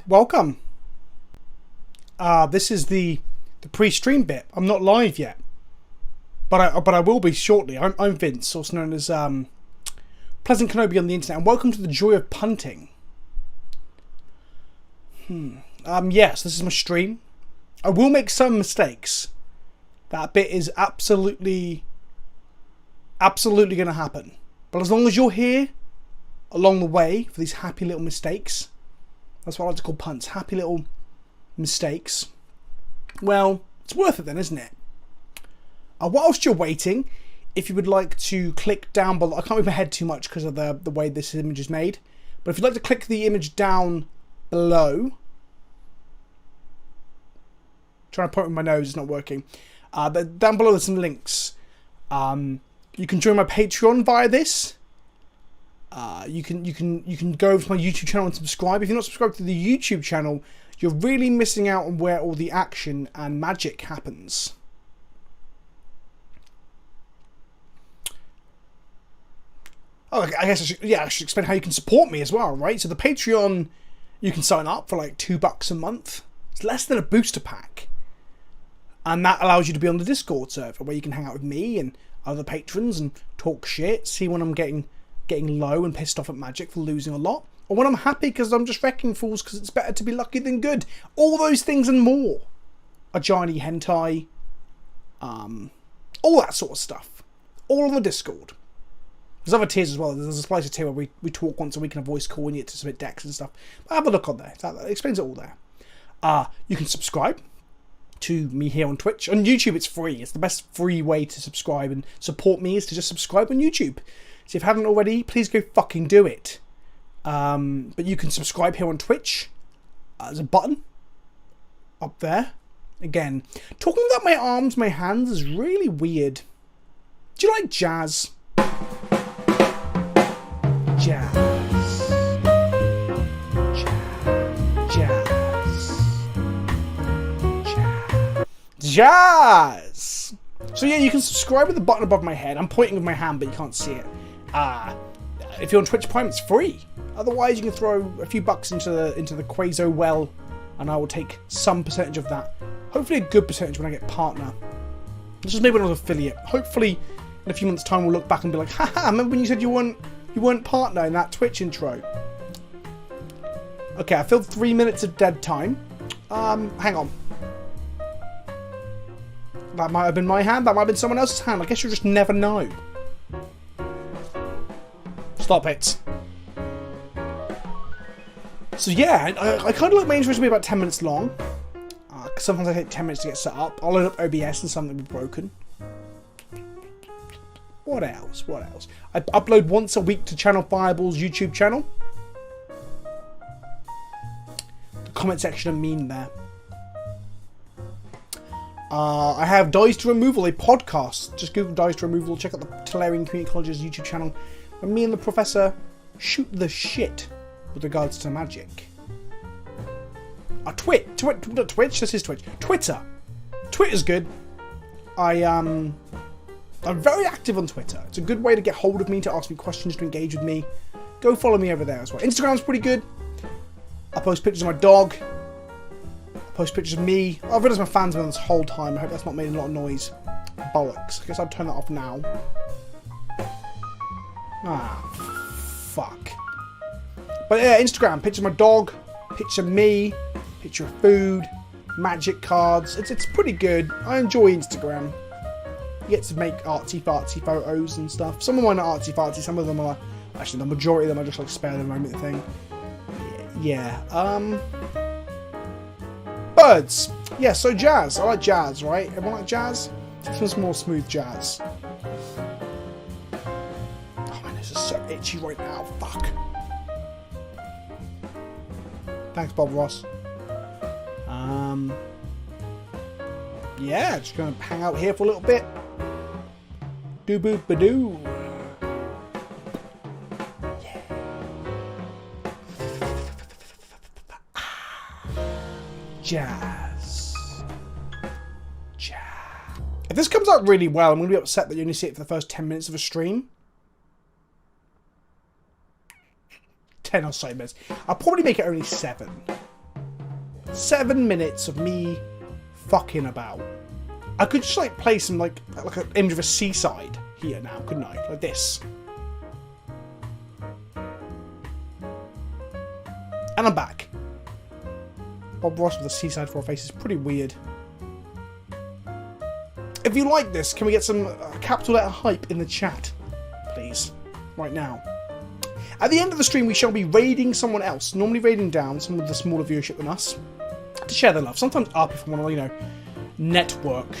welcome. This is the pre-stream bit. I'm not live yet, but I will be shortly. I'm Vince, also known as Pleasant Kenobi on the internet, and welcome to the joy of punting. Yes, this is my stream. I will make some mistakes. That bit is absolutely going to happen. But as long as you're here along the way for these happy little mistakes, that's what I like to call punts, happy little mistakes, well, it's worth it then, isn't it? Whilst you're waiting, if you would like to click down below, I can't move my head too much because of the way this image is made, but if you'd like to click the image down below, trying to point with my nose, it's not working. Down below there's some links. You can join my Patreon via this. You can go over to my YouTube channel and subscribe. If you're not subscribed to the YouTube channel, you're really missing out on where all the action and magic happens. Oh, I guess I should explain how you can support me as well, right? So the Patreon, you can sign up for like $2 a month. It's less than a booster pack. And that allows you to be on the Discord server where you can hang out with me and other patrons and talk shit, see when I'm getting low and pissed off at Magic for losing a lot, or when I'm happy because I'm just wrecking fools because it's better to be lucky than good. All those things and more. A giant hentai, all that sort of stuff. All on the Discord. There's other tiers as well. There's a slicer tier where we talk once a week in a voice call and you get to submit decks and stuff. But have a look on there. That explains it all there. You can subscribe to me here on Twitch. On YouTube it's free. It's the best free way to subscribe and support me is to just subscribe on YouTube. So if you haven't already, please go fucking do it. But you can subscribe here on Twitch. There's a button up there. Again, talking about my arms, my hands is really weird. Do you like jazz? Jazz. Jazz. So yeah, you can subscribe with the button above my head. I'm pointing with my hand, but you can't see it. If you're on Twitch Prime, it's free. Otherwise, you can throw a few bucks into the Quazo well, and I will take some percentage of that. Hopefully, a good percentage when I get partner. This is maybe another affiliate. Hopefully, in a few months' time, we'll look back and be like, haha, remember when you said you weren't partner in that Twitch intro? Okay, I filled 3 minutes of dead time. Hang on. That might have been my hand. That might have been someone else's hand. I guess you'll just never know. Stop it. So yeah, I kind of like my intros to be about 10 minutes long. Because sometimes I take 10 minutes to get set up. I'll load up OBS and something will be broken. What else? I upload once a week to Channel Fireball's YouTube channel. The comment section are mean there. I have Dice to Removal, a podcast. Just Google Dice to Removal, check out the Tolarian Community College's YouTube channel, where me and the professor shoot the shit with regards to magic. Twitch? This is Twitch. Twitter. Twitter's good. I'm very active on Twitter. It's a good way to get hold of me, to ask me questions, to engage with me. Go follow me over there as well. Instagram's pretty good. I post pictures of my dog. Post pictures of me. I've realised my fans have been on this whole time. I hope that's not made a lot of noise. Bollocks. I guess I'll turn that off now. Fuck. But yeah, Instagram. Picture of my dog. Picture of me. Picture of food. Magic cards. It's pretty good. I enjoy Instagram. You get to make artsy-fartsy photos and stuff. Some of mine are artsy-fartsy. Some of them are... Actually, the majority of them are just like spare the moment thing. Yeah. Birds. Yeah, so jazz. I like jazz, right? Everyone like jazz? This one's more smooth jazz. Oh man, this is so itchy right now. Fuck. Thanks, Bob Ross. Yeah, just gonna hang out here for a little bit. Doo boop ba doo. Jazz. If this comes out really well, I'm going to be upset that you only see it for the first 10 minutes of a stream. 10 or so minutes. I'll probably make it only 7. 7 minutes of me fucking about. I could just like play some like an image of a seaside here now, couldn't I? Like this. And I'm back. Bob Ross with a seaside for a face is pretty weird. If you like this, can we get some capital letter hype in the chat, please? Right now. At the end of the stream, we shall be raiding someone else. Normally raiding down someone with a smaller viewership than us. To share their love. Sometimes up if I want to, you know, network.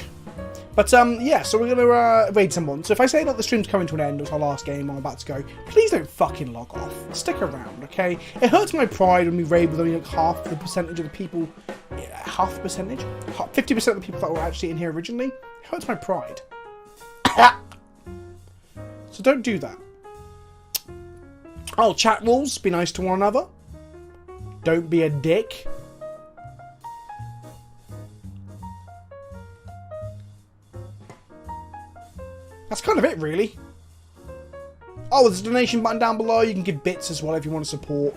But, yeah, so we're going to raid someone. So if I say that the stream's coming to an end, it's our last game, I'm about to go, please don't fucking log off. Stick around, okay? It hurts my pride when we raid with only like half the percentage of the people. Yeah, half the percentage? 50% of the people that were actually in here originally. It hurts my pride. So don't do that. Oh, chat rules. Be nice to one another. Don't be a dick. That's kind of it, really. Oh, there's a donation button down below. You can give bits as well if you want to support.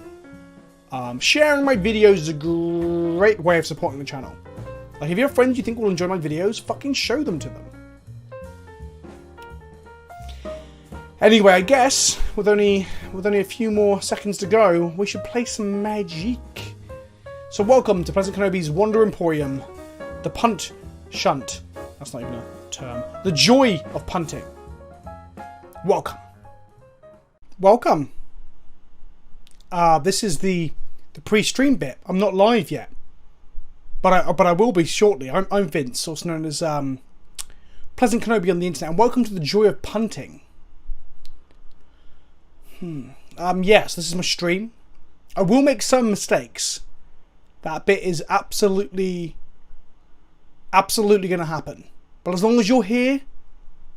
Sharing my videos is a great way of supporting the channel. Like, if you have friends you think will enjoy my videos, fucking show them to them. Anyway, I guess, with only a few more seconds to go, we should play some Magic. So welcome to Pleasant Kenobi's Wander Emporium. The punt shunt. That's not even a term. The joy of punting. Welcome. Welcome. This is the pre-stream bit. I'm not live yet, but I will be shortly. I'm Vince, also known as Pleasant Kenobi on the internet, and welcome to the joy of punting. Yes, this is my stream. I will make some mistakes. That bit is absolutely going to happen. But as long as you're here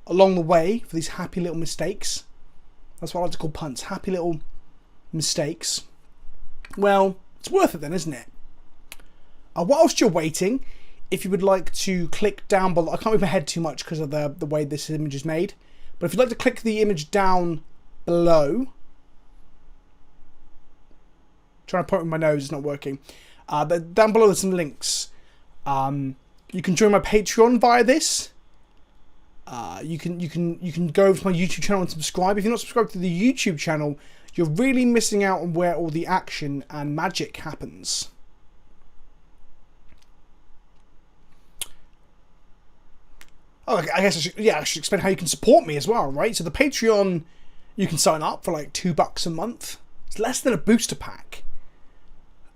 along the way for these happy little mistakes, that's what I like to call punts, happy little mistakes, well, it's worth it then, isn't it? Whilst you're waiting, if you would like to click down below, I can't move my head too much because of the way this image is made, but if you'd like to click the image down below, trying to point with my nose, it's not working, but down below there's some links. You can join my Patreon via this. You can go over to my YouTube channel and subscribe. If you're not subscribed to the YouTube channel, you're really missing out on where all the action and magic happens. Oh, I guess I should explain how you can support me as well, right? So the Patreon, you can sign up for like $2 a month. It's less than a booster pack.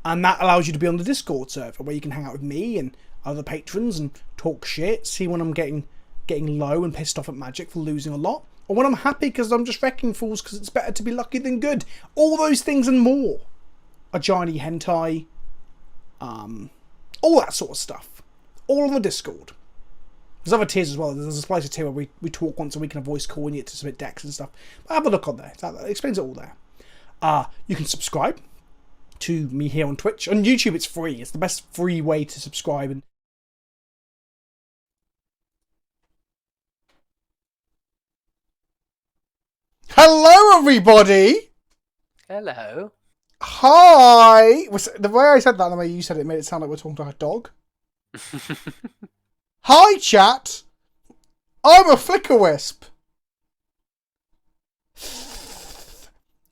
And that allows you to be on the Discord server where you can hang out with me and other patrons and talk shit, see when I'm getting low and pissed off at Magic for losing a lot, or when I'm happy because I'm just wrecking fools because it's better to be lucky than good. All those things and more. A giant hentai, all that sort of stuff. All on the Discord. There's other tiers as well. There's a slicer tier where we talk once a week in a voice call and you get to submit decks and stuff. But have a look on there. That explains it all there. You can subscribe to me here on Twitch. On YouTube it's free. It's the best free way to subscribe. And hello everybody! Hello. Hi! The way I said that and the way you said it made it sound like we're talking to a dog. Hi chat! I'm a Flickerwisp!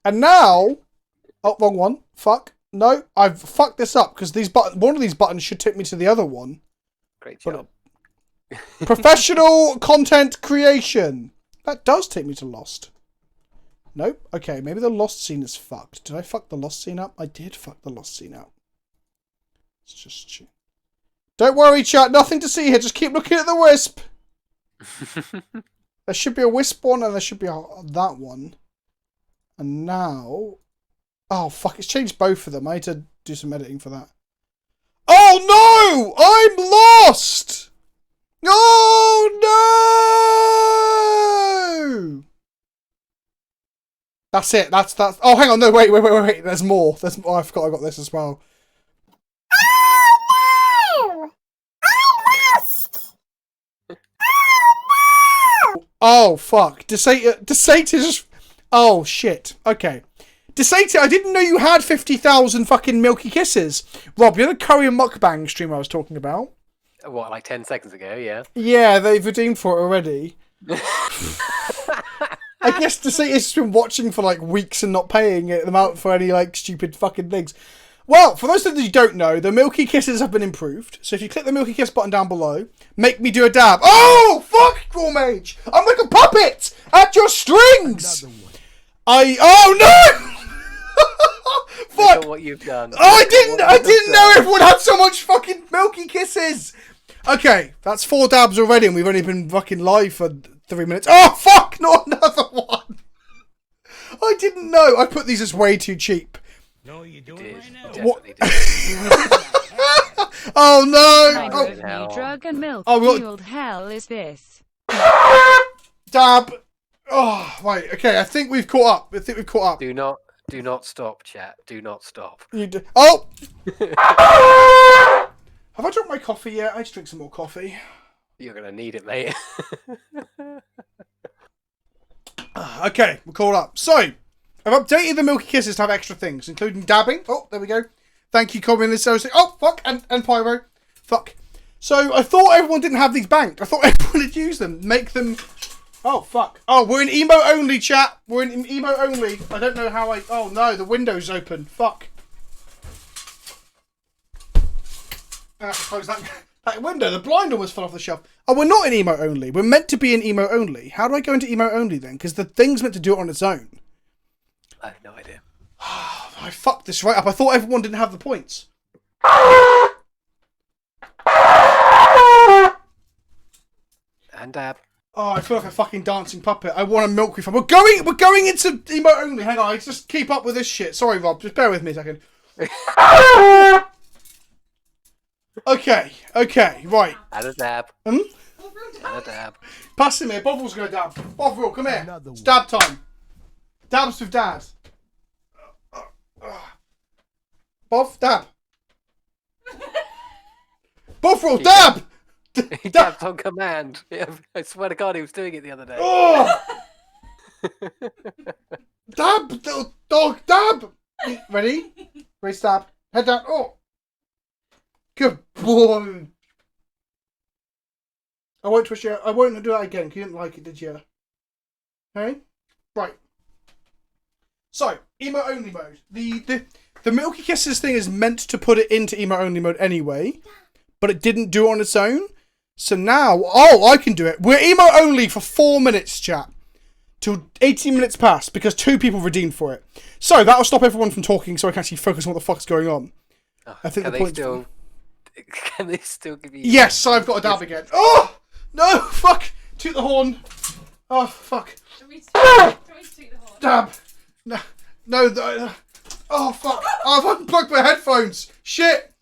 And now... Oh, wrong one. Fuck. No, I've fucked this up because one of these buttons should take me to the other one. Great job. Professional content creation. That does take me to Lost. Nope. Okay, maybe the Lost scene is fucked. Did I fuck the Lost scene up? I did fuck the Lost scene up. It's just... Don't worry, chat. Nothing to see here. Just keep looking at the wisp. There should be a wisp one and there should be that one. And now... Oh, fuck. It's changed both of them. I had to do some editing for that. Oh, no! I'm lost! Oh, no! That's it. That's... Oh, hang on. No, wait. There's more. Oh, I forgot I got this as well. Oh, no! I'm lost! Oh, no! Oh, fuck. Desata just... Oh, shit. Okay. Desate, I didn't know you had 50,000 fucking milky kisses. Rob, you're the curry and mukbang stream I was talking about. What, like 10 seconds ago? Yeah. Yeah, they've redeemed for it already. I guess Desate has been watching for like weeks and not paying them out for any like stupid fucking things. Well, for those of you who don't know, the Milky Kisses have been improved. So if you click the Milky Kiss button down below, make me do a dab. Oh, fuck, Cruel Mage! I'm like a puppet at your strings! Oh no! Fuck! Look at what you've done. Oh, I didn't know everyone had so much fucking Milky Kisses! Okay, that's 4 dabs already and we've only been fucking live for 3 minutes. Oh, fuck, not another one! I didn't know. I put these as way too cheap. No, you do it right now. What? Oh no! Kind of new drug and milk fueled hell is this? Dab. Oh, right. Okay, I think we've caught up. Do not stop, chat. Do not stop. You do. Oh! Have I drunk my coffee yet? I just drink some more coffee. You're gonna need it, mate. Okay, we're caught up. So, I've updated the Milky Kisses to have extra things, including dabbing. Oh, there we go. Thank you, Communist. Oh, fuck, and Pyro. Fuck. So, I thought everyone didn't have these banked. I thought everyone had used them. Make them... Oh, fuck. Oh, we're in emo only, chat. We're in emo only. I don't know how I... Oh, no, the window's open. Fuck. Close that window. The blind almost fell off the shelf. Oh, we're not in emo only. We're meant to be in emo only. How do I go into emo only then? Because the thing's meant to do it on its own. I have no idea. I fucked this right up. I thought everyone didn't have the points. And dab. Oh, I feel like a fucking dancing puppet. I want a milk refund. We're going into emo only. Hang on, I just keep up with this shit. Sorry, Rob. Just bear with me a second. Okay, right. And a dab. Hmm? And a dab. Pass him here. Bovril's gonna dab. Bovril, come here. It's dab time. Dabs with Dad. Bov, dab. Bovril, dab! He dabbed on command. Yeah, I swear to God, he was doing it the other day. Oh! Dab, little dog, dab! Ready? Ready, stab. Head down. Oh! Good boy! I won't twist you. I won't do that again. You didn't like it, did you? Hey? Right. So, emo only mode. The Milky Kisses thing is meant to put it into emo only mode anyway, but it didn't do it on its own. So now, oh, I can do it. We're emo only for 4 minutes, chat. Till 18 minutes past, because 2 people redeemed for it. So, that'll stop everyone from talking so I can actually focus on what the fuck's going on. Oh, I think can they still give you... Yes, so I've got a dab again. Oh! No! Fuck! Toot the horn. Oh, fuck. Dab. No. Oh, fuck. Oh, I've unplugged my headphones. Shit.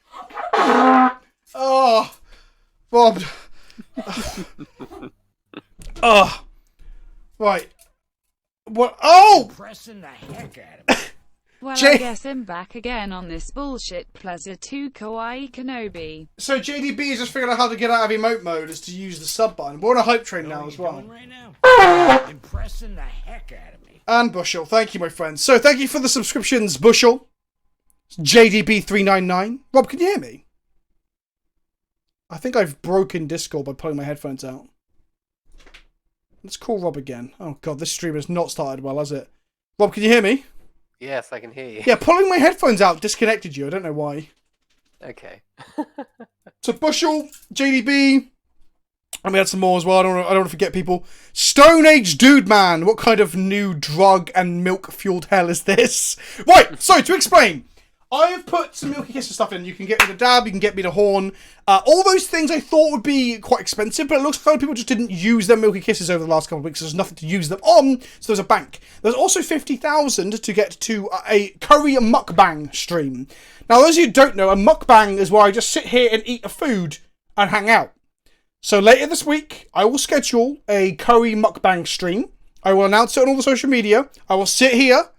Oh. Bob. Oh. Right. What? Oh! Pressing the heck out of me. Well, I guess I'm back again on this bullshit Plaza 2 Kawaii Kenobi. So JDB has just figured out how to get out of emote mode is to use the sub button. We're on a hype train now as well. Right now? Impressing the heck out of me. And Bushel, thank you, my friends. So thank you for the subscriptions, Bushel. JDB399. Rob, can you hear me? I think I've broken Discord by pulling my headphones out. Let's call Rob again. Oh god, this stream has not started well, has it? Rob, can you hear me? Yes, I can hear you. Yeah, pulling my headphones out disconnected you. I don't know why. Okay. So Bushel, JDB, and we had some more as well. I don't want to forget people. Stone Age Dude Man. What kind of new drug and milk fueled hell is this? Right. So to explain, I have put some Milky Kisses stuff in. You can get me the dab. You can get me the horn. All those things I thought would be quite expensive, but it looks like a lot of people just didn't use their Milky Kisses over the last couple of weeks. So there's nothing to use them on. So there's a bank. There's also 50,000 to get to a curry mukbang stream. Now, those of you who don't know, a mukbang is where I just sit here and eat a food and hang out. So later this week, I will schedule a curry mukbang stream. I will announce it on all the social media. I will sit here.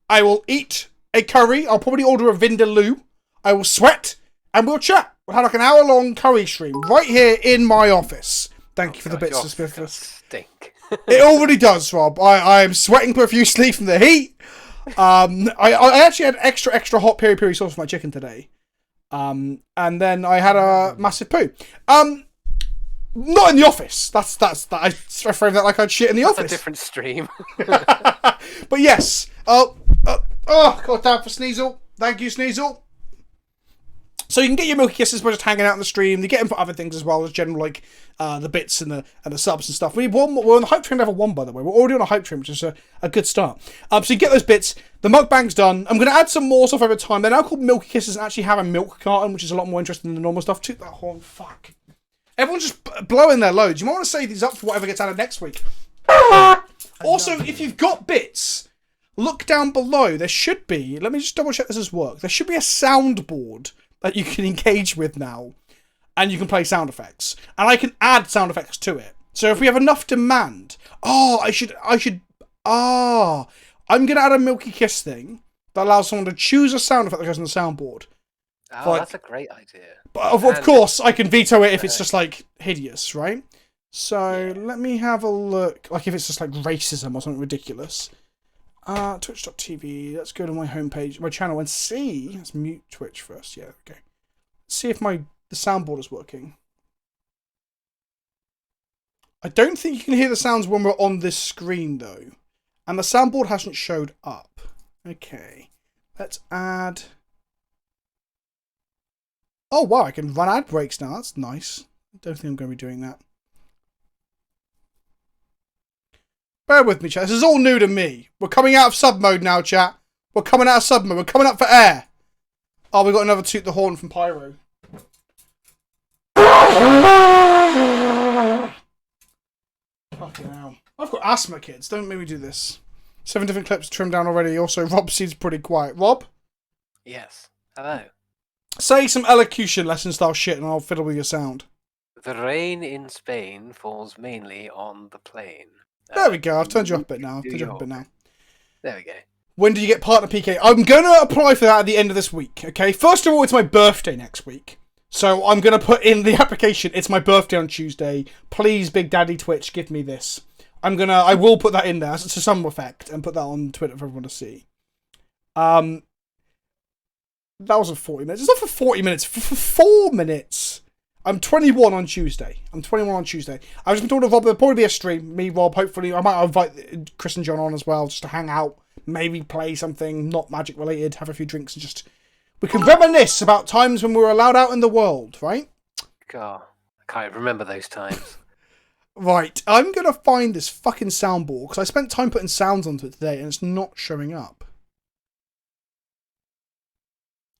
I will eat a curry. I'll probably order a vindaloo. I will sweat and we'll chat. We'll have like an hour-long curry stream right here in my office. Thank you for the bits of spiffers. Stink. It already does, Rob. I am sweating profusely from the heat. I actually had extra hot peri sauce for my chicken today. And then I had a massive poo. Not in the office. That's I frame that like I'd shit in the office. That's a different stream. But yes. Oh, God damn for Sneasel. Thank you, Sneasel. So you can get your Milky Kisses by just hanging out in the stream. You get them for other things as well, as general like the bits and the subs and stuff. We're on the hype train level 1, by the way. We're already on a hype train, which is a good start. So you get those bits. The mukbang's done. I'm going to add some more stuff over time. They're now called Milky Kisses and actually have a milk carton, which is a lot more interesting than the normal stuff. Toot that horn. Fuck. Everyone's just blowing their loads. You might want to save these up for whatever gets added next week. Also, if you've got bits, look down below. There should be, let me just double check this has worked. There should be a soundboard that you can engage with now. And you can play sound effects. And I can add sound effects to it. So if we have enough demand. I'm going to add a Milky Kiss thing that allows someone to choose a sound effect that goes on the soundboard. Oh, like, that's a great idea. But of course, I can veto it if it's just like hideous, right? So let me have a look. Like if it's just like racism or something ridiculous. Twitch.tv. Let's go to my homepage, my channel, and see. Let's mute Twitch first. Yeah, okay. See if the soundboard is working. I don't think you can hear the sounds when we're on this screen though, and the soundboard hasn't showed up. Okay, let's add. Oh wow, I can run ad breaks now. That's nice. I don't think I'm going to be doing that. Bear with me, chat. This is all new to me. We're coming out of sub mode now, chat. We're coming out of sub mode. We're coming up for air. Oh, we got another toot the horn from Pyro. Fucking hell. I've got asthma, kids. Don't make me do this. 7 different clips trimmed down already. Also, Rob seems pretty quiet. Rob? Yes. Hello. Say some elocution lesson style shit and I'll fiddle with your sound. The rain in Spain falls mainly on the plain. There we go. I've turned you up a bit now. There we go. When do you get partner PK? I'm going to apply for that at the end of this week, okay? First of all, it's my birthday next week. So I'm going to put in the application. It's my birthday on Tuesday. Please, Big Daddy Twitch, give me this. I will put that in there to some effect and put that on Twitter for everyone to see. That wasn't 40 minutes. It's not for 40 minutes. For 4 minutes. I'm 21 on Tuesday. I've just been talking to Rob. There'll probably be a stream. Me, Rob, hopefully. I might invite Chris and John on as well, just to hang out. Maybe play something not magic related. Have a few drinks and just... We can reminisce about times when we were allowed out in the world, right? God, I can't remember those times. Right. I'm going to find this fucking soundboard, because I spent time putting sounds onto it today, and it's not showing up.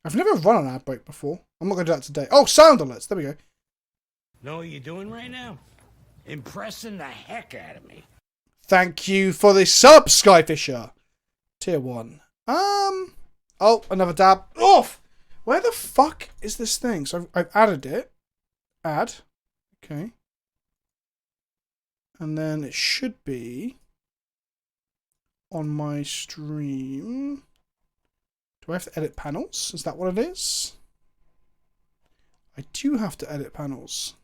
I've never run an ad break before. I'm not going to do that today. Oh, sound alerts. There we go. Know what you're doing right now? Impressing the heck out of me. Thank you for the sub, Skyfisher. Tier 1. Oh, another dab. Off! Where the fuck is this thing? So I've added it. Add. Okay. And then it should be on my stream. Do I have to edit panels? Is that what it is? I do have to edit panels.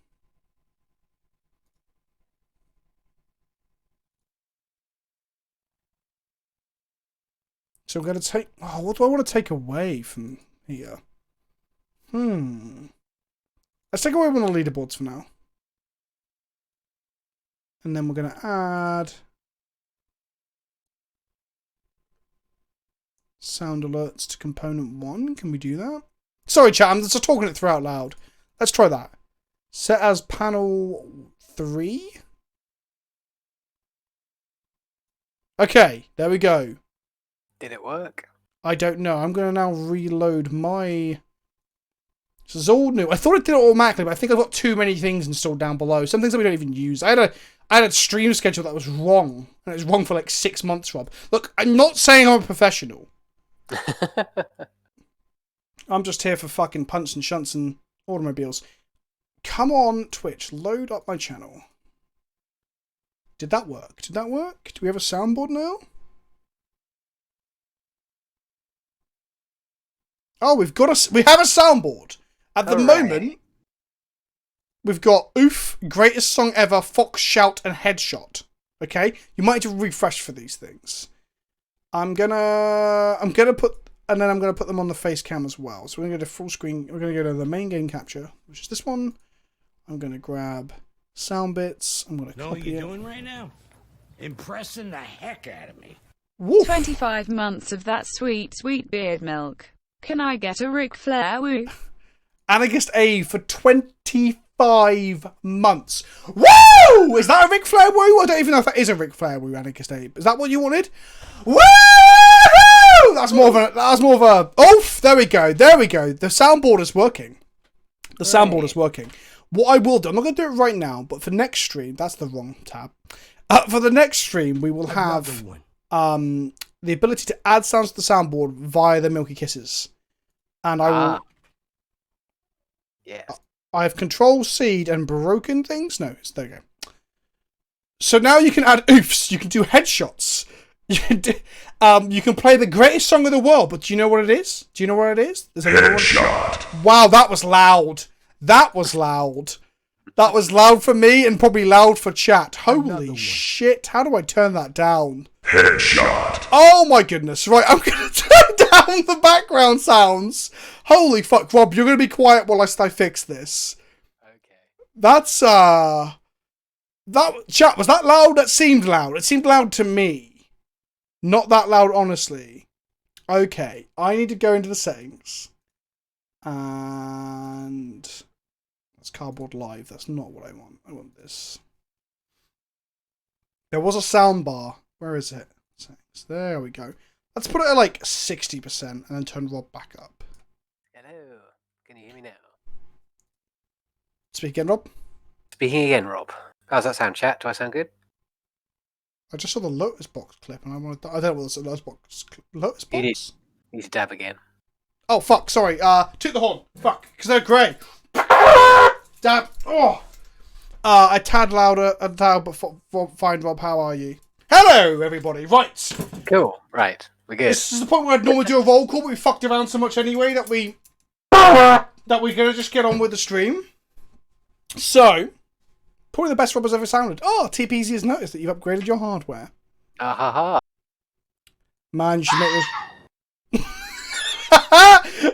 So we're going to take... Oh, what do I want to take away from here? Let's take away one of the leaderboards for now. And then we're going to add... sound alerts to component 1. Can we do that? Sorry, chat. I'm just talking it through out loud. Let's try that. Set as panel 3. Okay, there we go. Did it work? I don't know. I'm going to now reload my... This is all new. I thought it did it automatically, but I think I've got too many things installed down below. Some things that we don't even use. I had a stream schedule that was wrong. And it was wrong for like 6 months, Rob. Look, I'm not saying I'm a professional. I'm just here for fucking punts and shunts and automobiles. Come on, Twitch. Load up my channel. Did that work? Did that work? Do we have a soundboard now? Oh, we have a soundboard. At the moment, we've got Oof, Greatest Song Ever, Fox Shout, and Headshot. Okay? You might need to refresh for these things. I'm gonna put, and then I'm gonna put them on the face cam as well. So we're gonna go to full screen. We're gonna go to the main game capture, which is this one. I'm gonna grab sound bits. I'm gonna Know copy what you're it. doing right now? Impressing the heck out of me. Woof. 25 months of that sweet, sweet beard milk. Can I get a Ric Flair woo? Anarchist A for 25 months. Woo! Is that a Ric Flair woo? I don't even know if that is a Ric Flair woo, Anarchist A. Is that what you wanted? Woo! That's more of a. Oh, there we go. There we go. The soundboard is working. The soundboard is working. What I will do, I'm not going to do it right now, but for next stream, that's the wrong tab. For the next stream, we will have the ability to add sounds to the soundboard via the Milky Kisses. And I will. Yes. I have Control Seed and broken things. No, there you go. So now you can add oofs. You can do headshots. You can play the greatest song in the world. But do you know what it is? Do you know what it is? There's another one. Wow, that was loud. That was loud. That was loud for me and probably loud for chat. Holy shit! How do I turn that down? Headshot. Oh my goodness! Right, I'm gonna turn down the background sounds. Holy fuck, Rob! You're gonna be quiet while I fix this. Okay. That's that chat, was that loud? That seemed loud. It seemed loud to me. Not that loud, honestly. Okay, I need to go into the settings. And that's Cardboard Live. That's not what I want. I want this. There was a sound bar. Where is it? Settings. There we go. Let's put it at like 60% and then turn Rob back up. Hello. Can you hear me now? Speak again, Rob. Speaking again, Rob. How's that sound, chat? Do I sound good? I just saw the Lotus Box clip and I don't know what the Lotus Box. Lotus You Box? need to dab again. Oh, fuck, sorry. Took the horn. Fuck, because they're grey. Damn. Oh. A tad louder, a tad, but fine, Rob, how are you? Hello, everybody. Right. Cool. Right. We're good. This is the point where I'd normally do a roll call, but we fucked around so much anyway that we're going to just get on with the stream. So, probably the best Rob has ever sounded. Oh, TPZ has noticed that you've upgraded your hardware. Ah ha ha. Man, you should make this...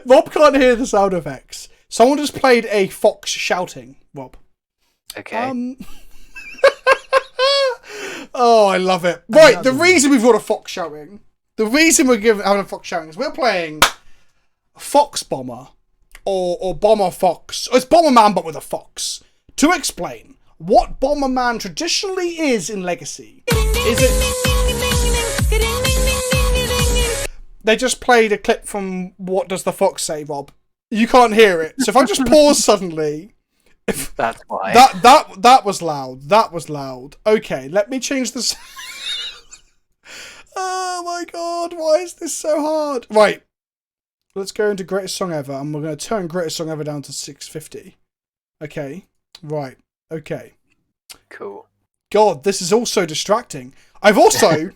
Rob can't hear the sound effects. Someone just played a fox shouting, Rob. Okay. Oh, I love it. Right, the reason we've got a fox shouting, the reason we're having a fox shouting is we're playing Fox Bomber or Bomber Fox. It's Bomberman but with a fox. To explain what Bomberman traditionally is in Legacy, is it... They just played a clip from What Does the Fox Say, Rob. You can't hear it. So if I just pause suddenly... That's why. That was loud. That was loud. Okay, let me change this. Oh my god, why is this so hard? Right. Let's go into Greatest Song Ever, and we're going to turn Greatest Song Ever down to 650. Okay. Right. Okay. Cool. God, this is also distracting. I've also,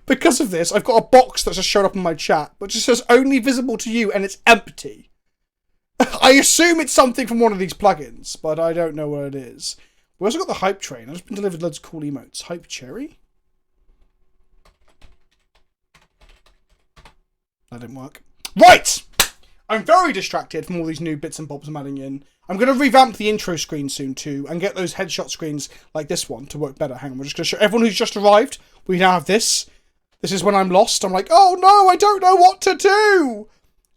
because of this, I've got a box that's just showed up in my chat, which just says only visible to you, and it's empty. I assume it's something from one of these plugins, but I don't know what it is. We also got the Hype Train. I've just been delivered loads of cool emotes. Hype Cherry? That didn't work. Right! I'm very distracted from all these new bits and bobs I'm adding in. I'm going to revamp the intro screen soon too, and get those headshot screens like this one to work better. Hang on, we're just going to show everyone who's just arrived. We now have this. This is when I'm lost. I'm like, oh no, I don't know what to do!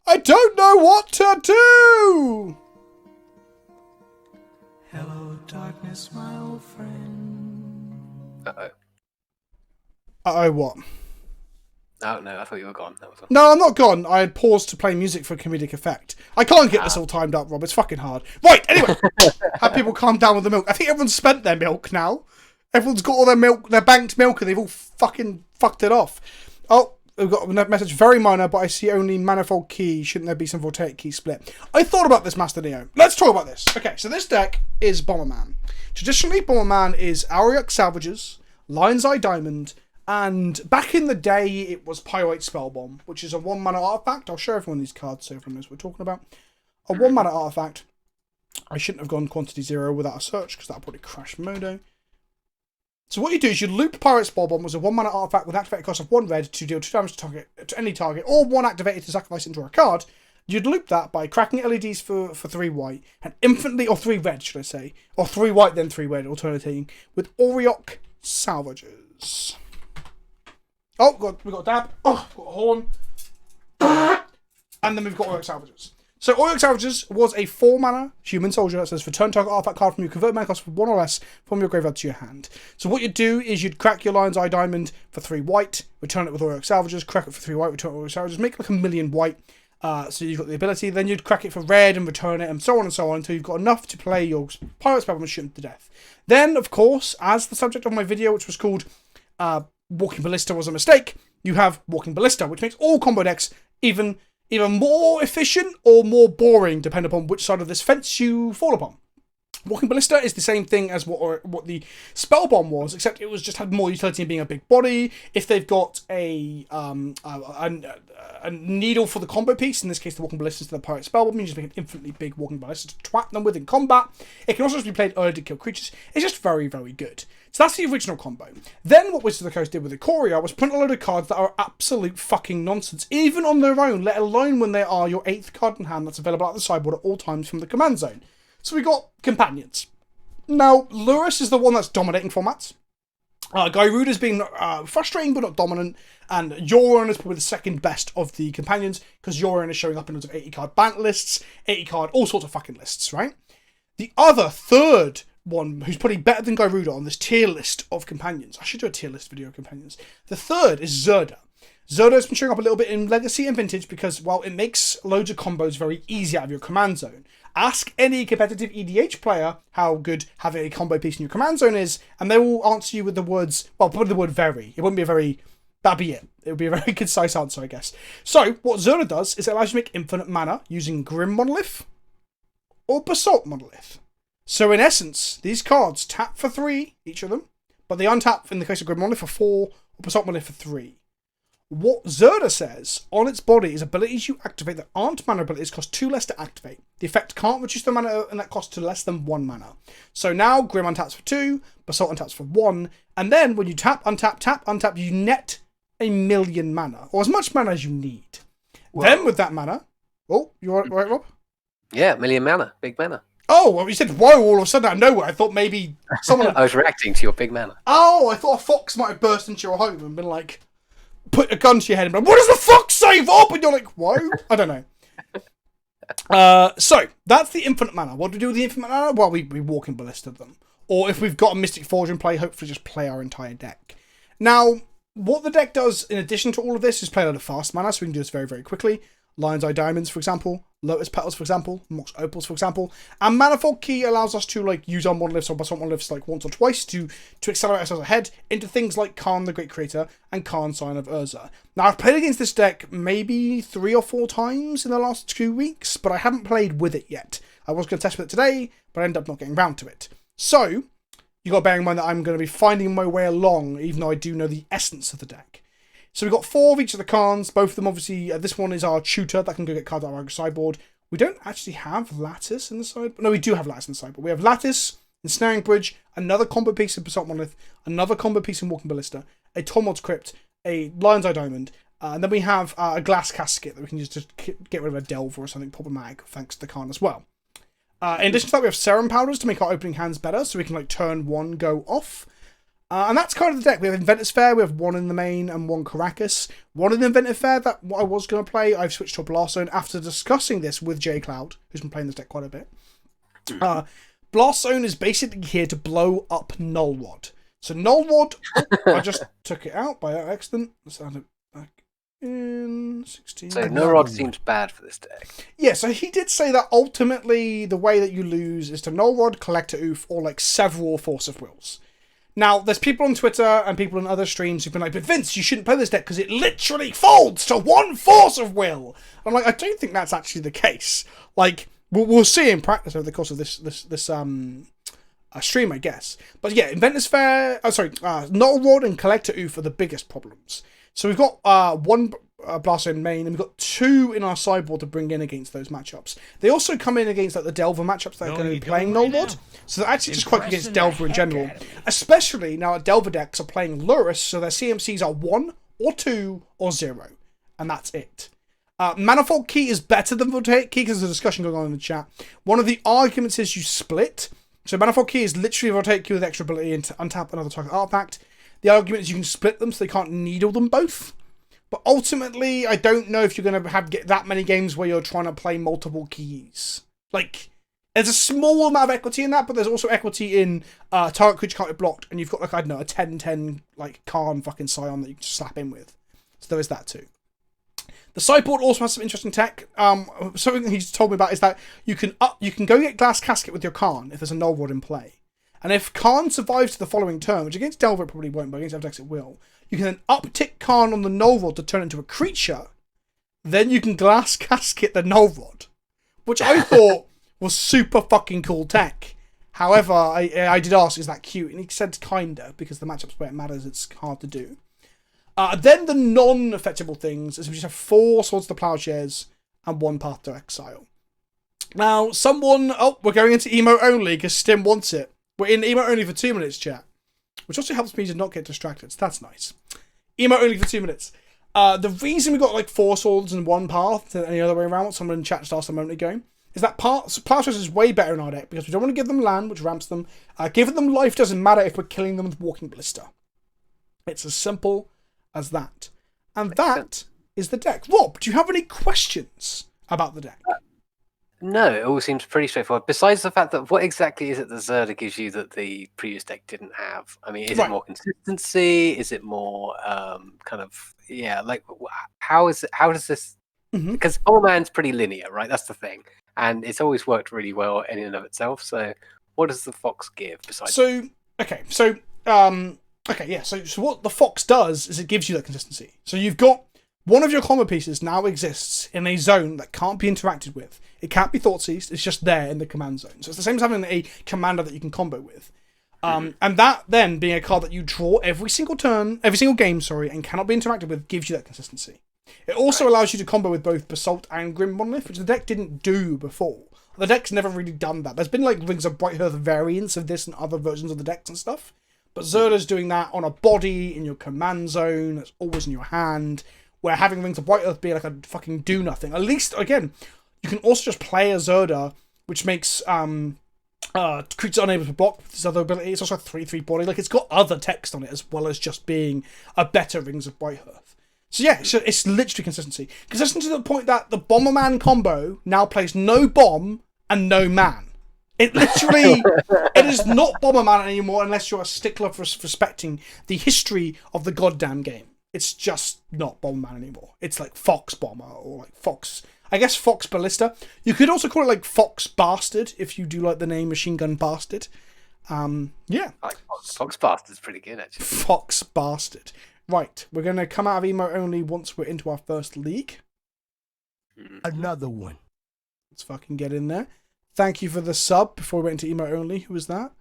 I don't know what to do! Hello, darkness, my old friend. Uh-oh. Uh-oh, what? Oh, no, I thought you were gone. That was all. No, I'm not gone. I had paused to play music for comedic effect. I can't get this all timed up, Rob. It's fucking hard. Right, anyway. Have people calm down with the milk. I think everyone's spent their milk now. Everyone's got all their milk, their banked milk, and they've all fucking fucked it off. Oh, we've got a message, very minor, but I see only manifold key. Shouldn't there be some voltaic key split? I thought about this, Master Neo. Let's talk about this. Okay, so this deck is Bomberman. Traditionally, Bomberman is Auriok Salvages, Lion's Eye Diamond, and back in the day, it was Pyrite Spellbomb, which is a 1-mana artifact. I'll show everyone these cards so everyone knows what we're talking about. A 1-mana artifact. I shouldn't have gone quantity 0 without a search, because that would probably crash Modo. So what you do is you loop Pirate's Bomb as a 1-mana artifact with an activated cost of 1 red to deal 2 damage to any target, or 1 activated to sacrifice into a card. You'd loop that by cracking LEDs for 3 white, and infinitely, or 3 red, should I say, or 3 white then 3 red, alternating with Ikoria Salvages. Oh, we got a dab. Oh, got a horn. And then we've got Ikoria Salvages. So Ikoria Salvages was a 4-mana human soldier that says for turn target artifact card from you, convert mana cost for 1 or less from your graveyard to your hand. So what you'd do is you'd crack your Lion's Eye Diamond for 3 white, return it with Ikoria Salvages, crack it for 3 white, return it with Ikoria Salvages, make like 1,000,000 white. So you've got the ability, then you'd crack it for red and return it, and so on until you've got enough to play your Pirate's Bomb and shoot him to death. Then, of course, as the subject of my video, which was called Walking Ballista was a mistake, you have Walking Ballista, which makes all combo decks either more efficient or more boring, depending upon which side of this fence you fall upon. Walking Ballista is the same thing as what the Spell Bomb was, except it was just had more utility in being a big body. If they've got a needle for the combo piece, in this case the Walking Ballista to the Pirate Spell Bomb, you just make an infinitely big Walking Ballista to twat them with in combat. It can also just be played early to kill creatures. It's just very, very good. So that's the original combo. Then what Wizards of the Coast did with Ikoria was print a load of cards that are absolute fucking nonsense, even on their own, let alone when they are your 8th card in hand that's available at the sideboard at all times from the command zone. So we got Companions. Now, Lurrus is the one that's dominating formats. Gyruda's been frustrating but not dominant, and Yoran is probably the second best of the Companions, because Yoran is showing up in loads of 80 card Bant lists, 80 card, all sorts of fucking lists, right? The other, third one, who's probably better than Gyruda on this tier list of Companions. I should do a tier list video of Companions. The third is Zerda. Zerda's been showing up a little bit in Legacy and Vintage because, well, it makes loads of combos very easy out of your command zone. Ask any competitive EDH player how good having a combo piece in your command zone is, and they will answer you with the words, well, probably the word very. It wouldn't be a very, that'd be it. It would be a very concise answer, I guess. So, what Zerda does is it allows you to make infinite mana using Grim Monolith or Basalt Monolith. So, in essence, these cards tap for 3, each of them, but they untap, in the case of Grim Monolith, for 4, or Basalt Monolith for 3. What Zerda says on its body is abilities you activate that aren't mana abilities cost 2 less to activate. The effect can't reduce the mana and that costs to less than 1 mana. So now Grim untaps for 2, Basalt untaps for 1, and then when you tap, untap, you net 1,000,000 mana, or as much mana as you need. Whoa. Then with that mana, oh, you all right, Rob? Yeah, 1,000,000 mana, big mana. Oh, well, you said whoa all of a sudden out of nowhere. I thought maybe someone... I was reacting to your big mana. Oh, I thought a fox might have burst into your home and been like... put a gun to your head and be like, what does the fox say, Rob? And you're like, whoa? I don't know. So, that's the infinite mana. What do we do with the infinite mana? Well, we walk in Ballista them. Or if we've got a Mystic Forge in play, hopefully just play our entire deck. Now, what the deck does in addition to all of this is play a lot of fast mana, so we can do this very, very quickly. Lion's Eye Diamonds, for example. Lotus Petals, for example. Mox Opals, for example. And Manifold Key allows us to use our monoliths or basalt monoliths once or twice to accelerate ourselves ahead into things like Khan the Great Creator and Khan Sign of Urza. Now, I've played against this deck maybe 3 or 4 times in the last 2 weeks, but I haven't played with it yet. I was going to test with it today, but I ended up not getting round to it. So, you got to bear in mind that I'm going to be finding my way along, even though I do know the essence of the deck. So we've got 4 of each of the Khans. Both of them, obviously, this one is our tutor that can go get cards out of our sideboard. We don't actually have Lattice in the sideboard. No, we do have Lattice in the sideboard. We have Lattice, Ensnaring Bridge, another combo piece in Basalt Monolith, another combo piece in Walking Ballista, a Tormod's Crypt, a Lion's Eye Diamond, and then we have a Glass Casket that we can use to get rid of a Delver or something problematic, thanks to the Khan as well. In addition to that, we have Serum Powders to make our opening hands better, so we can turn 1 go off. And that's kind of the deck. We have Inventor's Fair, we have 1 in the main and 1 Caracas. 1 in the Inventor's Fair, that what I was going to play, I've switched to a Blast Zone after discussing this with J Cloud, who's been playing this deck quite a bit. Blast Zone is basically here to blow up Null Rod. So Null Rod, I just took it out by accident. Let's add it back in 16. So Null Rod seems bad for this deck. Yeah, so he did say that ultimately the way that you lose is to Null Rod, Collector Oof, or several Force of Wills. Now, there's people on Twitter and people in other streams who've been like, but Vince, you shouldn't play this deck because it literally folds to 1 Force of Will. I'm like, I don't think that's actually the case. We'll see in practice over the course of this stream, I guess. But yeah, Inventor's Fair, Null Rod and Collector Oof are the biggest problems. So we've got 1 Blaster in main, and we've got 2 in our sideboard to bring in against those matchups. They also come in against like the Delver matchups that are going to be playing Null Lord, so they're actually just quite good against Delver in general. Especially now that Delver decks are playing Lurrus, so their CMCs are 1 or 2 or 0, and that's it. Manifold Key is better than Voltaic Key because there's a discussion going on in the chat. One of the arguments is you split. So Manifold Key is literally Voltaic Key with extra ability to untap another target artifact. The argument is you can split them so they can't needle them both. But ultimately, I don't know if you're going to get that many games where you're trying to play multiple keys. Like, there's a small amount of equity in that, but there's also equity in target creature can't be blocked, and you've got, like, I don't know, a 10-10, like, Khan fucking Scion that you can just slap in with. So there is that too. The sideboard also has some interesting tech. Something he's told me about is that you can go get Glass Casket with your Khan if there's a Null Rod in play. And if Khan survives to the following turn, which against Delver it probably won't, but against other decks it will, you can then uptick Khan on the Null Rod to turn it into a creature. Then you can Glass Casket the Null Rod, which I thought was super fucking cool tech. However, I did ask, is that cute? And he said kinda, because the matchups where it matters, it's hard to do. Then the non-effectable things is we just have 4 Swords to Plowshares and 1 Path to Exile. Now, we're going into emo only because Stim wants it. We're in emo only for 2 minutes, chat. Which also helps me to not get distracted, so that's nice. Emo only for 2 minutes. The reason we got like 4 swords and 1 path to any other way around, what someone in chat just asked a moment ago, is that Plowshares is way better in our deck because we don't want to give them land, which ramps them. Giving them life doesn't matter if we're killing them with Walking Blister. It's as simple as that. And that is the deck. Rob, do you have any questions about the deck? No, it all seems pretty straightforward. Besides the fact that what exactly is it that Zerda gives you that the previous deck didn't have? I mean, is it more consistency? Is it more how does this? Because Bomberman's pretty linear, right? That's the thing, and it's always worked really well in and of itself. So, what does the Fox give besides? So what the Fox does is it gives you that consistency. So you've got one of your combo pieces now exists in a zone that can't be interacted with. It can't be Thoughtseized, it's just there in the command zone. So it's the same as having a commander that you can combo with. And that then being a card that you draw every single game, and cannot be interacted with, gives you that consistency. It also allows you to combo with both Basalt and Grim Monolith, which the deck didn't do before. The deck's never really done that. There's been like Rings of Bright Hearth variants of this and other versions of the decks and stuff. But Zerda's doing that on a body in your command zone, that's always in your hand, where having Rings of Bright Earth be like a fucking do nothing. At least, again, you can also just play a Zerda, which makes creatures unable to block with this other ability. It's also a 3/3 body. Like, it's got other text on it as well as just being a better Rings of Bright Earth. So yeah, it's literally consistency. Consistency to the point that the Bomberman combo now plays no bomb and no man. It literally, it is not Bomberman anymore unless you're a stickler for respecting the history of the goddamn game. It's just not Bomberman anymore. It's like Fox Bomber or like Fox, I guess Fox Ballista. You could also call it like Fox Bastard if you do like the name Machine Gun Bastard. Yeah. Fox Bastard's pretty good actually. Fox Bastard. Right, we're going to come out of emo only once we're into our first league. Another one. Let's fucking get in there. Thank you for the sub before we went into emo only. Who was that?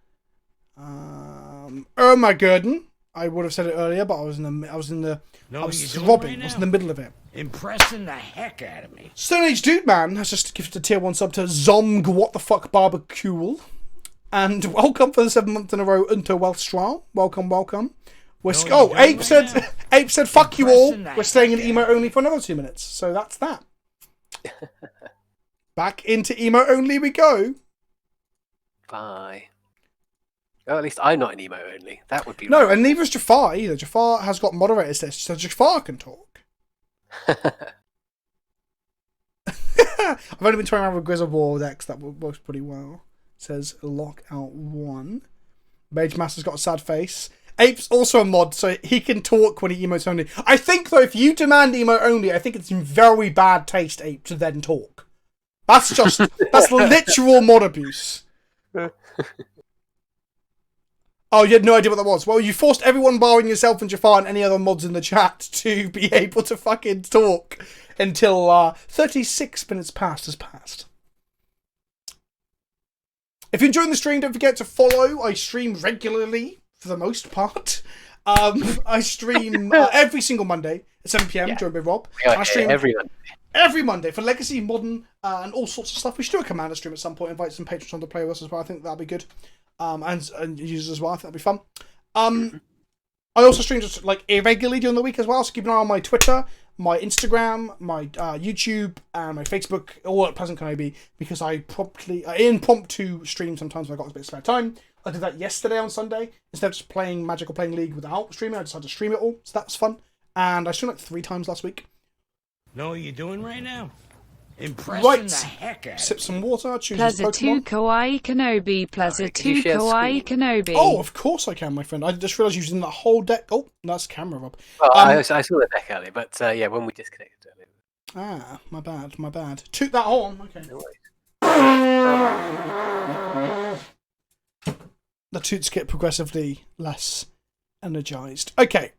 Irma Gurdon. I would have said it earlier, but I was throbbing. I was in the middle of it. Impressing the heck out of me. Stone Age Dude Man has just gifted a tier 1 sub to Zomg What the Fuck Barbecue. And welcome for the 7th month in a row into Wellstrom. Welcome. Ape said fuck you all. We're staying in emo only for another 2 minutes. So that's that. Back into emo only we go. Bye. Well, at least I'm not in emo only. That would be no, right. And neither is Jafar either. Jafar has got moderator status, so Jafar can talk. I've only been toying around with Grizzle Ball decks that works pretty well. It says Lockout 1. Mage Master's got a sad face. Ape's also a mod, so he can talk when he emotes only. I think, though, if you demand emo only, I think it's in very bad taste, Ape, to then talk. That's literal mod abuse. Oh, you had no idea what that was. Well, you forced everyone barring yourself and Jafar and any other mods in the chat to be able to fucking talk until 36 minutes past has passed. If you're enjoying the stream, don't forget to follow. I stream regularly, for the most part. I stream every single Monday at 7 p.m. joined by Rob. We are And I stream here every Monday. every Monday for Legacy, Modern, and all sorts of stuff. We should do a Commander stream at some point. Invite some patrons on to play with us as well. I think that'll be good. And users as well. I think that'll be fun. I also stream just like irregularly during the week as well. So keep an eye on my Twitter, my Instagram, my YouTube, and my Facebook, all at Pleasant Kenobi, because I promptly impromptu stream sometimes when I got a bit of spare time. I did that yesterday on Sunday. Instead of just playing Magic or playing League without streaming, I decided to stream it all. So that was fun. And I streamed like 3 times last week. Know what you're doing right now? Impressing the heck out of Sip some water, choose Plaza a 2 Pokemon. Kawaii Kenobi. Plaza Could you 2 share Kawaii screen? Kenobi. Oh, of course I can, my friend. I just realised using that whole deck. Oh, that's camera, Rob. Well, I saw the deck earlier, but yeah, when we disconnected earlier. Ah, my bad. Toot that horn. Okay. No worries. The toots get progressively less energized. Okay.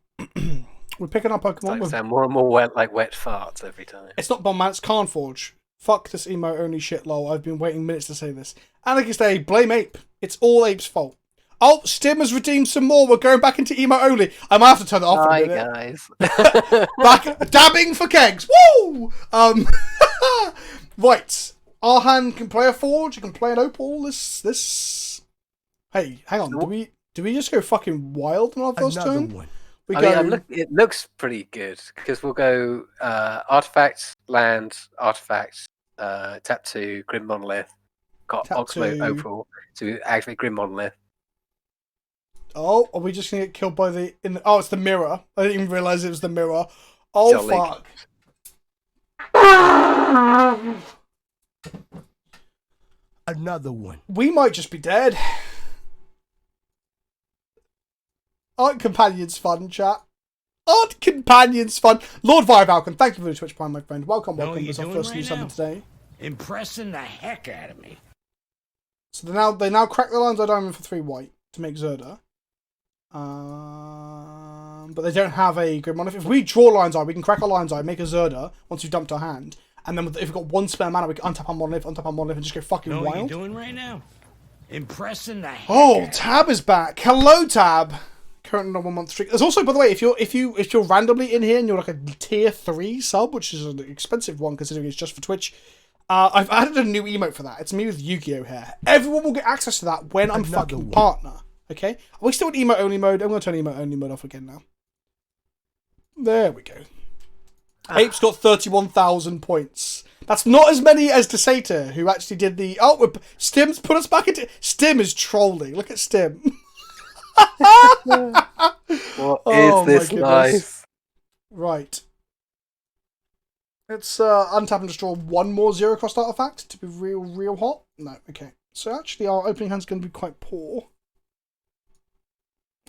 We're picking up Pokemon. Like, sound more and more wet farts every time. It's not Bomberman, it's Carnforge. Fuck this emo only shit, lol. I've been waiting minutes to say this. Anarchy Day, blame Ape. It's all Ape's fault. Oh, Stim has redeemed some more. We're going back into emo only. I might have to turn it off Hi, a minute. guys. Back dabbing for kegs. Woo! Right. Our hand can play a Forge, it can play an Opal. This. Hey, hang on. Do we just go fucking wild on our first Another turn? one. We I go. mean, it looks pretty good because we'll go artifacts, land, artifacts, tap 2, Grim Monolith, got Tap Oxmo 2. Opal to activate Grim Monolith. Oh, are we just gonna get killed by the? Oh, it's the mirror. I didn't even realize it was the mirror. Oh Jolly. fuck! Another one. We might just be dead. Aren't companions fun, chat? Aren't companions fun? Lord Vivalcon, thank you for the Twitch Prime, my friend. Welcome. Know what As you're our doing first right new summon now? today. Impressing the heck out of me. So they now crack the Lion's Eye Diamond for 3 white to make Zerda. But they don't have a Grim Monolith. If we draw Lion's Eye, we can crack our Lion's Eye, make a Zerda once we've dumped our hand. And then if we've got 1 spare mana, we can untap our Monolith, and just go fucking Know what you're wild. doing right now? Impressing the heck Oh, out. Tab is back. Hello, Tab. Current on a 1-month streak. There's also, by the way, if you're randomly in here and you're like a tier 3 sub, which is an expensive one considering it's just for Twitch, I've added a new emote for that. It's me with Yu-Gi-Oh hair. Everyone will get access to that when I'm Another fucking one. partner. Okay? Are we still in emote only mode? I'm going to turn emote only mode off again now. There we go. Ape's got 31,000 points. That's not as many as Desater, who actually did the... Oh, Stim's put us back into... Stim is trolling. Look at Stim. What Oh, is this my goodness. life? Right. Let's untap and just draw 1 more 0-cost artifact to be real hot. No, okay. So actually our opening hand's going to be quite poor.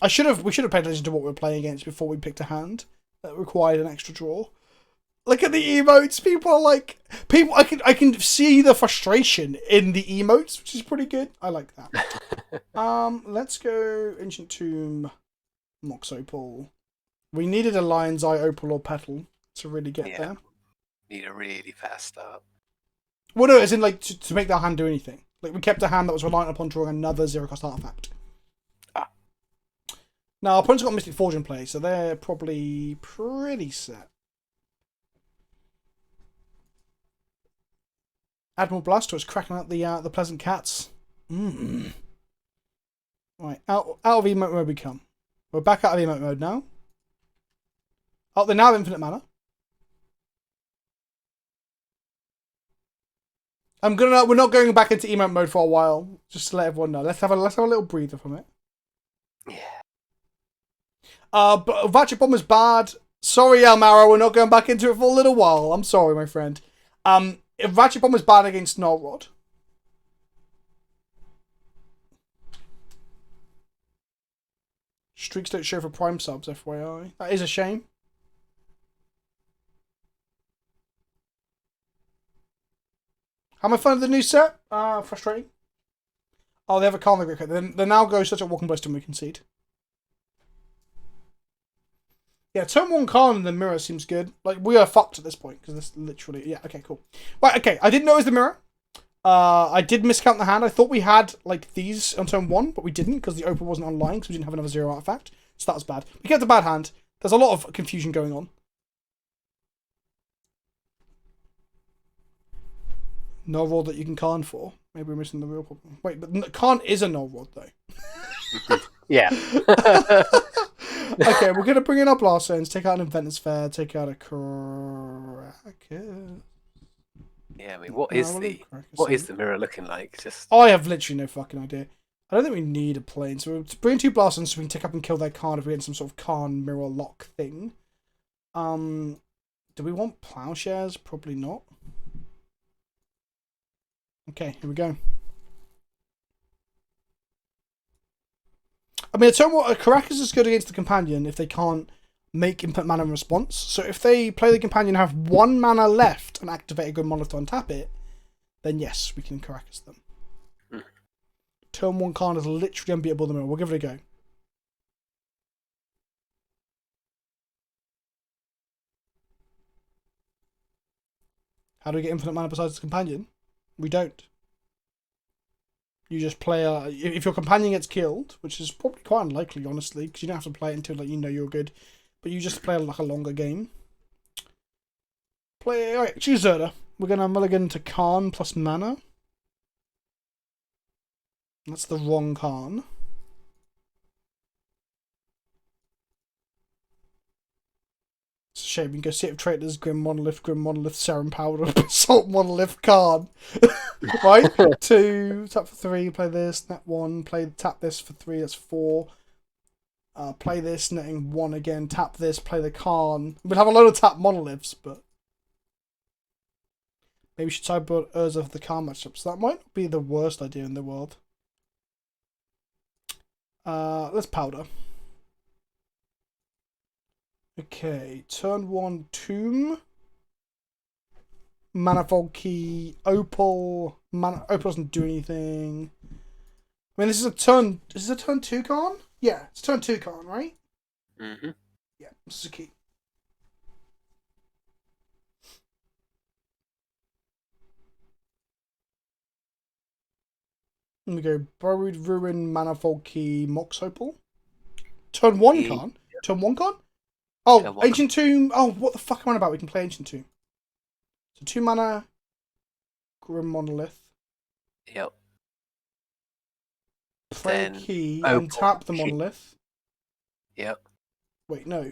We should have paid attention to what we were playing against before we picked a hand that required an extra draw. Look at the emotes. People are like... I can see the frustration in the emotes, which is pretty good. I like that. Let's go Ancient Tomb, Mox Opal. We needed a Lion's Eye Opal or Petal to really get there. Need a really fast start. Well, no, as in like to make that hand do anything. Like we kept a hand that was reliant upon drawing another 0-cost artifact. Now our opponent's got Mystic Forge in play, so they're probably pretty set. Admiral Blaster is cracking out the pleasant cats. Right, out of emote mode we come. We're back out of emote mode now. Oh, they now have infinite mana. We're not going back into emote mode for a while, just to let everyone know. Let's have a little breather from it. Yeah. But Ratchet Bomber's bad. Sorry, Elmaro, we're not going back into it for a little while. I'm sorry, my friend. If Ratchet Bomber's bad against Nullrod. Streaks don't show for Prime subs, FYI. That is a shame. How am I finding the new set? Frustrating. Oh, they have a Karma Grip. They now go such a walking burst and we concede. Yeah, turn 1 Karn and the mirror seems good. Like, we are fucked at this point, because this literally... Yeah, okay, cool. Right, okay, I didn't know it was the mirror. I did miscount the hand. I thought we had, like, these on turn 1, but we didn't, because the Opal wasn't online, because we didn't have another 0 artifact. So that was bad. We get the bad hand. There's a lot of confusion going on. No rod that you can Karn for. Maybe we're missing the real problem. Wait, but Karn is a no rod though. Yeah. Okay, we're gonna bring in our blast zones, take out an Inventor's Fair, take out a Cracker. Yeah, I mean, what is the mirror looking like? Just I have literally no fucking idea. I don't think we need a plane, so we'll bring 2 blast zones so we can take up and kill their Karn if we get some sort of Karn mirror lock thing. Do we want plowshares? Probably not. Okay, here we go. I mean, a Caracas is good against the Companion if they can't make input mana in response. So if they play the Companion and have 1 mana left and activate a good monolith to untap it, then yes, we can Caracas them. Turn 1 Karn is literally unbeatable in the middle. We'll give it a go. How do we get infinite mana besides the Companion? We don't. You just play if your companion gets killed, which is probably quite unlikely, honestly, because you don't have to play it until you know you're good, but you just play like a longer game. Alright, choose Zerda. We're gonna mulligan to Karn plus mana. That's the wrong Karn. It's a shame. We can go City of Traitors, Grim Monolith, Serum Powder, Salt Monolith, Karn. Right? 2, tap for 3, play this, net 1, tap this for 3, that's 4. Play this, netting 1 again, tap this, play the Karn. We'll have a load of tap monoliths, but maybe we should sideboard Urza for the Karn matchups. That might not be the worst idea in the world. Let's powder. Okay, turn 1 Tomb. Manifold Key, Opal. Opal doesn't do anything. I mean, this is a turn 2 Karn? Yeah, it's turn 2 Karn, right? Mm-hmm. Yeah, this is a key. And we go Buried Ruin, Manifold Key, Mox Opal. Turn 1 Karn? Turn 1 Karn? Oh, Ancient Tomb. Oh, what the fuck am I on about? We can play Ancient Tomb. So 2 mana, Grim Monolith. Yep. Play a key and tap the monolith. Yep. Wait, no.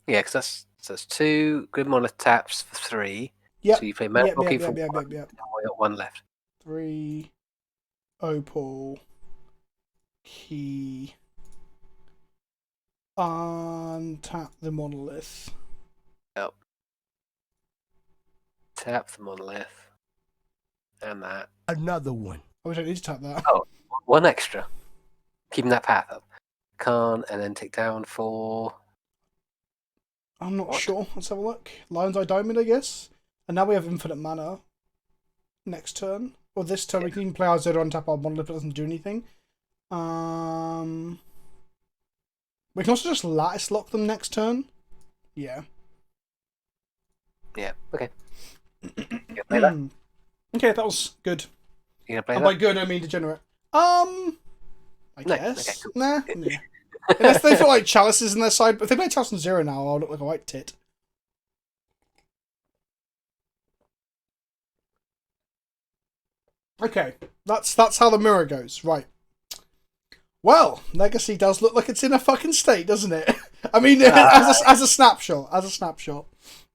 Yeah, because that's 2 Grim Monolith taps for 3. Yep. So you play mana key for 1. Yep. We got 1 left. 3 Opal Key. Untap the monolith. Yep. Tap the monolith. And that. Another one. Oh, we don't need to tap that. Oh, 1 extra. Keeping that path up. Karn, and then take down for... I'm not sure. Let's have a look. Lion's Eye Diamond, I guess. And now we have infinite mana. Next turn. Or this turn, we can play our Zero and tap our monolith, but it doesn't do anything. We can also just lattice lock them next turn. Yeah. Yeah, okay. You gonna play that? Okay, that was good. You gonna play And that? by good, I mean degenerate. I guess. Okay, cool. Nah. Unless they feel like chalices in their side. But if they play Chalice on 0 now, I'll look like a white tit. Okay. That's how the mirror goes. Right. Well, Legacy does look like it's in a fucking state, doesn't it? I mean, as a snapshot. As a snapshot.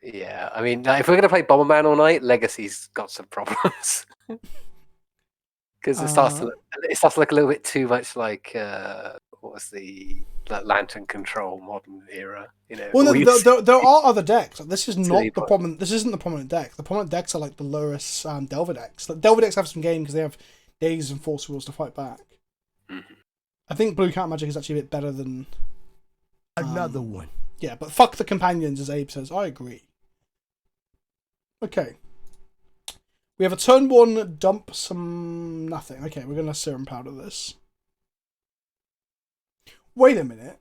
Yeah, I mean, if we're going to play Bomberman all night, Legacy's got some problems. Because it starts to look a little bit too much like, what was that Lantern Control modern era, you know? Well, no, there are other decks. This is not the problem. This isn't the prominent deck. The prominent decks are like the Lurrus Delver decks. The Delver decks have some game because they have days and force rules to fight back. Mm-hmm. I think Blue Cat Magic is actually a bit better than... Another one. Yeah, but fuck the companions, as Abe says. I agree. Okay. We have a turn 1, dump some nothing. Okay, we're going to Serum Powder this. Wait a minute.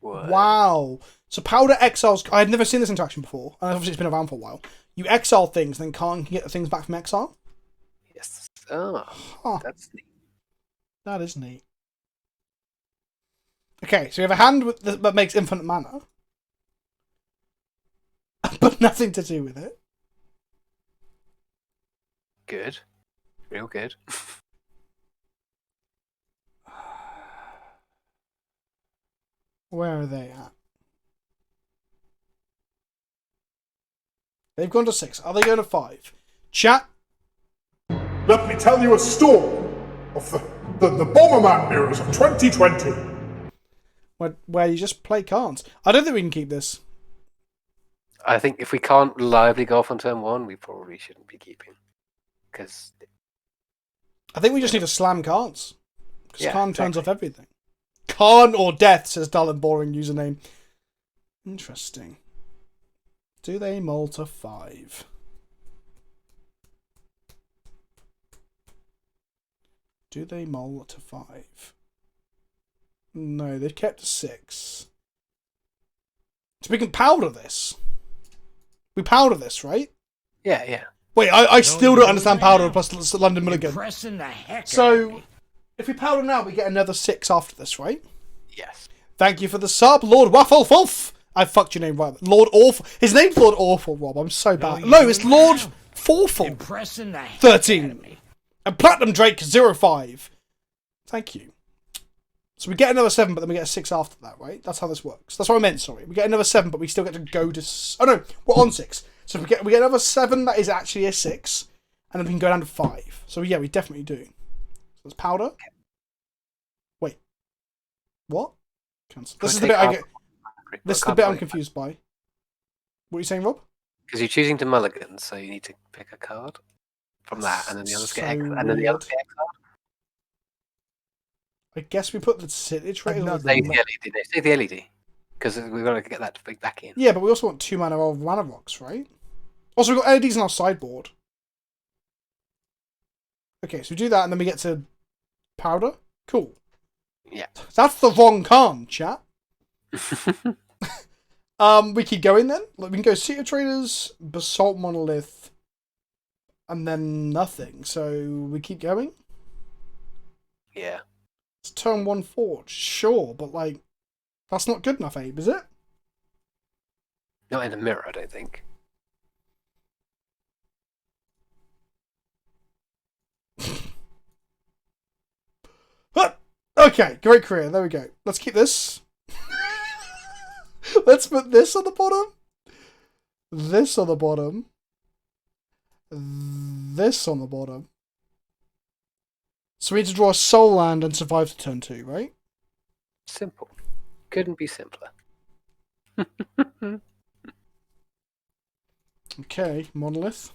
What? Wow. So Powder exiles... I had never seen this interaction before, and obviously it's been around for a while. You exile things, then can get the things back from exile? Yes. Oh, Huh. that's neat. That is neat. Okay, so we have a hand that makes infinite mana. But nothing to do with it. Good. Real good. Where are they at? They've gone to 6. Are they going to 5? Chat. Let me tell you a story of the Bomberman mirrors of 2020. Where you just play cards. I don't think we can keep this. I think if we can't reliably go off on turn 1, we probably shouldn't be keeping. Because I think we just need to slam cards. Because Yeah, Khan turns exactly. off everything. Khan or death, says dull and boring username. Interesting. Do they mull to 5? Do they mull to 5? No, they've kept 6. So we can powder this. We powder this, right? yeah. Wait, I still don't you understand right powder now. plus London Mulligan. Impressing the heck out of So, me. if we powder now, we get another 6 after this, right? Yes. Thank you for the sub, Lord Wafflefulf. I fucked your name right. Lord Awful. His name's Lord Awful, Rob. I'm so bad. you No, doing it's right Lord now? Forful. Impressing the heck 13. out of me. And Platinum Drake 05. Thank you. So we get another 7, but then we get a 6 after that, right? That's how this works. That's what I meant, sorry. We get another 7, but we still get to go to... Oh, no. We're on 6. So we get another 7 that is actually a 6. And then we can go down to 5. So, yeah, we definitely do. So it's powder. Wait. What? Cancel. This is the bit I get... This is the bit I'm confused by. What are you saying, Rob? Because you're choosing to mulligan, so you need to pick a card from that, and then the others get So and then the others get exiled. I guess we put the city trade. Save the LED. They save the LED because we've got to get that back in. Yeah, but we also want 2 mana of mana rocks, right? Also, we've got LEDs on our sideboard. Okay, so we do that, and then we get to powder. Cool. Yeah. That's the wrong card, chat. We keep going then. Like, we can go City of Traders, Basalt Monolith, and then nothing. So we keep going. Yeah. It's turn 1 Forge, sure, but like, that's not good enough, Abe, is it? Not in the mirror, I don't think. Okay, great career. There we go. Let's keep this. Let's put this on the bottom. This on the bottom. This on the bottom. So we need to draw a soul land and survive to turn 2, right? Simple. Couldn't be simpler. Okay, Monolith.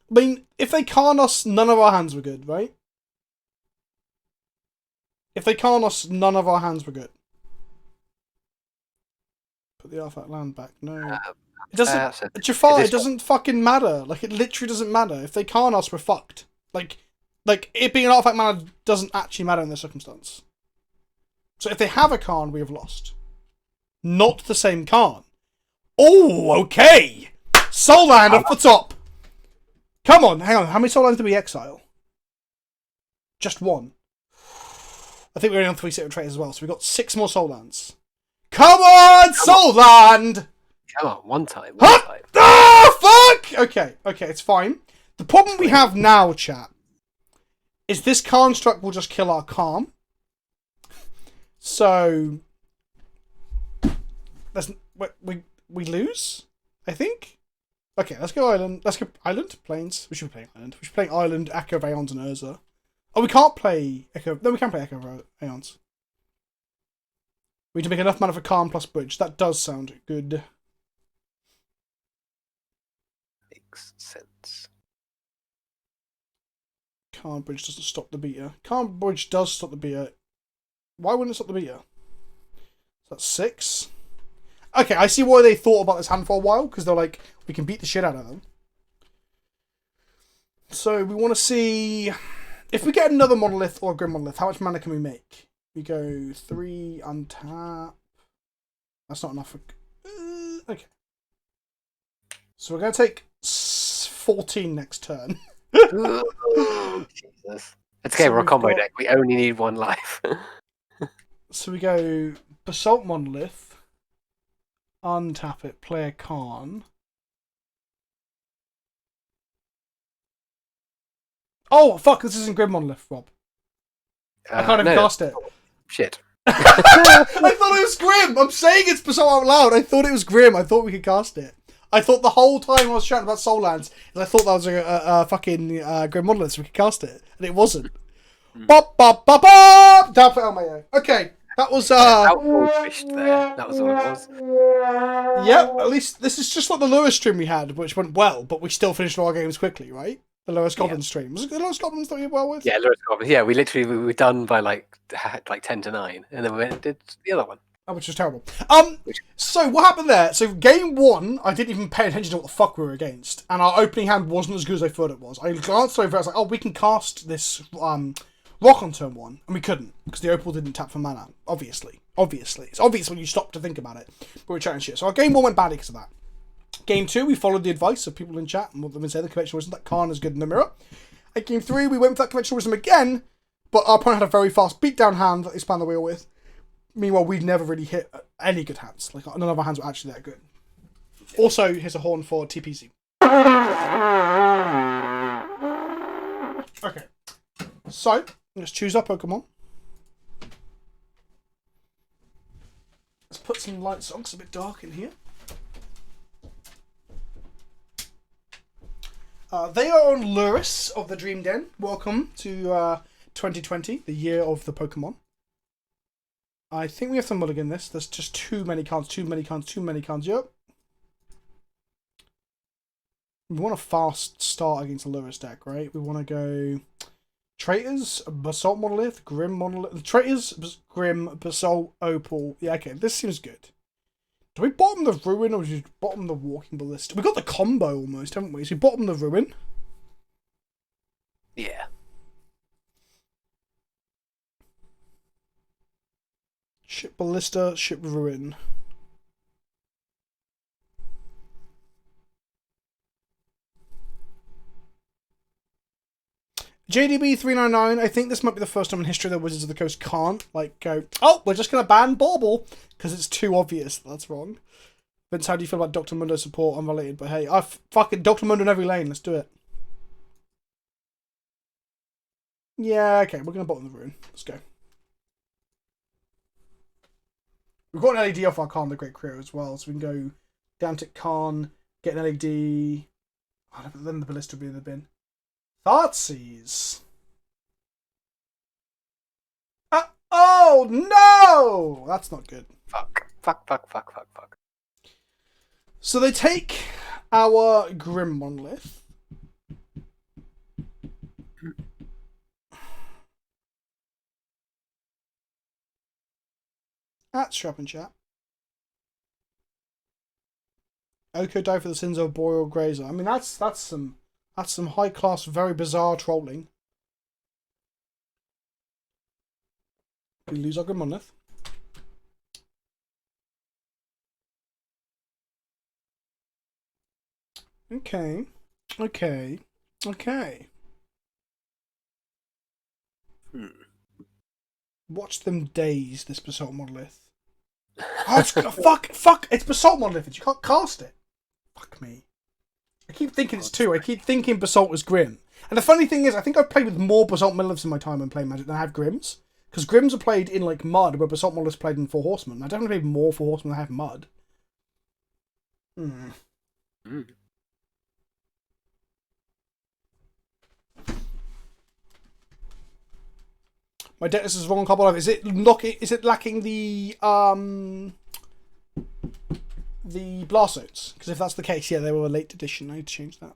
I mean, if they can't us, none of our hands were good, right? If they can't us, none of our hands were good. Put the artifact land back. No. It doesn't... Jafar, it doesn't fucking matter. Like, it literally doesn't matter. If they can't us, we're fucked. Like, it being an artifact mana doesn't actually matter in this circumstance. So if they have a Khan, we have lost. Not the same Khan. Oh, okay! Soul land off the top! Come on, hang on. How many soul lands do we exile? Just 1. I think we're only on 3 City of Traders as well, so we've got 6 more soul lands. Come on, soul land! Come on, one time. Huh? Ah, fuck! Okay, it's fine. The problem we have now, chat, is this construct will just kill our calm. So, we lose, I think. Okay, let's go island. Let's go island, plains. We should be playing island. We should play island, Echo of Aeons, and Urza. Oh, we can't play Echo. No, we can play Echo of Aeons. We need to make enough mana for calm plus bridge. That does sound good. Makes sense. Calm bridge doesn't stop the beta. Calm bridge does stop the beta. Why wouldn't it stop the beta? That's 6. Okay, I see why they thought about this hand for a while, because they're like, we can beat the shit out of them. So we want to see if we get another monolith or a grim monolith, how much mana can we make? We go 3 untap. That's not enough for... okay. So we're going to take 14 next turn. Oh, Jesus. It's okay, So we're a we've combo got- deck. We only need one life. So we go Basalt Monolith, untap it, play a Karn. Oh, fuck, this isn't Grim Monolith, Rob. I can't even cast it. Shit. I thought it was Grim! I'm saying it's Basalt out loud. I thought it was Grim. I thought we could cast it. I thought the whole time I was chatting about Soul Lands, I thought that was a fucking Grim Monolith, so we could cast it. And it wasn't. Bop, bop, bop, bop! Down for LMAO. Okay, that was... Fished there. That was all it was. Yep, at least this is just like the Lewis stream we had, which went well, but we still finished all our games quickly, right? The Lewis Goblin stream. Was it the Lewis Goblins that we did well with? Yeah, Lewis Goblin. Yeah, we were done by like 10 to 9, and then we went and did the other one. Oh, which was terrible. So what happened there? So game 1, I didn't even pay attention to what the fuck we were against, and our opening hand wasn't as good as I thought it was. I glanced over, I was like, oh, we can cast this rock on turn 1, and we couldn't, because the Opal didn't tap for mana, obviously. It's obvious when you stop to think about it, but we're chatting shit. So our game 1 went badly because of that. Game 2, we followed the advice of people in chat, and what they've been saying, the conventional wisdom that Karn is good in the mirror. At game 3, we went with that conventional wisdom again, but our opponent had a very fast beatdown hand that they spanned the wheel with. Meanwhile, we'd never really hit any good hands. Like, none of our hands were actually that good. Also, here's a horn for TPC. Okay. So, let's choose our Pokemon. Let's put some lights on, 'cause it's a bit dark in here. They are on Luris of the Dream Den. Welcome to 2020, the year of the Pokemon. I think we have to mulligan this. There's just too many cards. Yep. We want a fast start against a Luris deck, right? We want to go Traitors, Basalt Monolith, Grim Monolith. Traitors, Grim, Basalt, Opal. Yeah, okay, this seems good. Do we bottom the Ruin or do we bottom the Walking Ballista? We got the combo almost, haven't we? So we bottom the Ruin. Yeah. Ship Ballista, Ship Ruin. JDB399, I think this might be the first time in history that Wizards of the Coast can't, like, go, oh, we're just going to ban Bauble, because it's too obvious. That's wrong. Vince, how do you feel about Dr. Mundo support? Unrelated, but hey, fucking Dr. Mundo in every lane. Let's do it. Yeah, okay, we're going to bottom the Ruin. Let's go. We've got an LED off our Karn the Great Creo as well, so we can go down to Karn, get an LED. Oh, then the Ballista will be in the bin. Thoughtseize. Oh no! That's not good. Fuck. So they take our Grim Monolith. That's Strap and Chat. Oko die for the sins of Boreal Grazer. I mean, that's some high class, very bizarre trolling. We lose our Grim Monolith. Okay. Watch them daze this Basalt Monolith. Oh, fuck! It's Basalt Monolith. You can't cast it. Fuck me. I keep thinking it's 2. I keep thinking Basalt is Grim. And the funny thing is, I think I've played with more Basalt Monoliths in my time when playing Magic than I have Grims. Because Grims are played in, like, Mud, where Basalt Monoliths played in 4 Horsemen. I definitely played more 4 Horsemen than I have Mud. My deck is wrong on Carbon Life. Is it lacking the Blast Zones? Because if that's the case, yeah, they were a late edition. I need to change that.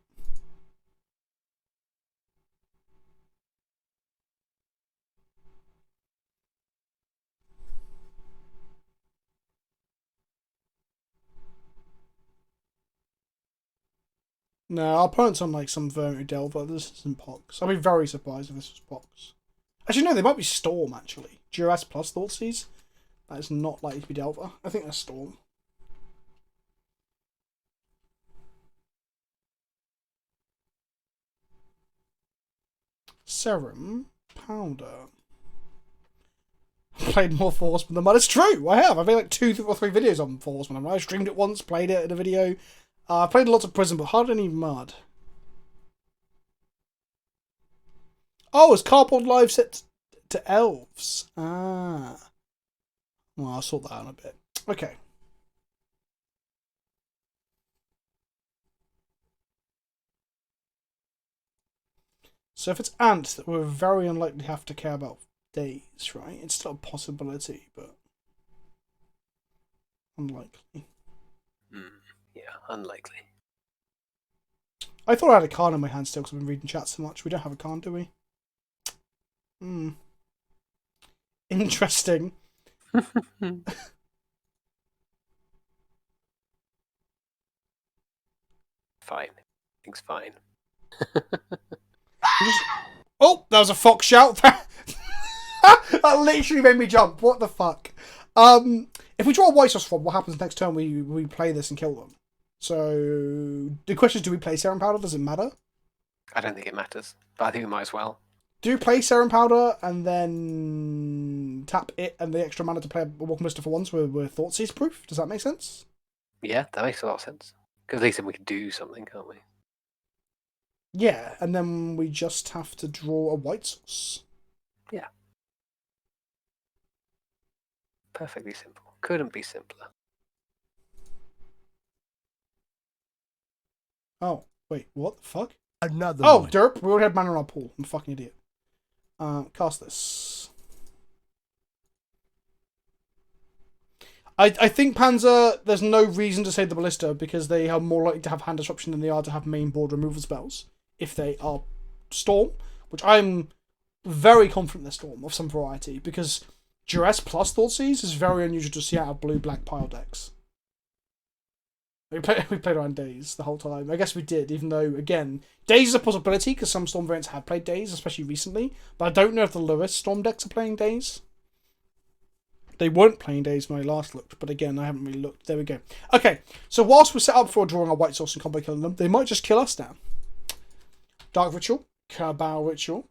No, our opponent's on like some Vermity Delver. This isn't Pox. I'd be very surprised if this was Pox. Actually, no, they might be Storm, actually. Duras plus Thoughtseize. That is not likely to be Delver. I think that's Storm. Serum. Powder. Played more for Horseman than Mud. It's true, I have. I've made like 2 or 3 videos on For Horseman. I streamed it once, played it in a video. I played lots of Prison, but hardly any Mud. Oh, it's Cardboard Live set to elves. Ah. Well, I'll sort that out in a bit. Okay. So if it's ants, that we're very unlikely to have to care about days, right? It's still a possibility, but unlikely. Yeah, unlikely. I thought I had a card in my hand still because I've been reading chat so much. We don't have a card, do we? Interesting. Fine. Things fine. Oh, that was a fox shout. That literally made me jump. What the fuck? If we draw a white source form, what happens next turn? We play this and kill them. So the question is, do we play Serum Powder? Does it matter? I don't think it matters, but I think we might as well. Do play Serum Powder and then tap it and the extra mana to play a Welcome Blister for once with Thoughtseize proof? Does that make sense? Yeah, that makes a lot of sense. Because at least then we can do something, can't we? Yeah, and then we just have to draw a white source. Yeah. Perfectly simple. Couldn't be simpler. Oh, wait, what the fuck? Another Oh, one. derp, we already had mana in our pool. I'm a fucking idiot. Cast this. I think Panzer, there's no reason to save the Ballista because they are more likely to have hand disruption than they are to have main board removal spells if they are Storm, which I'm very confident they're Storm of some variety because Duress plus Thoughtseize is very unusual to see out of blue-black pile decks. We played around Daze the whole time. I guess we did, even though, again, Daze is a possibility because some Storm variants have played Daze, especially recently, but I don't know if the Lewis Storm decks are playing Daze. They weren't playing Daze when I last looked, but again, I haven't really looked. There we go. Okay, so whilst we're set up for drawing a white source and combo killing them, they might just kill us now. Dark Ritual, Cabal Ritual.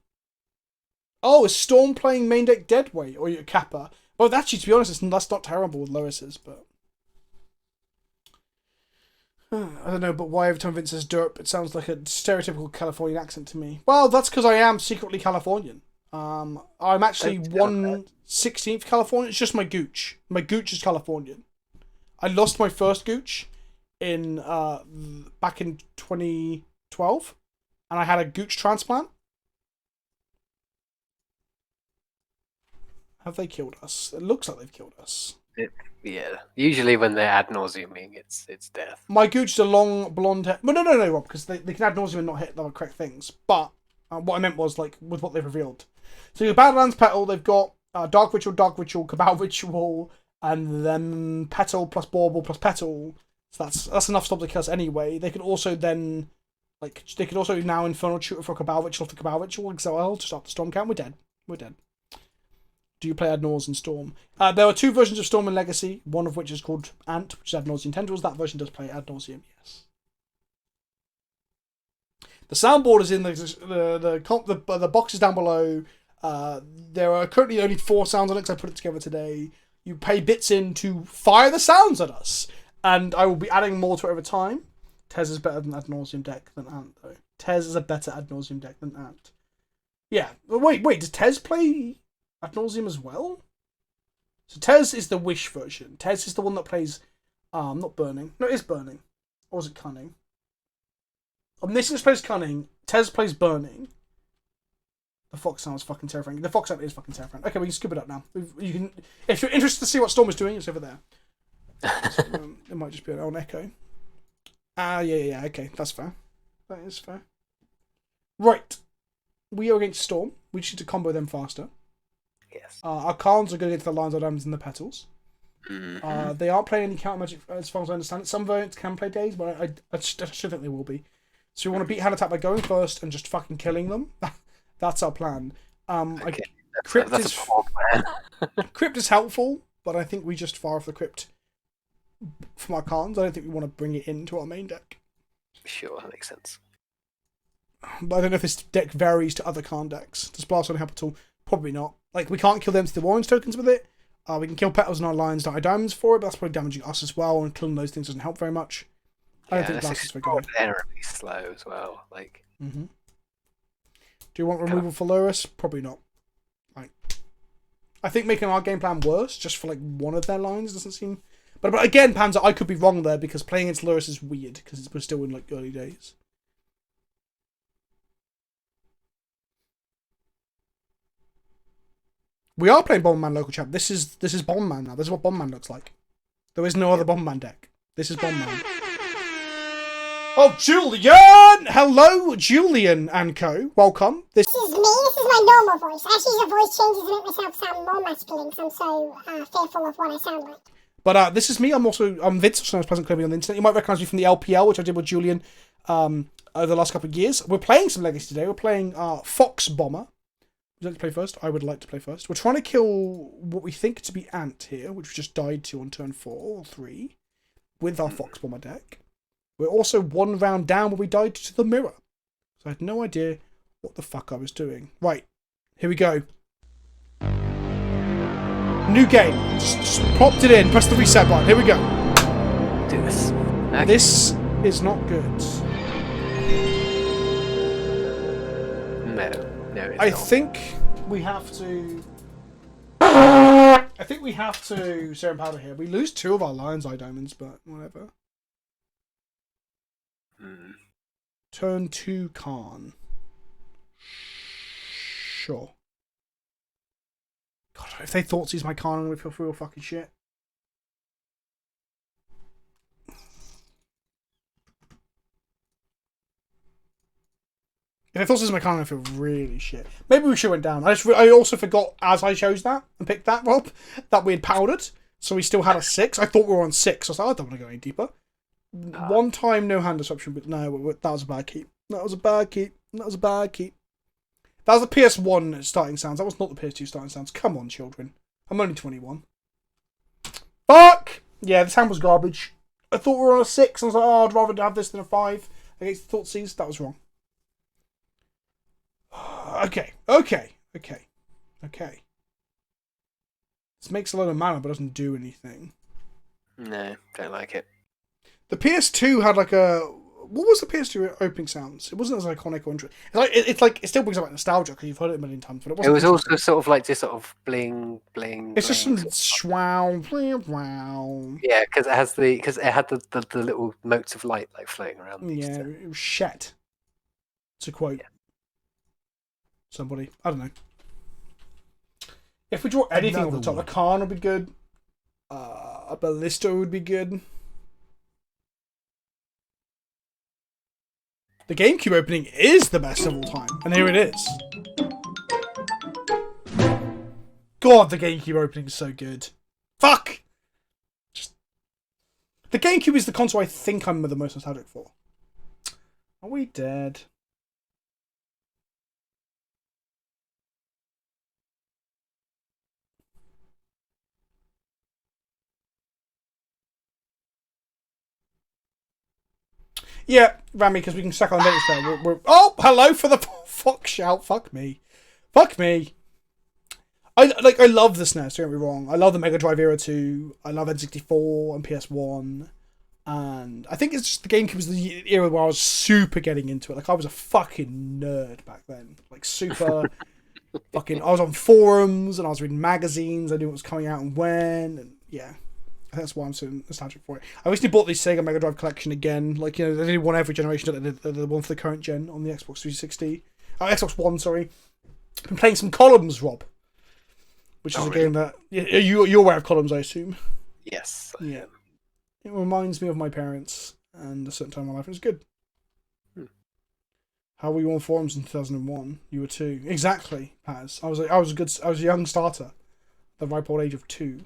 Oh, is Storm playing main deck Deadweight or Kappa? Well, actually, to be honest, that's not terrible with Lewis's, but I don't know. But why every time Vince says derp, it sounds like a stereotypical Californian accent to me. Well, that's because I am secretly Californian. I'm actually 1/16th Californian. It's just my gooch. My gooch is Californian. I lost my first gooch in back in 2012, and I had a gooch transplant. Have they killed us? It looks like they've killed us. Yeah. Usually when they're ad nauseuming, it's death. My gooch is a long blonde hair. Well, no, Rob, because they can ad nauseum and not hit the correct things. But what I meant was like with what they've revealed. So your Badlands Petal, they've got Dark Ritual, Cabal Ritual, and then Petal plus Bauble plus Petal. So that's enough to stop the kill us anyway. They could also then now Infernal Tutor for Cabal Ritual off the Cabal Ritual as well to stop the Storm count. We're dead. Do you play Ad Nauseam Storm? There are 2 versions of Storm in Legacy, one of which is called Ant, which is Ad Nauseam Tendrils. That version does play Ad Nauseam, yes. The soundboard is in the boxes down below. There are currently only 4 sounds on it because I put it together today. You pay bits in to fire the sounds at us, and I will be adding more to it over time. Tez is better than Ad Nauseam deck than Ant, though. Tez is a better Ad Nauseam deck than Ant. Yeah, wait, does Tez play Ad Nauseam as well? So Tez is the Wish version. Tez is the one that plays not Burning. No, it is Burning. Or is it Cunning? Omniscience plays Cunning. Tez plays Burning. The Fox sounds fucking terrifying. The Fox sound is fucking terrifying. Okay, we can scoop it up now. You can, if you're interested to see what Storm is doing, it's over there. So, it might just be an old echo. Yeah. Okay, that's fair. That is fair. Right, we are against Storm. We just need to combo them faster. Yes. Our Khans are going into the Lions of Diamonds and the Petals. Mm-hmm. They aren't playing any counter magic as far as I understand it. Some variants can play Daze, but I should think they will be. So we want to beat hand attack by going first and just fucking killing them. That's our plan. Okay. Crypt That's is a poor plan. Crypt is helpful, but I think we just fire off the Crypt from our Khans. I don't think we want to bring it into our main deck. Sure, that makes sense. But I don't know if this deck varies to other Khan decks. Does Blast only help at all? Probably not. Like, we can't kill them to the orange tokens with it. We can kill petals and our lions, not our diamonds for it, but that's probably damaging us as well, and killing those things doesn't help very much. I don't think glass is very good. Terribly slow as well. Like, Do you want removal for Lurus? Probably not. Like, I think making our game plan worse just for like one of their lines doesn't seem. But again, Panzer, I could be wrong there because playing against Lurus is weird because we're still in like early days. We are playing Bomberman local chat. This is Bomberman now. This is what Bomberman looks like. There is no other Bomberman deck. This is Bomberman. Oh, Julian! Hello, Julian and co. Welcome. This is me. This is my normal voice. I actually use a voice changes to make myself sound more masculine because I'm so fearful of what I sound like. But this is me. I'm Vince, also known as Pleasant Kirby on the internet. You might recognise me from the LPL, which I did with Julian over the last couple of years. We're playing some Legacy today. We're playing Fox Bomber. Would you like to play first? I would like to play first. We're trying to kill what we think to be Ant here, which we just died to on turn 4 or 3 with our Fox Bomber deck. We're also one round down where we died to the mirror. So I had no idea what the fuck I was doing. Right, here we go. New game. Just popped it in. Press the reset button. Here we go. Do this. Okay. This is not good. No, I think we have to. I think we have to Serum Powder here. We lose 2 of our Lion's Eye Diamonds, but whatever. Turn 2 Khan. Sure. God, if they thought he's my Khan, I'm gonna feel real fucking shit. If I thought this was my Khan, I feel really shit. Maybe we should have went down. I also forgot, as I chose that and picked that, Rob, that we had powdered. So we still had a 6. I thought we were on 6. I was like, I don't want to go any deeper. One time, no hand disruption, but no, that was a bad keep. That was a bad keep. That was a bad keep. That was the PS1 starting sounds. That was not the PS2 starting sounds. Come on, children. I'm only 21. Fuck! Yeah, this hand was garbage. I thought we were on a 6. I was like, oh, I'd rather have this than a 5 against the Thoughtseize. That was wrong. Okay. This makes a lot of mana, but doesn't do anything. No, don't like it. The PS2 had like a... What was the PS2 opening sounds? It wasn't as iconic or interesting. It's like it still brings up nostalgia because you've heard it a million times, but it wasn't. It was also sort of like just sort of bling, bling. It's just bling, some schwow, bling, wow. Yeah, because it had the little motes of light like floating around. Yeah, it was shit. To quote somebody, I don't know. If we draw anything off the top, a Khan would be good. A Ballista would be good. The GameCube opening is the best of all time, and here it is. God, the GameCube opening is so good. Fuck! The GameCube is the console I think I'm the most nostalgic for. Are we dead? Yeah, Rami, because we can suck on latest there. Oh, hello for the fuck shout. Fuck me. Fuck me. I love the SNES, don't get me wrong. I love the Mega Drive era too. I love N64 and PS1. And I think it's just the GameCube was the era where I was super getting into it. Like, I was a fucking nerd back then. Like, super fucking... I was on forums and I was reading magazines. I knew what was coming out and when. And yeah. That's why I'm so nostalgic for it. I recently bought the Sega Mega Drive collection again. Like, you know, they did one every generation. The one for the current gen on the Xbox 360. Oh, Xbox One, sorry. Been playing some Columns, Rob. Which is a game that... You're aware of Columns, I assume? Yes. Yeah. It reminds me of my parents and a certain time in my life. It was good. How were you on forums in 2001? You were 2. Exactly, Paz. I was a young starter. The ripe old age of 2.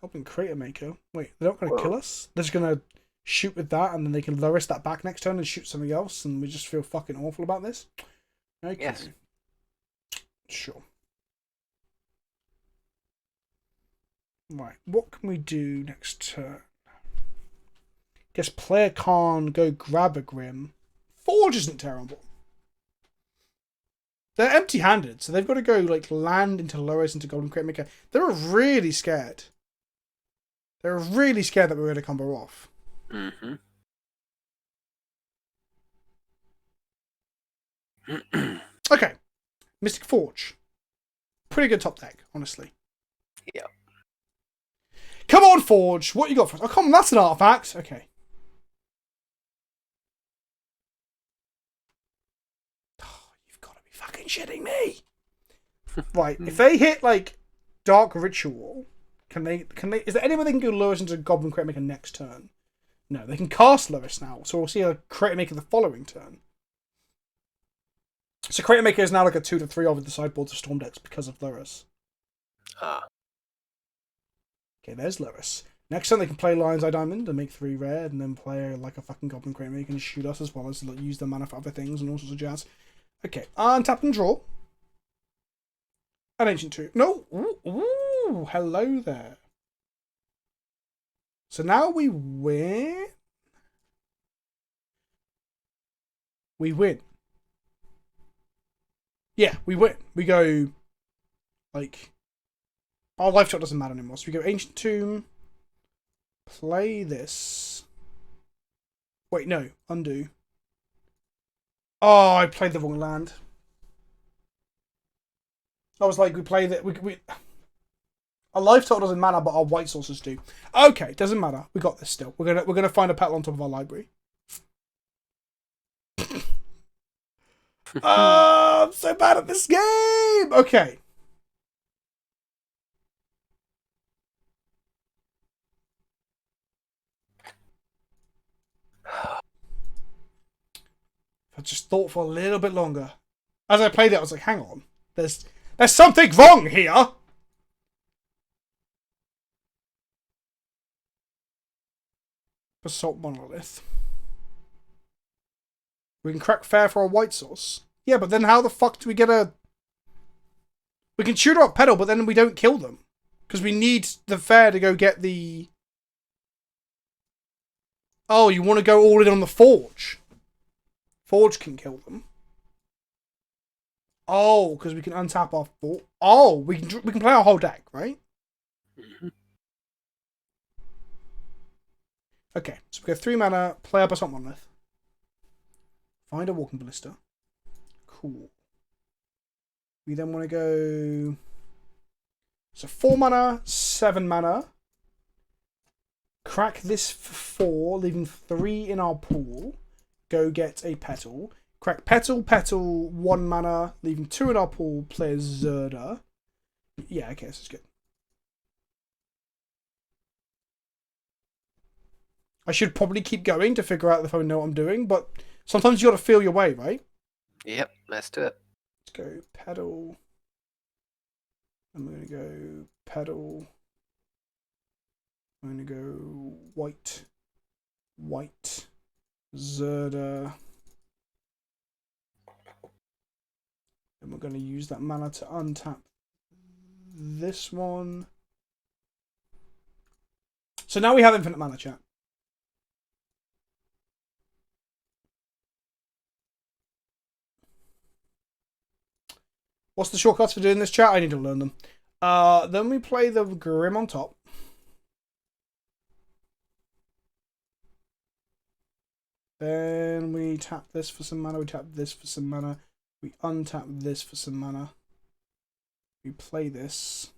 Goblin Crater Maker. Wait, they're not going to kill us? They're just going to shoot with that and then they can lure us that back next turn and shoot something else and we just feel fucking awful about this? Okay. Yes. Sure. Right, what can we do next turn? Guess player can't go grab a Grim. Forge isn't terrible. They're empty-handed, so they've got to go like land into Loris into Golden Crate Maker. They're really scared. They're really scared that we're going to combo off. Mm-hmm. Okay, Mystic Forge. Pretty good top deck, honestly. Yeah. Come on, Forge. What you got for us? Oh, come on, that's an artifact. Okay. Oh, you've got to be fucking shitting me. Right, if they hit like Dark Ritual, can they? Is there any way they can go Lewis into Goblin Crate Maker next turn? No, they can cast Lewis now, so we'll see a Crate Maker the following turn. So Crate Maker is now like a 2-3 over the sideboards of Storm decks because of Lewis. Ah. Okay, there's Lewis. Next turn they can play Lion's Eye Diamond and make 3 red, and then play like a fucking Goblin Crate Maker and shoot us as well as like, use the mana for other things and all sorts of jazz. Okay, untap and draw. An Ancient Tomb. No! Ooh, hello there. So now we win. We win. Yeah, we win. We go, like, our life shot doesn't matter anymore. So we go Ancient Tomb, play this. Wait, no, undo. Oh, I played the wrong land. I was like, we play that. Our life total doesn't matter, but our white sources do. Okay, doesn't matter. We got this still. We're gonna find a petal on top of our library. I'm so bad at this game. Okay. I just thought for a little bit longer. As I played it, I was like, hang on. There's something wrong here. Basalt Monolith. We can crack fair for a white source. Yeah, but then how the fuck do we get a... We can shoot off pedal, but then we don't kill them. Because we need the fair to go get the... Oh, you want to go all in on the Forge. Forge can kill them. Oh, because we can untap our... Oh, we can play our whole deck, right? Mm-hmm. Okay, so we go 3 mana, play up a Basalt Monolith. Find a Walking Ballista. Cool. We then want to go... So 4 mana, 7 mana. Crack this for 4, leaving 3 in our pool. Go get a Petal. Crack Petal, 1 mana, leaving 2 in our pool. Play a Zerda. Yeah, okay, this is good. I should probably keep going to figure out if I know what I'm doing, but sometimes you got to feel your way, right? Yep, let's do it. Let's go Pedal. I'm going to go Pedal. I'm going to go White. White. Zerda. And we're going to use that mana to untap this one. So now we have infinite mana, chat. What's the shortcuts for doing this, chat? I need to learn them. Then we play the Grim on top. Then we tap this for some mana. We tap this for some mana. We untap this for some mana. We play this.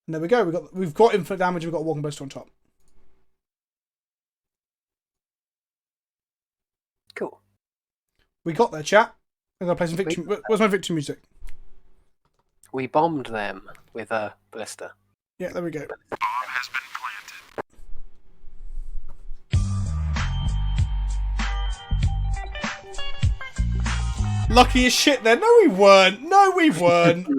And there we go. We've got infinite damage. We've got a Walking Ballista on top. Cool. We got there, chat. I'm gonna play some victory. Where's my victory music? We bombed them with a ballista. Yeah, there we go. Lucky as shit then. No, we weren't. No, we weren't.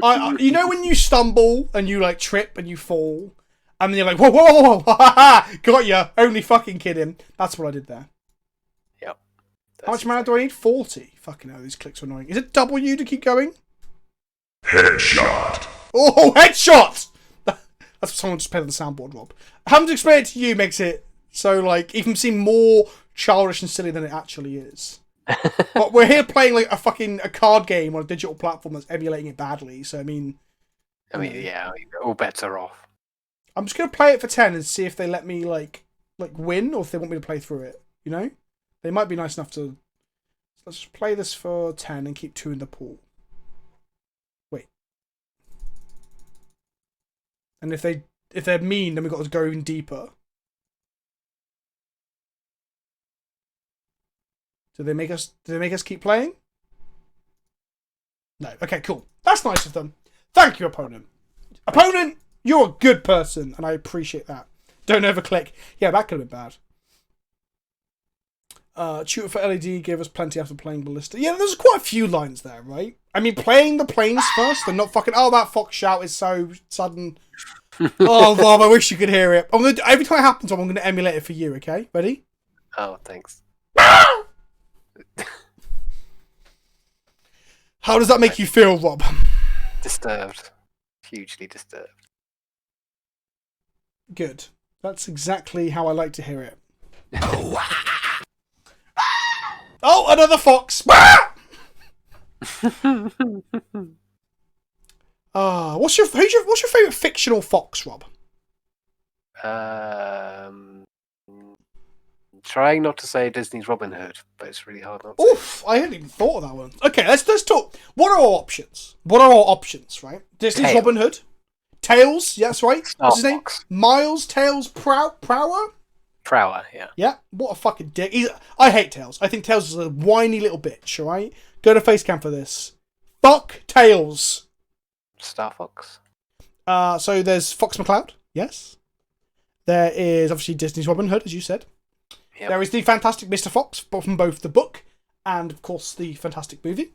You know when you stumble and you like trip and you fall, and then you're like, whoa, whoa, whoa, whoa, ha, ha, got ya. Only fucking kidding. That's what I did there. Yep. How much mana do I need? 40. Fucking hell, these clicks are annoying. Is it W to keep going? Headshot. Oh, headshot! That's what someone just played on the soundboard, Rob. Having to explain it to you makes it so, like, even seem more childish and silly than it actually is. But we're here playing like a card game on a digital platform that's emulating it badly. So I mean, all bets are off. I'm just gonna play it for 10 and see if they let me like win, or if they want me to play through it. You know, they might be nice enough to. Let's just play this for 10 and keep 2 in the pool. Wait. And if they're mean, then we've got to go even deeper. Do they make us keep playing? No. Okay, cool. That's nice of them. Thank you, opponent. Opponent, you're a good person, and I appreciate that. Don't ever click. Yeah, that could have been bad. Tutor for LED gave us plenty after playing Ballista. Yeah, there's quite a few lines there, right? I mean, playing the planes first and not fucking, oh, that fox shout is so sudden. Oh, Rob, I wish you could hear it. Every time it happens, I'm going to emulate it for you, okay? Ready? Oh, thanks. How does that make you feel, Rob? Disturbed. Hugely disturbed. Good. That's exactly how I like to hear it. Oh, another fox! What's your favorite fictional fox, Rob? Trying not to say Disney's Robin Hood, but it's really hard not to. Oof, I hadn't even thought of that one. Okay, let's talk. What are our options? Right? Disney's Tails. Robin Hood. Tails, yeah, that's right. What's his name? Fox. Miles Tails Prower? Prower, yeah. Yeah, what a fucking dick. I hate Tails. I think Tails is a whiny little bitch, alright? Go to Facecam for this. Fuck Tails. Star Fox. So there's Fox McCloud, yes. There is obviously Disney's Robin Hood, as you said. Yep. There is the Fantastic Mr. Fox from both the book and, of course, the fantastic movie.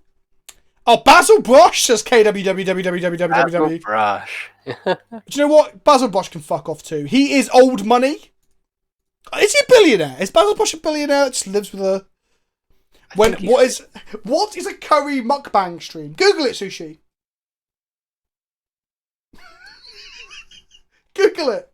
Oh, Basil Brush says KWWWWWW. Basil Brush. Do you know what? Basil Brush can fuck off too. He is old money. Is he a billionaire? Is Basil Brush a billionaire that just lives with a... What is a curry mukbang stream? Google it, Sushi. Google it.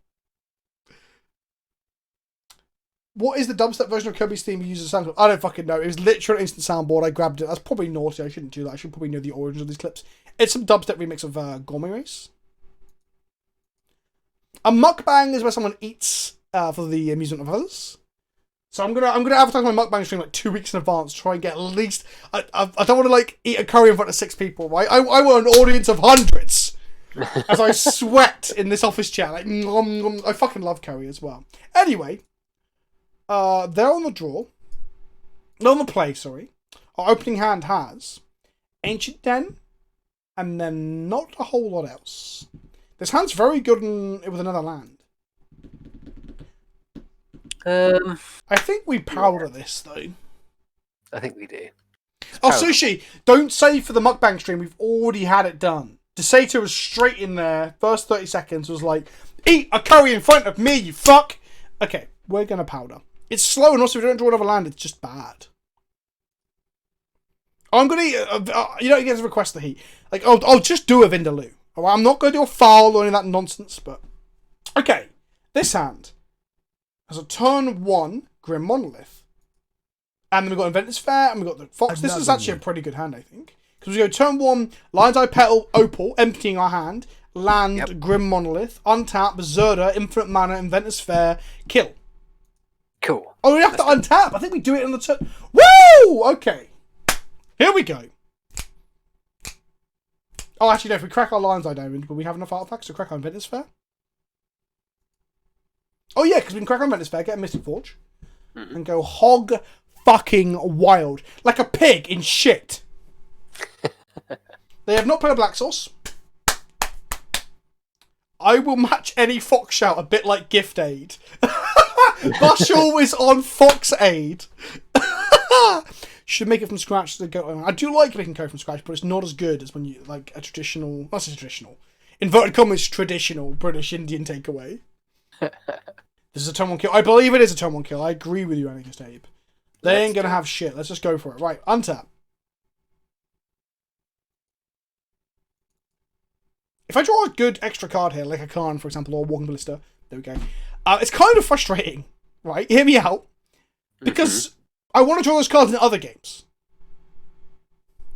What is the dubstep version of Kirby's theme you use as a soundboard? I don't fucking know. It was literally an instant soundboard. I grabbed it. That's probably naughty. I shouldn't do that. I should probably know the origins of these clips. It's some dubstep remix of Gourmet Race. A mukbang is where someone eats for the amusement of others. So I'm gonna advertise my mukbang stream like 2 weeks in advance. Try and get at least. I don't want to like eat a curry in front of 6 people, right? I want an audience of hundreds. As I sweat in this office chair, like nom, nom. I fucking love curry as well. Anyway. They're on the draw. No, on the play, sorry. Our opening hand has Ancient Den, and then not a whole lot else. This hand's very good with another land. I think we powder this, though. I think we do. Oh, Sushi, don't say for the mukbang stream, we've already had it done. Desato was straight in there, first 30 seconds was like, eat a curry in front of me, you fuck! Okay, we're gonna powder. It's slow, and also if you don't draw another land, it's just bad. I'm gonna, you know, he gets a request that he, like, I'll just do a Vindaloo. Alright, I'm not gonna do a foul or any of that nonsense, but okay. This hand has a turn 1 Grim Monolith, and then we've got Inventor's Fair, and we've got the Fox. This is actually a pretty good hand, I think, because we go turn 1 Lion's Eye Petal Opal, emptying our hand, land Grim Monolith, untap Berserker, Infinite Mana, Inventor's Fair, kill. Cool. Oh, we have to untap. I think we do it on the turn. Woo! Okay. Here we go. Oh, actually, no. If we crack our Lion's Eye Diamond, will we have enough artifacts to crack our Inventor's Fair? Oh, yeah, because we can crack our Inventor's Fair, get a Mystic Forge, and go hog fucking wild. Like a pig in shit. They have not played a Black Sauce. I will match any Fox shout a bit like Gift Aid. Bushel is on Fox Aid. Should make it from scratch. I do like making code from scratch, but it's not as good as when you like a traditional. Not traditional. Inverted commas, traditional British Indian takeaway. This is a turn 1 kill. I believe it is a turn 1 kill. I agree with you, Anarchist Abe. They ain't gonna have shit. Let's just go for it. Right, untap. If I draw a good extra card here, like a Khan, for example, or a Walking Ballista, there we go. It's kind of frustrating, right? Hear me out. Because I want to draw those cards in other games.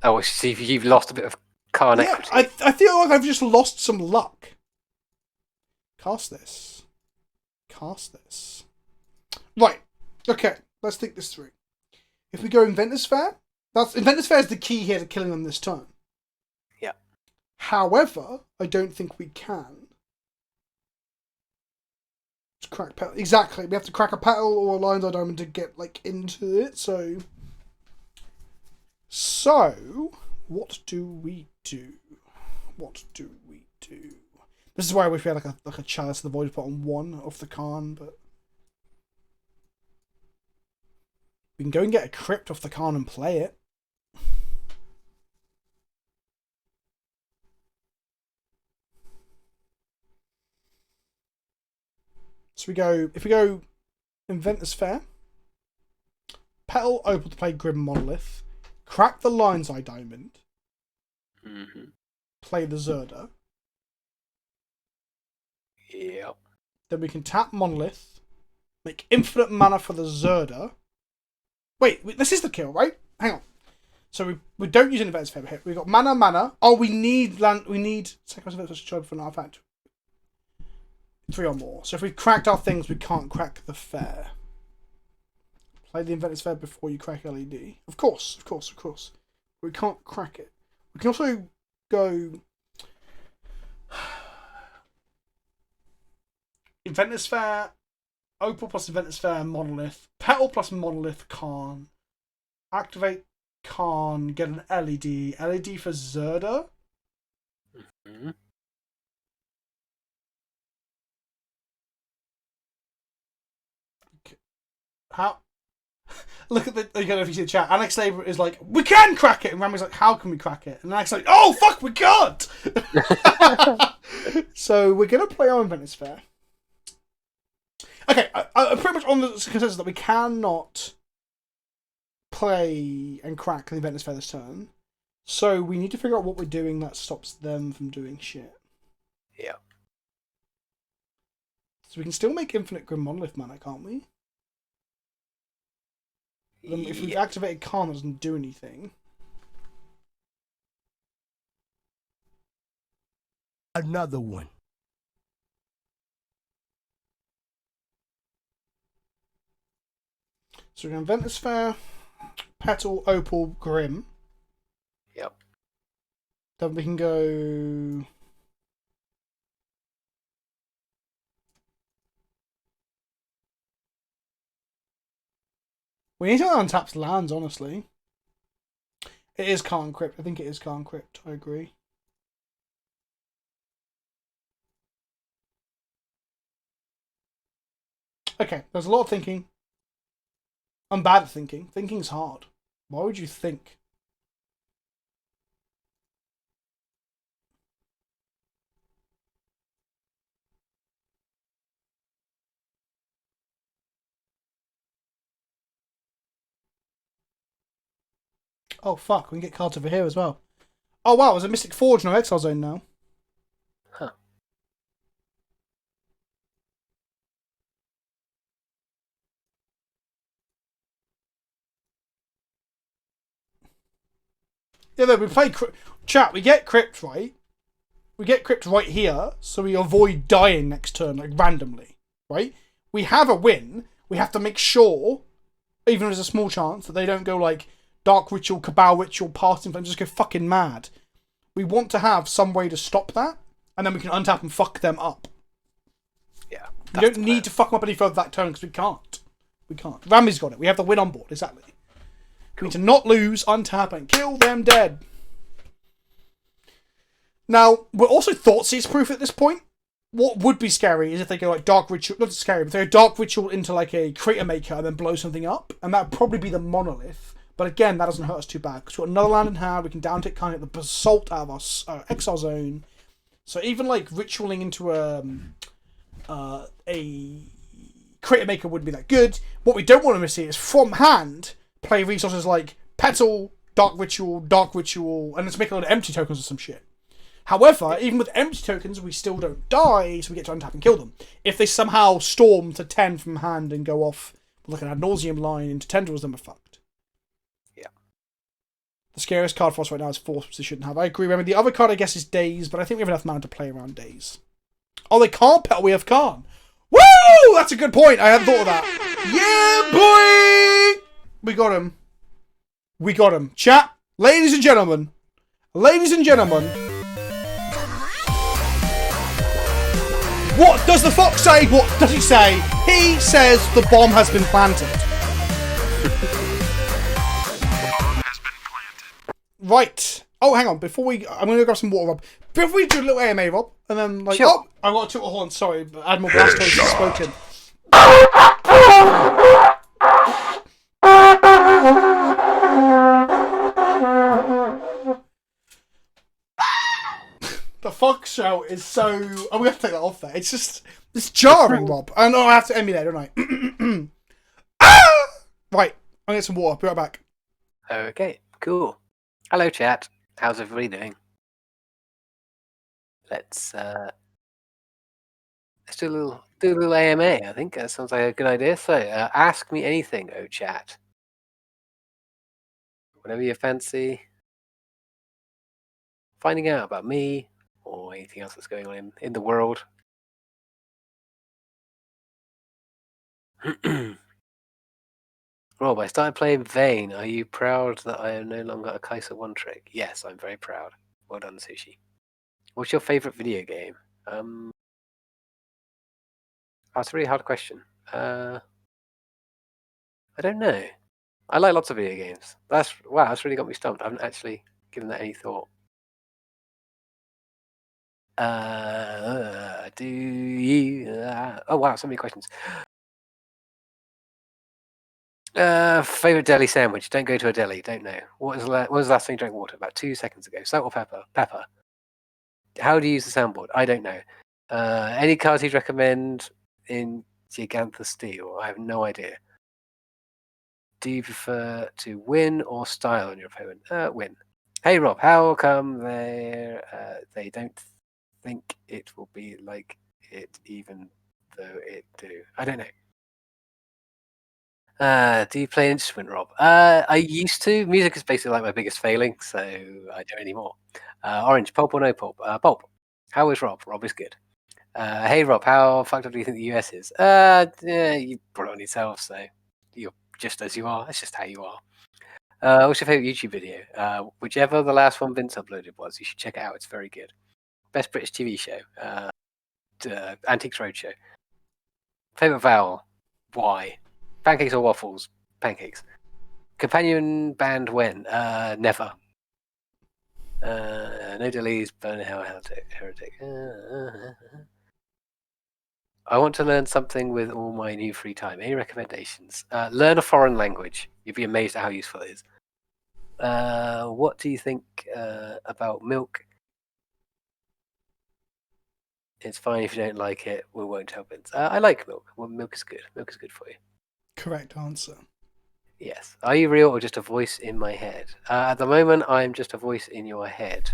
Oh, so you've lost a bit of Karn Yeah, equity. I feel like I've just lost some luck. Cast this. Right. Okay. Let's think this through. If we go Inventor's Fair, Inventor's Fair is the key here to killing them this turn. Yeah. However, I don't think we can. Crack petal. Exactly. We have to crack a petal or a lion's eye diamond to get into it. So, what do we do? This is why I wish we had like a chalice of the void pot on one off the Karn, but we can go and get a crypt off the Karn and play it. So if we go Inventor's Fair, Petal Opal to play Grim Monolith, crack the Lion's Eye Diamond, play the Zerda. Yep. Then we can tap Monolith, make infinite mana for the Zerda. Wait, this is the kill, right? Hang on. So we don't use an Inventor's Fair here. We've got mana. Oh, we need land. We need sacrifice of Inventor's Fair for an artifact. 3 or more. So if we've cracked our things, we can't crack the fair. Play the Inventor's Fair before you crack LED. Of course. We can't crack it. We can also go Inventor's Fair, Opal plus Inventor's Fair, Monolith, Petal plus Monolith, Karn. Activate Karn, get an LED. LED for Zerda. How? Look at the. You know, if you see the chat, Alex Labour is like, we can crack it, and Rami's like, how can we crack it? And Alex like, oh fuck, we can't. So we're gonna play our Inventor's Fair. Okay, I'm pretty much on the consensus that we cannot play and crack the Inventor's Fair this turn. So we need to figure out what we're doing that stops them from doing shit. Yeah. So we can still make infinite Grim Monolith mana, can't we? If we've activated Karn, it doesn't do anything. Another one. So we're going to Inventor's Fair, Petal, Opal, Grim. Yep. Then we can go... We need to untap lands, honestly. It is Karn Crypt. I think it is Karn Crypt. I agree. Okay, there's a lot of thinking. I'm bad at thinking. Thinking's hard. Why would you think? Oh fuck, we can get cards over here as well. Oh wow, there's a Mystic Forge, no Exile Zone now. Huh. Yeah, no, we play chat. We get Crypt right. We get Crypt right here, so we avoid dying next turn, like randomly, right? We have a win. We have to make sure, even if there's a small chance, that they don't go like Dark Ritual, Cabal Ritual, Parting Flame, just go fucking mad. We want to have some way to stop that, and then we can untap and fuck them up. Yeah. We don't need to fuck them up any further that turn because we can't. We can't. Rami's got it. We have the win on board, exactly. We need to not lose, untap, and kill them dead. Now, we're also Thoughtseize proof at this point. What would be scary is if they go like Dark Ritual, not scary, but they go Dark Ritual into like a Creator Maker and then blow something up, and that would probably be the Monolith. But again, that doesn't hurt us too bad because we've got another land in hand. We can down tick kind of the Basalt out of our Exile Zone. So even like ritualing into a Creator Maker wouldn't be that good. What we don't want to see is from hand play resources like Petal, Dark Ritual, and let's make a lot of empty tokens or some shit. However, even with empty tokens, we still don't die, so we get to untap and kill them. If they somehow storm to 10 from hand and go off with like an ad nauseum line into tendrils, then we're fucked. Yeah. The scariest card for us right now is Force, which they shouldn't have. I agree. Remember, the other card, I guess, is Daze, but I think we have enough mana to play around Daze. Oh, they can't Petal Wheel of Khan. Woo! That's a good point. I hadn't thought of that. Yeah, boy! We got him. We got him. Chat, ladies and gentlemen. Ladies and gentlemen. What does the fox say? What does he say? He says the bomb has been planted. Right. Oh, hang on. Before we... I'm going to grab some water, Rob. Before we do a little AMA, Rob, and then, like... Sure. Oh, I got a toot horn. Sorry, but Admiral Blastoise has spoken. The fox show is so... Oh, we have to take that off there. It's just... It's jarring, Rob. And I have to emulate, don't I? Ah! Right. I'll get some water. Be right back. Okay, cool. Hello, chat. How's everybody doing? Let's do a little AMA. I think that sounds like a good idea. So, ask me anything, oh chat. Whatever you fancy. Finding out about me or anything else that's going on in the world. Rob, I started playing Vayne. Are you proud that I am no longer a Kaiser One Trick? Yes, I'm very proud. Well done, Sushi. What's your favorite video game? That's a really hard question. I don't know. I like lots of video games. That's really got me stumped. I haven't actually given that any thought. Do you? Oh wow, so many questions. Favorite deli sandwich? Don't go to a deli. Don't know. What was the last time you drank water? About 2 seconds ago. Salt or pepper? Pepper. How do you use the soundboard? I don't know. Any cards you'd recommend in Gigantha Steel? I have no idea. Do you prefer to win or style on your opponent? Win. Hey Rob, how come they don't think it will be like it even though it do? I don't know. Do you play an instrument, Rob? I used to. Music is basically like my biggest failing, so I don't anymore. Orange, pulp or no pulp? Pulp. How is Rob? Rob is good. Hey Rob, how fucked up do you think the US is? Yeah, you brought it on yourself, so you're just as you are. That's just how you are. What's your favorite YouTube video? Whichever the last one Vince uploaded was, you should check it out. It's very good. Best British TV show? Antiques Roadshow. Favorite vowel? Y. Pancakes or waffles? Pancakes. Companion band when? Never. No delays, burn hell, heretic. I want to learn something with all my new free time. Any recommendations? Learn a foreign language. You'd be amazed at how useful it is. What do you think about milk? It's fine if you don't like it. We won't help it. I like milk. Well, milk is good. Milk is good for you. Correct answer. Yes. Are you real or just a voice in my head? At the moment, I'm just a voice in your head.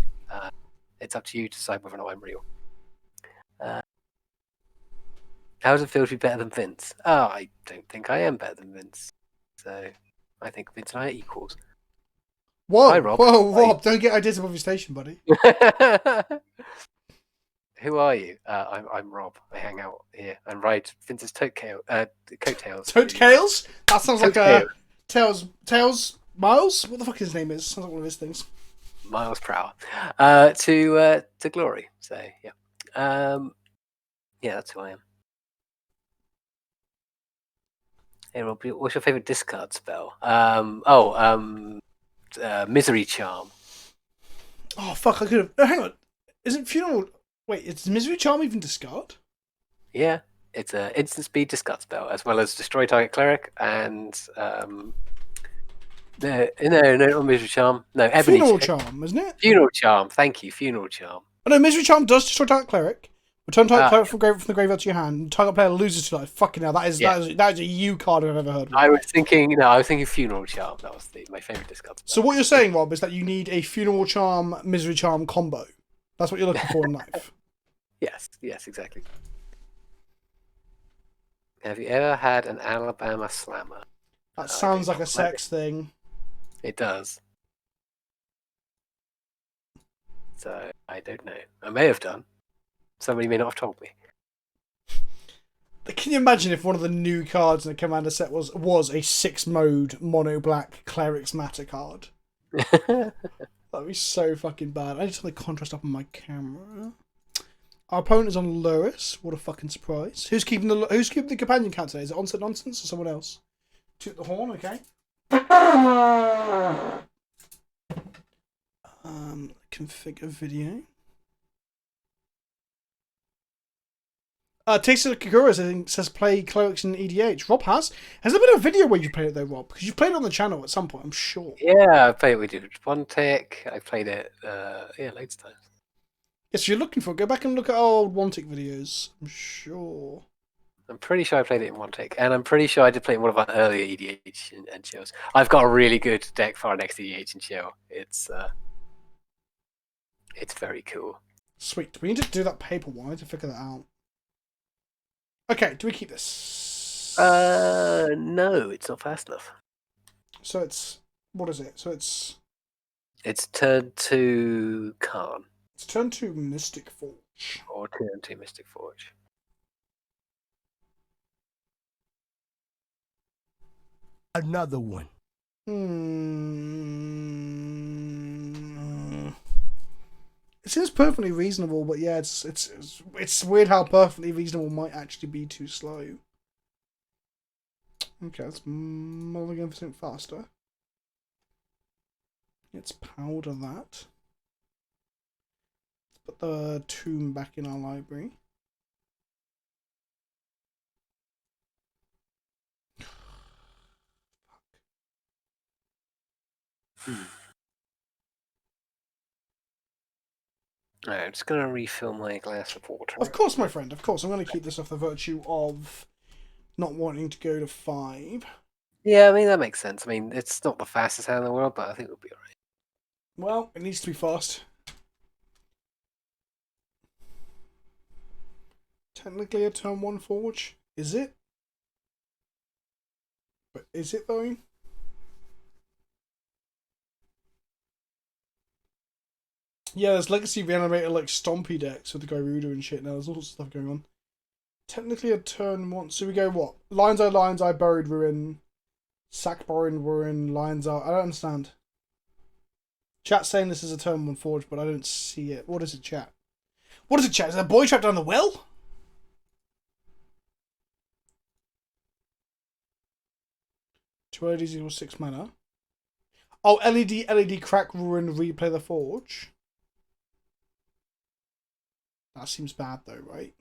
It's up to you to decide whether or not I'm real. How does it feel to be better than Vince? Oh, I don't think I am better than Vince. So, I think Vince and I are equals. Whoa, Hi, Rob. whoa, Rob! Don't get ideas above your station, buddy. Who are you? I'm Rob. I hang out here and ride Vince's coattails. Toadtails? That sounds like a Tails Miles. What the fuck his name is? Sounds like one of his things. Miles per hour. To glory. So yeah. Yeah, that's who I am. Hey Rob, what's your favorite discard spell? Misery Charm. Oh fuck! I could have. Oh, hang on. Isn't funeral? Wait, is Misery Charm even discard? Yeah, it's an instant speed discard spell, as well as destroy target cleric and no, not Misery Charm. No, Ebony Funeral Charm, isn't it? Funeral Charm. Thank you, Funeral Charm. Oh no, Misery Charm does destroy target cleric. Return target cleric from the graveyard to your hand. Target player loses to life. Fucking hell, that is a U card I've ever heard of. I was thinking Funeral Charm. That was my favorite discard spell. So what you're saying, Rob, is that you need a Funeral Charm, Misery Charm combo. That's what you're looking for in life. Yes, exactly. Have you ever had an Alabama Slammer? That sounds like a sex thing. It does. So I don't know. I may have done. Somebody may not have told me. Can you imagine if one of the new cards in the Commander set was a 6-mode mono black Cleric's Matter card? That'd be so fucking bad. I need to turn the contrast up on my camera. Our opponent is on Lewis. What a fucking surprise. Who's keeping the companion count today? Is it Onset Nonsense or someone else? Toot the horn, okay. Configure video. Taste of Kakura says play Clerics in EDH. Rob has. Has there been a video where you played it though, Rob? Because you've played it on the channel at some point, I'm sure. Yeah, I played it with One Tick. I played it, loads of times. Yes, you're looking for it. Go back and look at our old One Tick videos. I'm sure. I'm pretty sure I played it in One Tick, and I'm pretty sure I did play in one of our earlier EDH and shows. I've got a really good deck for our next EDH and show. It's very cool. Sweet. We need to do that paper one. I need to figure that out. Okay, do we keep this? No, it's not fast enough. So it's... What is it? So it's turn 2 Khan. It's turn 2 Mystic Forge. Or turn 2 Mystic Forge. Another one. It seems perfectly reasonable, but yeah, it's weird how perfectly reasonable might actually be too slow. Okay, let's mulligan for something faster. Let's powder that. Let's put the tomb back in our library. Alright, I'm just going to refill my glass of water. Of course, my friend, of course. I'm going to keep this off the virtue of not wanting to go to 5. Yeah, I mean, that makes sense. I mean, it's not the fastest hand in the world, but I think we'll be alright. Well, it needs to be fast. Technically a turn 1 forge. Is it? But is it though? Yeah, there's Legacy reanimated like Stompy decks with the Gyruda and shit now. There's all sorts of stuff going on. Technically a turn 1. So we go what? Lion's Eye, Buried Ruin, Sack Buried Ruin, Lion's Eye. I don't understand. Chat's saying this is a turn 1 forge, but I don't see it. What is it, chat? What is it, chat? Is there a boy trapped down the well? Two LEDs equals 6 mana. Oh, LED, crack, ruin, replay the forge. That seems bad though, right?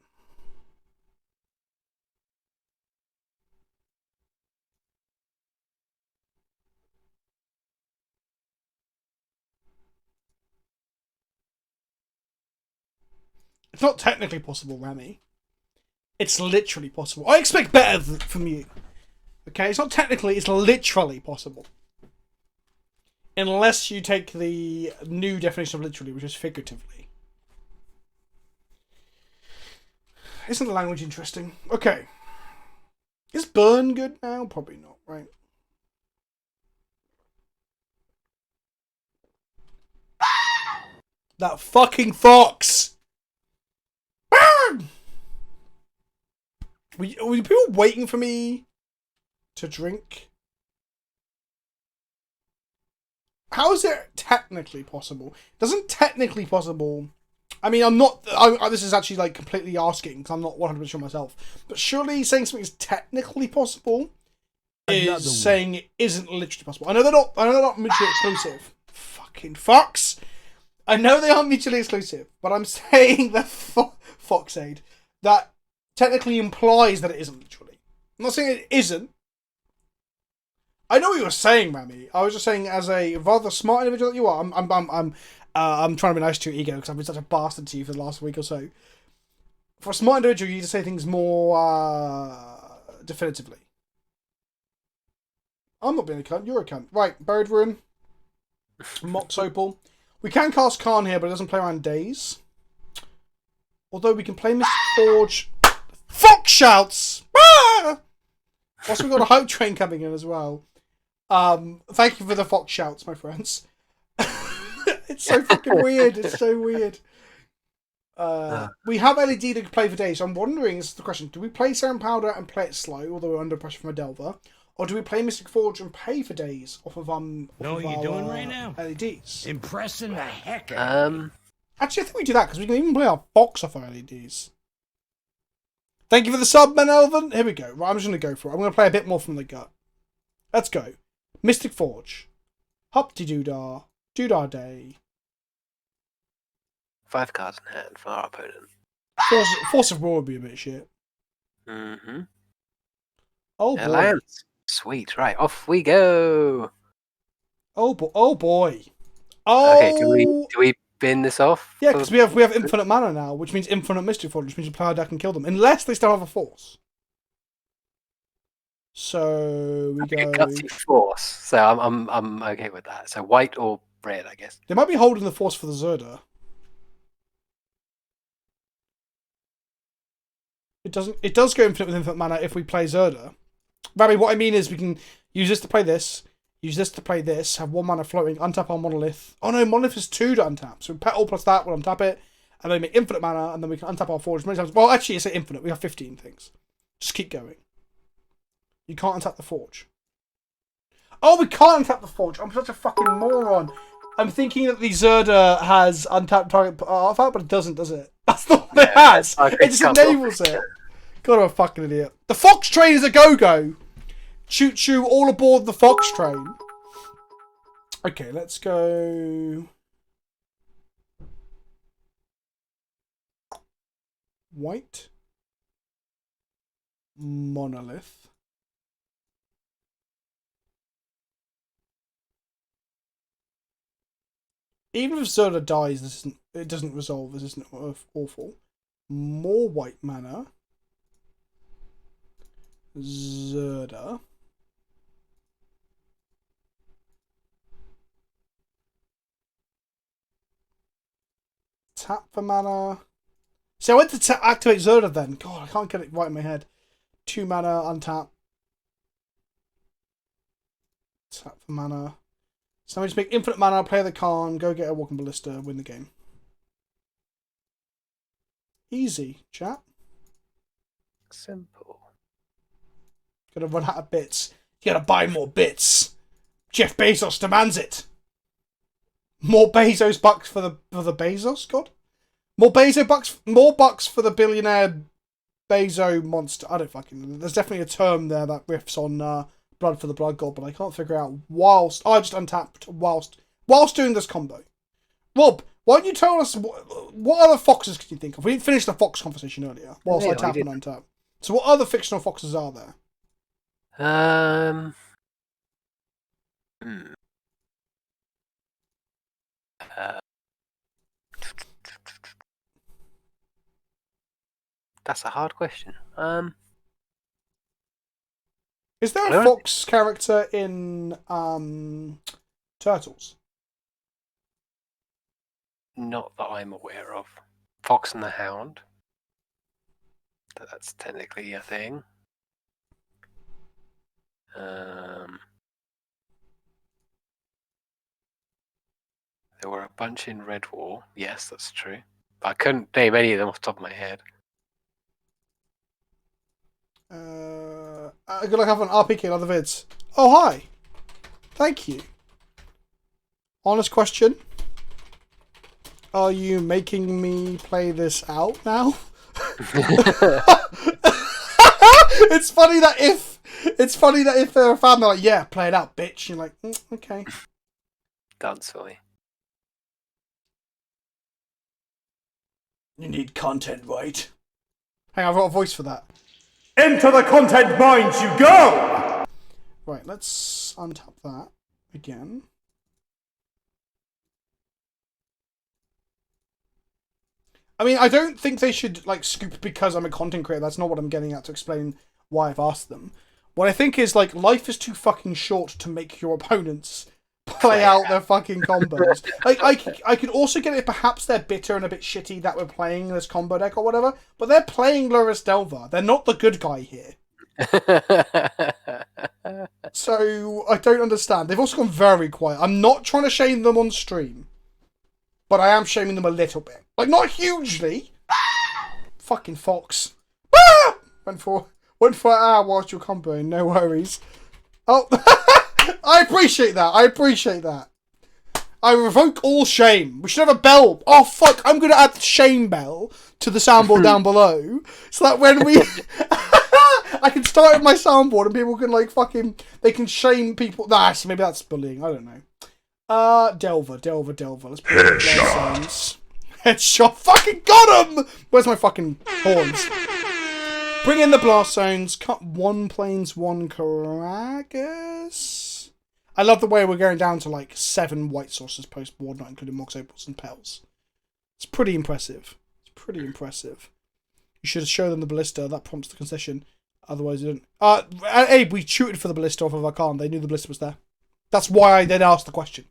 It's not technically possible, Rami. It's literally possible. I expect better from you. Okay, it's not technically, it's literally possible. Unless you take the new definition of literally, which is figuratively. Isn't the language interesting? Okay. Is burn good now? Probably not, right? That fucking fox! Burn! Were people waiting for me to drink? How is it technically possible? Doesn't technically possible... I mean, this is actually like completely asking because I'm not 100% sure myself. But surely saying something is technically possible is saying it isn't literally possible. I know they're not mutually exclusive. Fucking fox! I know they aren't mutually exclusive, but I'm saying that Foxade, that technically implies that it isn't literally. I'm not saying it isn't. I know what you were saying, Rami. I was just saying, as a rather smart individual that you are, I'm trying to be nice to your ego because I've been such a bastard to you for the last week or so. For a smart individual, you need to say things more definitively. I'm not being a cunt. You're a cunt. Right, Buried Ruin, Mox Opal. We can cast Khan here, but it doesn't play around days. Although we can play Mystic Forge. Fox shouts! Ah! Also, we've got a Hype Train coming in as well. Thank you for the Fox shouts, my friends. It's so fucking weird. It's so weird. We have LED to play for days, so I'm wondering, this is the question, do we play Serum Powder and play it slow, although we're under pressure from a Delver? Or do we play Mystic Forge and pay for days off of Know what you're doing right now? LEDs? Impressing the heck out of me. Actually, I think we do that, because we can even play our Fox off our LEDs. Thank you for the sub, Man Elven. Here we go. Right, I'm just going to go for it. I'm going to play a bit more from the gut. Let's go. Mystic Forge. Hop-de-doo-dah. Doo-dah day. 5 cards in hand for our opponent. Force of War would be a bit shit. Mm-hmm. Oh, boy. It lands. Sweet. Right, off we go. Oh, boy. Oh! Okay, do we bin this off? Yeah, because we have infinite mana now, which means infinite Mystic Forge, which means you play our deck and kill them, unless they still have a Force. So we go. Gutsy Force. So I'm okay with that. So white or red, I guess. They might be holding the Force for the Zerda. It does go infinite with infinite mana if we play Zerda. Rabbi, what I mean is we can use this to play this, use this to play this, have 1 mana floating, untap our Monolith. Oh no, Monolith is 2 to untap. So we petal plus that, we'll untap it, and then make infinite mana, and then we can untap our Forge many times. Well, actually, it's infinite. We have 15 things. Just keep going. You can't untap the Forge. Oh, we can't untap the Forge. I'm such a fucking moron. I'm thinking that the Zerda has untapped target artifact, but it doesn't, does it? That's not what it has. It just enables it. God, I'm a fucking idiot. The Fox train is a go-go. Choo-choo, all aboard the Fox train. Okay, let's go. White. Monolith. Even if Zerda dies, it doesn't resolve. This isn't awful. More white mana. Zerda. Tap for mana. See, I went to activate Zerda then. God, I can't get it right in my head. 2 mana, untap. Tap for mana. So now we just make infinite mana, play the Khan, go get a Walking Ballista, win the game. Easy, chat. Simple. Gotta run out of bits. You gotta buy more bits. Jeff Bezos demands it. More Bezos bucks for the Bezos god. More bucks for the billionaire Bezo monster. I don't fucking know. There's definitely a term there that riffs on Blood for the Blood God, but I can't figure out I just untapped whilst doing this combo. Rob, why don't you tell us what other foxes can you think of? We didn't finish the fox conversation earlier. Whilst I tap and untap. So what other fictional foxes are there? That's a hard question. Is there a fox character in Turtles? Not that I'm aware of. Fox and the Hound. That's technically a thing. There were a bunch in Red War. Yes, that's true. But I couldn't name any of them off the top of my head. I'm gonna have an RPK in other vids. Oh, hi. Thank you. Honest question. Are you making me play this out now? It's funny that if they're a fan, they're like, yeah, play it out, bitch. You're like, okay. Dance for me. You need content, right? Hang on, I've got a voice for that. Into the content mines you go! Right, let's untap that again. I mean, I don't think they should, like, scoop because I'm a content creator. That's not what I'm getting at to explain why I've asked them. What I think is, like, life is too fucking short to make your opponents play out their fucking combos. Like, I could also get it if perhaps they're bitter and a bit shitty that we're playing this combo deck or whatever, but they're playing Loris Delva. They're not the good guy here. So, I don't understand. They've also gone very quiet. I'm not trying to shame them on stream. but I am shaming them a little bit. Like, not hugely. Fucking fox. Ah! Went for whilst you're comboing, no worries. Oh, I appreciate that. I revoke all shame. We should have a bell. Oh, fuck, I'm going to add the shame bell to the soundboard down below. So that when we... I can start with my soundboard and people can, like, fucking... They can shame people. Nah, so maybe that's bullying. I don't know. Delver. Let's put Headshot. Headshot. Fucking got him! Where's my fucking horns? Bring in the blast zones. Cut 1 planes, 1 Karagas. I love the way we're going down to like 7 white sources post-board, not including Mox Opals and Pels. It's pretty impressive. You should show them the ballista. That prompts the concession. Otherwise, you don't. Abe, we shooted for the ballista off of our car. They knew the ballista was there. That's why I then asked the question.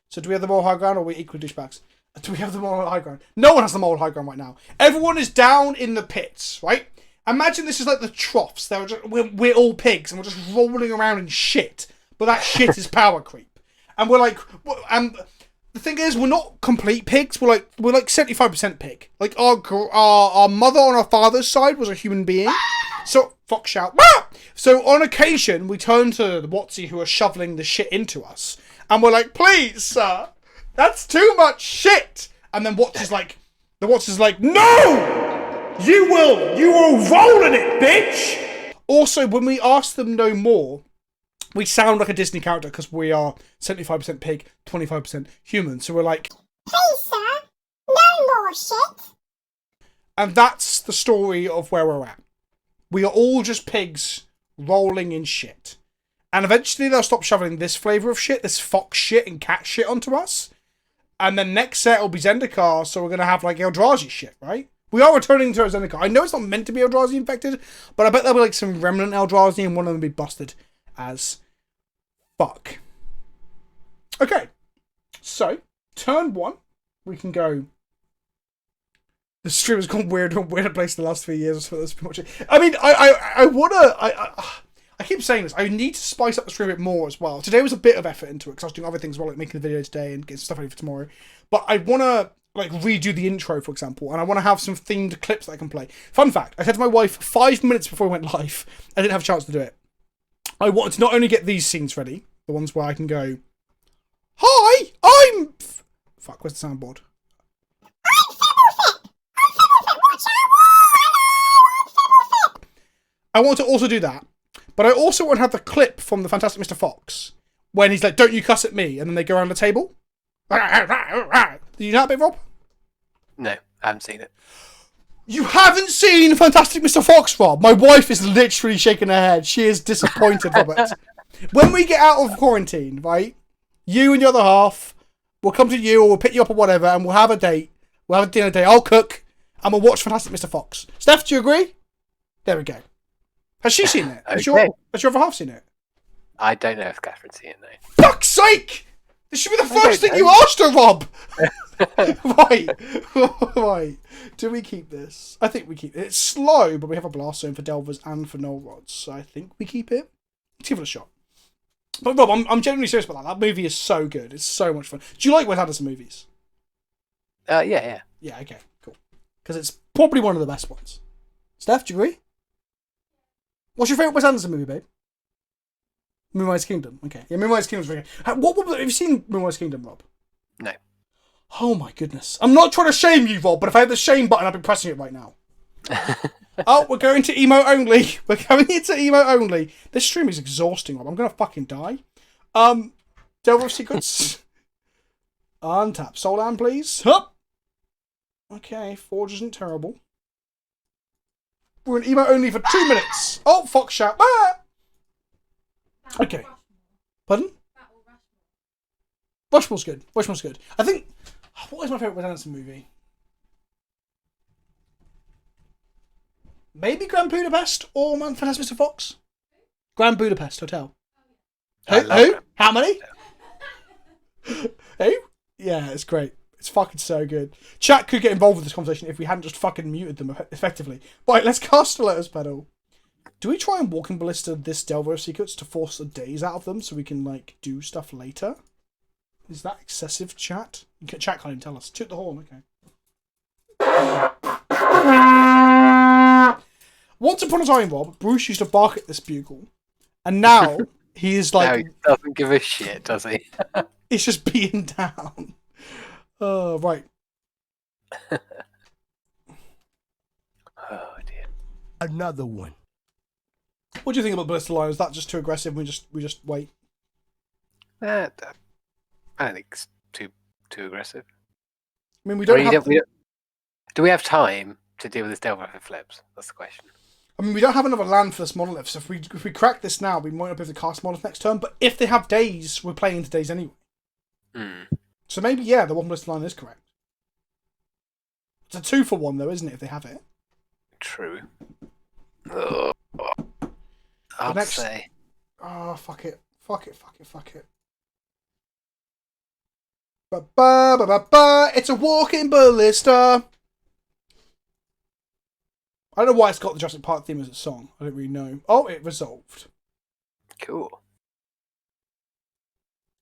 So do we have them all high ground, or are we equal douchebags? Do we have them all high ground? No one has them all high ground right now. Everyone is down in the pits, right? Imagine this is like the troughs. We're all pigs, and we're just rolling around in shit. But that shit is power creep. And we're like, and the thing is, we're not complete pigs. We're like 75% pig. Like our mother on our father's side was a human being. So fox shout. Ah! So on occasion, we turn to the Watsy who are shoveling the shit into us, and we're like, please, sir, that's too much shit. And then Watsy's like, no, you will roll in it, bitch. Also, when we ask them no more, we sound like a Disney character because we are 75% pig, 25% human. So we're like, please, sir, no more shit. And that's the story of where we're at. We are all just pigs rolling in shit. And eventually they'll stop shoveling this flavour of shit, this fox shit and cat shit onto us. And then next set will be Zendikar, so we're going to have like Eldrazi shit, right? We are returning to Zendikar. I know it's not meant to be Eldrazi infected, but I bet there'll be like some remnant Eldrazi and one of them will be busted as fuck. Okay, so turn 1, we can go. The stream has gone weird place in the last 3 years, so that's pretty much it. I mean, I keep saying this. I need to spice up the stream a bit more as well. Today was a bit of effort into it because I was doing other things as well, like making the video today and getting stuff ready for tomorrow. But I want to like redo the intro, for example, and I want to have some themed clips that I can play. Fun fact, I said to my wife 5 minutes before we went live, I didn't have a chance to do it. I wanted to not only get these scenes ready, the ones where I can go, hi, I'm... Fuck, where's the soundboard? I want to also do that, but I also want to have the clip from the Fantastic Mr. Fox when he's like, don't you cuss at me, and then they go around the table. Did you know that bit, Rob? No, I haven't seen it. You haven't seen Fantastic Mr. Fox, Rob? My wife is literally shaking her head. She is disappointed, Robert. When we get out of quarantine, right, you and the other half, we'll come to you or we'll pick you up or whatever, and we'll have a date. We'll have a dinner date. I'll cook, and we'll watch Fantastic Mr. Fox. Steph, do you agree? There we go. Has she seen it? Has your other half seen it? I don't know if Catherine's seen it, no. Fuck's sake! This should be the first thing you asked her, Rob! Right. Do we keep this? I think we keep it. It's slow, but we have a blast zone for Delvers and for Null Rods, so I think we keep it. Let's give it a shot. But Rob, I'm genuinely serious about that. That movie is so good. It's so much fun. Do you like Wes Anderson movies? Yeah. Yeah, okay, cool. Because it's probably one of the best ones. Steph, do you agree? What's your favourite Wes Anderson movie, babe? Moonrise Kingdom. Okay. Yeah, Moonrise Kingdom's very good. Have you seen Moonrise Kingdom, Rob? No. Oh my goodness. I'm not trying to shame you, Rob, but if I had the shame button, I'd be pressing it right now. Oh, we're going to emote only. We're going into emote only. This stream is exhausting, Rob. I'm going to fucking die. Delver of Secrets. Untap. Soldan, please. Hup. Okay, Forge isn't terrible. We're in emote only for 2 minutes. Oh, Fox shout. Ah! Okay. Pardon? Rushmore's good. Rushmore's good. I think... What is my favourite Wes Anderson movie? Maybe Grand Budapest or Fantastic Mr. Fox? Grand Budapest Hotel. Who? How many? Who? Yeah, it's great. It's fucking so good. Chat could get involved with this conversation if we hadn't just fucking muted them effectively. Right, let's cast a letters pedal. Do we try and Walking Ballista this Delver of Secrets to force the days out of them so we can, like, do stuff later? Is that excessive, chat? Chat can't even tell us. Toot the horn, okay. Once upon a time, Rob, Bruce used to bark at this bugle. And now he is like... Now he doesn't give a shit, does he? It's just being down. Oh, right. Oh dear. Another one. What do you think about Blister Line? Is that just too aggressive? We just wait. I don't think it's too aggressive. I mean, we don't have. Do we have time to deal with this Delver if it flips? That's the question. I mean, we don't have another land for this monolith. So if we crack this now, we might not be able to cast monolith next turn. But if they have days, we're playing into days anyway. So maybe the one Blister Line is correct. It's a 2-for-1 though, isn't it? If they have it. True. Oh, I'd say. Oh, fuck it. Ba-ba-ba-ba-ba. It's a walking ballista. I don't know why it's got the Jurassic Park theme as a song. I don't really know. Oh, it resolved. Cool.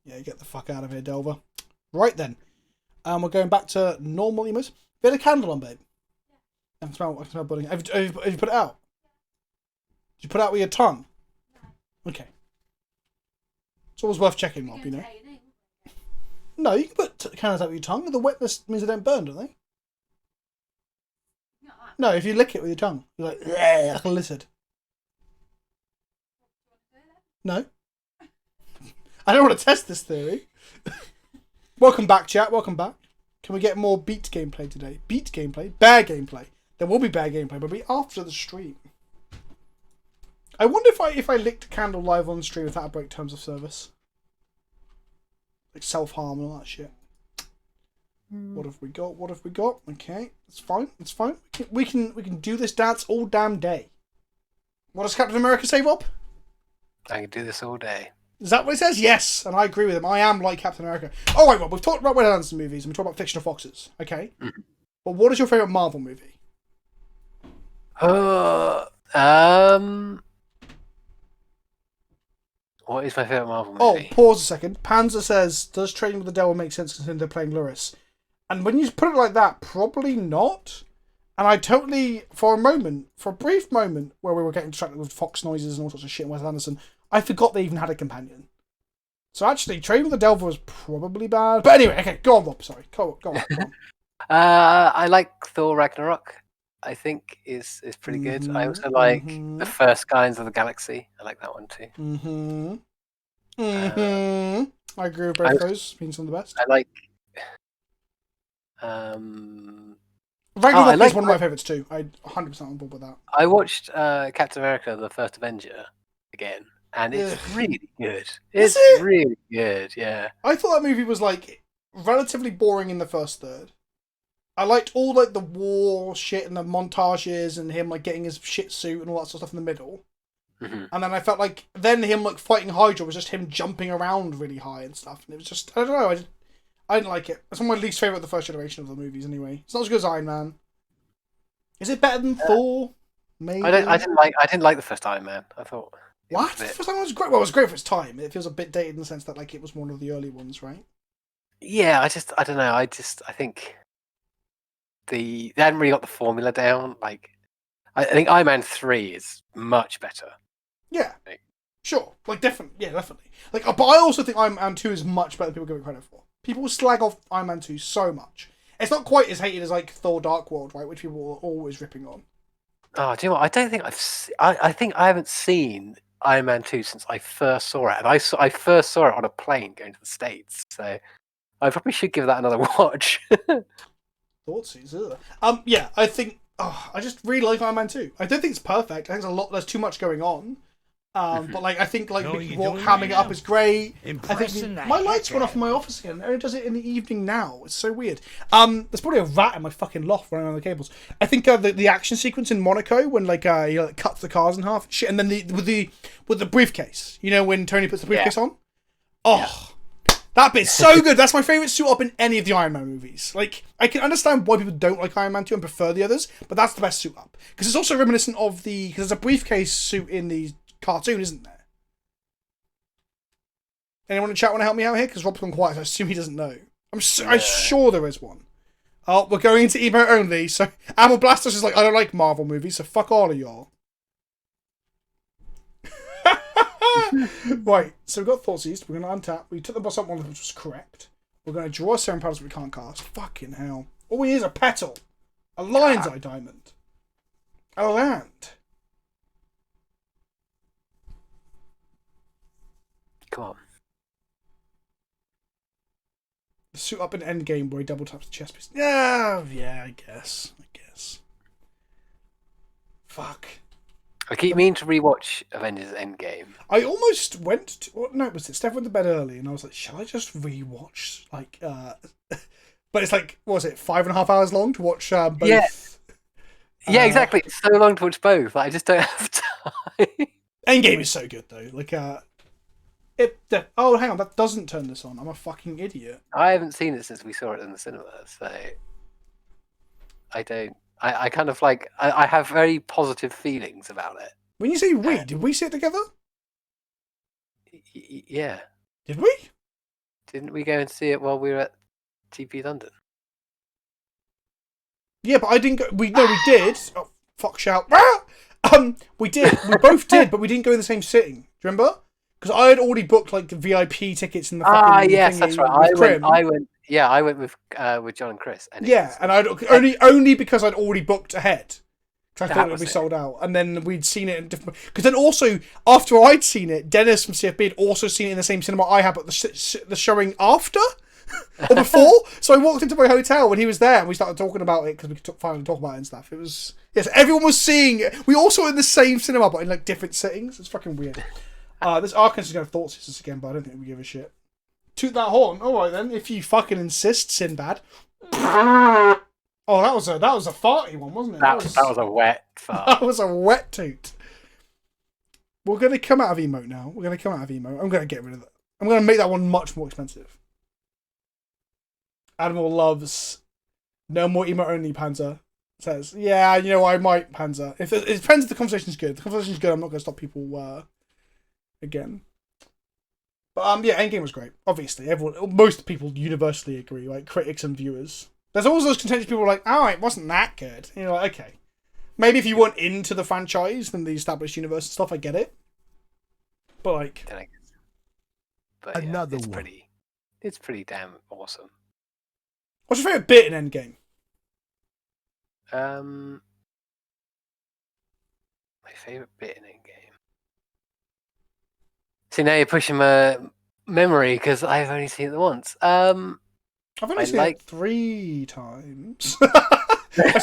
Yeah, get the fuck out of here, Delver. Right then. We're going back to normal emotes. Bit of candle on, babe. I can smell budding. Have you put it out? Did you put it out with your tongue? No. Okay. It's always worth checking, Rob, you know. No, you can put candles out with your tongue. The wetness means they don't burn, don't they? No, if you lick it with your tongue, you're like a lizard. No. I don't want to test this theory. Welcome back, chat. Welcome back. Can we get more beat gameplay today? Beat gameplay? Bear gameplay. There will be bear gameplay, but it'll be after the stream. I wonder if I licked a candle live on stream if that'd break terms of service. Like self-harm and all that shit. What have we got? Okay, it's fine. We can do this dance all damn day. What does Captain America say, Rob? I can do this all day. Is that what he says? Yes, and I agree with him. I am like Captain America. All right, Rob, we've talked about Wes Anderson movies and we talked about fictional foxes. Okay, but what is your favorite Marvel movie? What is my favorite Marvel movie? Oh, pause a second. Panzer says, "Does Trading with the Devil make sense considering they're playing Luris?" And when you put it like that, probably not. And I totally, for a brief moment, where we were getting distracted with fox noises and all sorts of shit in Wes Anderson, I forgot they even had a companion. So actually, Trading with the Devil was probably bad. But anyway, okay, go on, Rob. Sorry, go on. I like Thor Ragnarok. I think is pretty good. I also like the first Guardians of the Galaxy. I like that one too. I agree with both those. Being some of the best. I like. Ragnarok is one of my favourites too. I'm 100% on board with that. I watched Captain America: The First Avenger again, and it's really good. It's really good. Yeah. I thought that movie was like relatively boring in the first third. I liked all like the war shit and the montages and him like getting his shit suit and all that sort of stuff in the middle. And then I felt like then him like fighting Hydra was just him jumping around really high and stuff, and it was just I don't know. I didn't like it. It's one of my least favourite of the first generation of the movies anyway. It's not as good as Iron Man. Is it better than Thor? Maybe. I didn't like the first Iron Man. I thought what? The first Iron Man was great. Well, it was great for its time. It feels a bit dated in the sense that like it was one of the early ones, right? Yeah, I don't know. I think they hadn't really got the formula down. Like I think Iron Man 3 is much better. Yeah. Sure. Like definitely. Like but I also think Iron Man 2 is much better than people give it credit for. People slag off Iron Man 2 so much. It's not quite as hated as like Thor Dark World, right, which people are always ripping on. Oh, do you know what? I don't think I think I haven't seen Iron Man 2 since I first saw it. And I first saw it on a plane going to the States. So I probably should give that another watch. Thoughtsies, yeah, I think I just really like Iron Man 2. I don't think it's perfect. I think there's too much going on. But like I think like Mickey Rourke hamming it up is great. I think my lights went off in my office again. It does it in the evening now. It's so weird. There's probably a rat in my fucking loft running around the cables. I think the action sequence in Monaco when like he like, cuts the cars in half and shit, and then with the briefcase. You know when Tony puts the briefcase on. Oh. Yeah. That bit's so good. That's my favourite suit up in any of the Iron Man movies. Like, I can understand why people don't like Iron Man 2 and prefer the others, but that's the best suit up. Because it's also reminiscent of because there's a briefcase suit in the cartoon, isn't there? Anyone in chat want to help me out here? Because Rob's gone quiet, so I assume he doesn't know. I'm sure there is one. Oh, we're going into emote only, so Amel Blastos is like, I don't like Marvel movies, so fuck all of y'all. Right, so we've got Thoughtseize, we're going to untap, we took the boss up one, which was correct. We're going to draw a Serum Powers we can't cast. Fucking hell. All we need is a petal. A Lion's Eye Diamond. A land. Come on. Suit up in Endgame where he double taps the chest piece. Yeah, I guess. Fuck. I keep meaning to rewatch Avengers Endgame. I almost went to... What night was it? Steph went to bed early and I was like, shall I just rewatch? Like, but it's like, what was it, 5.5 hours long to watch both? Yeah. Yeah, exactly. It's so long to watch both. I just don't have time. Endgame is so good though. Like, oh, hang on, that doesn't turn this on. I'm a fucking idiot. I haven't seen it since we saw it in the cinema, so I don't. I kind of like. I have very positive feelings about it. When you say we, did we see it together? Yeah. Did we? Didn't we go and see it while we were at TP London? Yeah, but I didn't go. We did. Oh, fuck shout. We did. We both did, but we didn't go in the same sitting. Do you remember? Because I had already booked like the VIP tickets in the fucking yes, thingy that's right. I went. Yeah, I went with John and Chris. And I'd only because I'd already booked ahead. Because I thought it would be sold out, and then we'd seen it in different. Because then also after I'd seen it, Dennis from CFB had also seen it in the same cinema I had, but the showing after or before. So I walked into my hotel when he was there, and we started talking about it because we could finally talk about it and stuff. It was everyone was seeing it. We all saw it in the same cinema, but in like different settings. It's fucking weird. This Arcanist is going to Thoughtseize again, but I don't think we give a shit. Toot that horn. Alright then, if you fucking insist, Sinbad. Oh, that was a farty one, wasn't it? That was a wet fart. That was a wet toot. We're going to come out of emote now. I'm going to get rid of that. I'm going to make that one much more expensive. Animal loves no more emote only, Panzer. Says, yeah, you know, I might, Panzer. It depends if the conversation's good. If the conversation's good, I'm not going to stop people again. But yeah, Endgame was great. Obviously, most people universally agree, like critics and viewers. There's always those contentious people like, oh, it wasn't that good. And you're like, okay. Maybe if you weren't into the franchise and the established universe and stuff, I get it. But like... But another one. It's pretty damn awesome. What's your favourite bit in Endgame? My favourite bit in Endgame. See, now you're pushing my memory because I've only seen it once. I've only seen it 3 times. I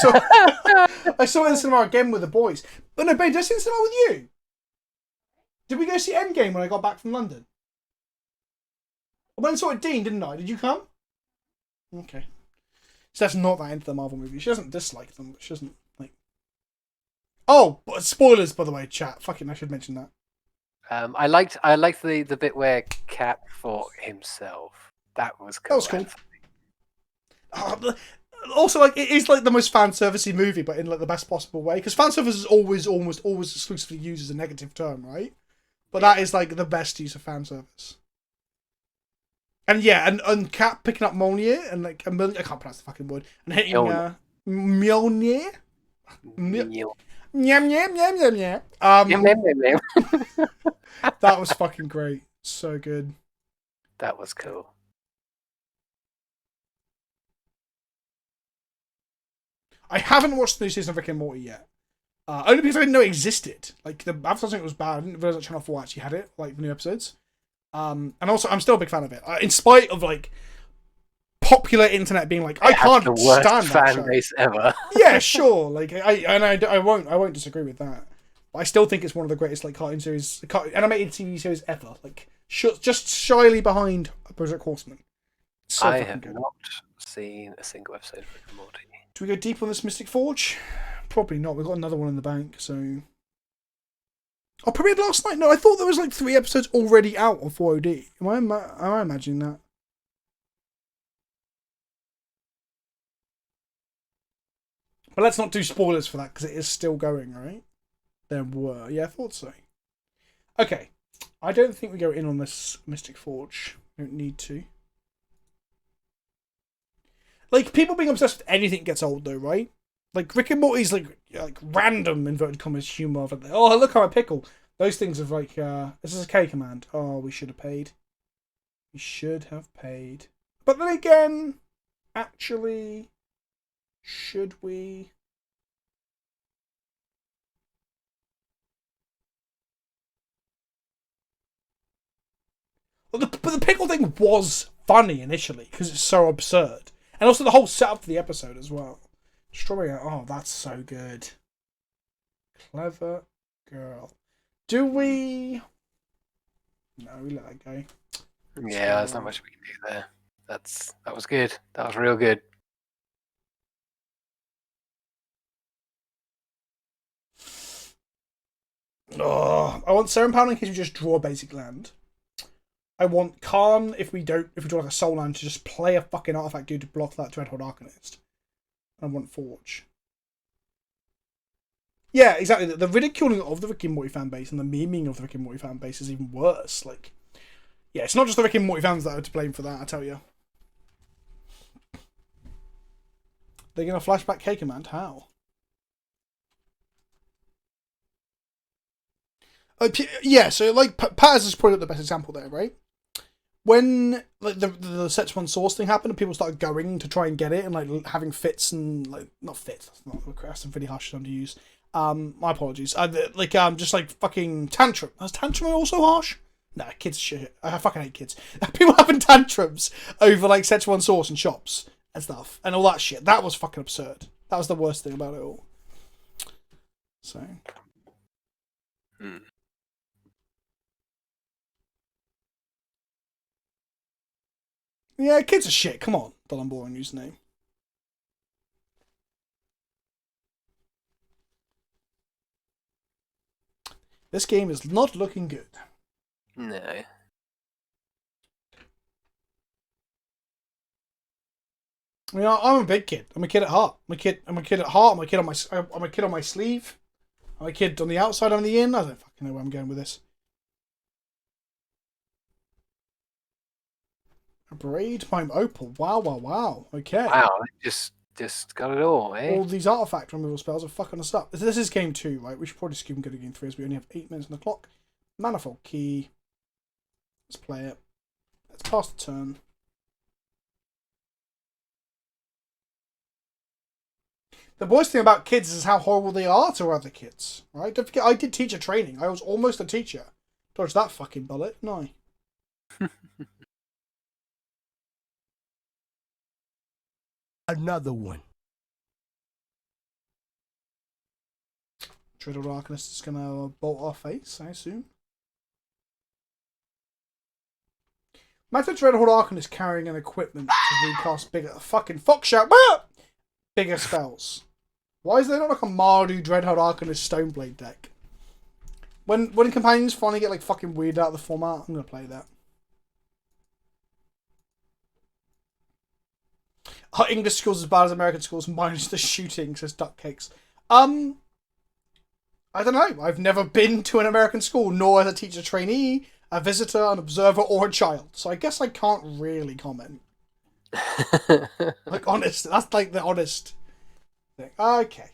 saw it in the cinema again with the boys. But no, babe, did I see it in the cinema with you? Did we go see Endgame when I got back from London? I went and saw it with Dean, didn't I? Did you come? Okay. So that's not that into the Marvel movie. She doesn't dislike them, but she doesn't like. Oh, spoilers, by the way, chat. Fucking, I should mention that. I liked the bit where Cap fought himself. That was cool. That was cool. Also, like, it is like the most fan servicey movie, but in like the best possible way. Because fan service is almost always exclusively used as a negative term, right? But that is like the best use of fan service. And yeah, and Cap picking up Mjolnir and like I can't pronounce the fucking word and hitting Mjolnir. Yum yum yum yum yum. That was fucking great. So good. That was cool. I haven't watched the new season of Rick and Morty yet. Only because I didn't know it existed. Like the advertising was bad. I didn't realize that Channel 4 actually had it, like the new episodes. And also I'm still a big fan of it. In spite of like popular internet being like, I can't the worst stand that fan show. base ever. Yeah, sure. Like I won't disagree with that. But I still think it's one of the greatest like animated TV series ever. Like just shyly behind BoJack Horseman. So I have not seen a single episode of Rick and Morty. Do we go deep on this Mystic Forge? Probably not. We've got another one in the bank, so. Oh, premiered last night? No, I thought there was like 3 episodes already out on 4OD. Am I imagining that? But let's not do spoilers for that because it is still going, right? There were. Yeah, I thought so. Okay. I don't think we go in on this Mystic Forge. We don't need to. Like, people being obsessed with anything gets old, though, right? Like, Rick and Morty's, like random, inverted commas, humour. Like, oh, look, I'm a pickle. Those things of, like, this is a K command. Oh, we should have paid. We should have paid. But then again, actually, should we? Well, but the pickle thing was funny initially because it's so absurd, and also the whole setup for the episode as well. Strawberry, oh, that's so good. Clever girl. Do we? No, we let that go. Yeah, there's not much we can do there. That was good. That was real good. Oh, I want £7 in case we just draw a basic land. I want Khan if we draw like a soul land to just play a fucking artifact dude to block that Dreadhorde Arcanist. I want Forge. Yeah, exactly. The ridiculing of the Rick and Morty fan base and the memeing of the Rick and Morty fan base is even worse. Like, yeah, it's not just the Rick and Morty fans that are to blame for that, I tell you. They're going to flashback K command? How? Yeah, so like Paz is probably the best example there, right? When like the sets one source thing happened and people started going to try and get it and like having fits and like not fits, that's a really harsh term to use. My apologies. Just like fucking tantrum. Is tantrum also harsh? Nah, kids shit. I fucking hate kids. People having tantrums over like sets one source and shops and stuff and all that shit. That was fucking absurd. That was the worst thing about it all. So. Yeah, kids are shit. Come on, Don Boring username. This game is not looking good. No. I mean, I'm a big kid. I'm a kid at heart. I'm a kid at heart. I'm a kid on my sleeve. I'm a kid on the outside, on the in. I don't fucking know where I'm going with this. A braid, my opal. Wow. Okay. Wow, just got it all, eh? All these artifact removal spells are fucking us up. This is game 2, right? We should probably skip and go to game 3 as we only have 8 minutes on the clock. Manifold key. Let's play it. Let's pass the turn. The worst thing about kids is how horrible they are to other kids, right? Don't forget, I did teacher training. I was almost a teacher. Dodge that fucking bullet. No. Another one. Dreadhorde Arcanist is going to bolt our face, I assume. Imagine Dreadhorde Arcanist carrying an equipment to recast bigger fucking fuck shout. Bigger spells. Why is there not like a Mardu Dreadhorde Arcanist Stoneblade deck? When companions finally get like fucking weird out of the format, I'm gonna play that. Our English schools as bad as American schools minus the shooting, says Duckcakes. I don't know. I've never been to an American school, nor as a teacher trainee, a visitor, an observer, or a child. So I guess I can't really comment. Like, honest. That's like the honest thing. Okay.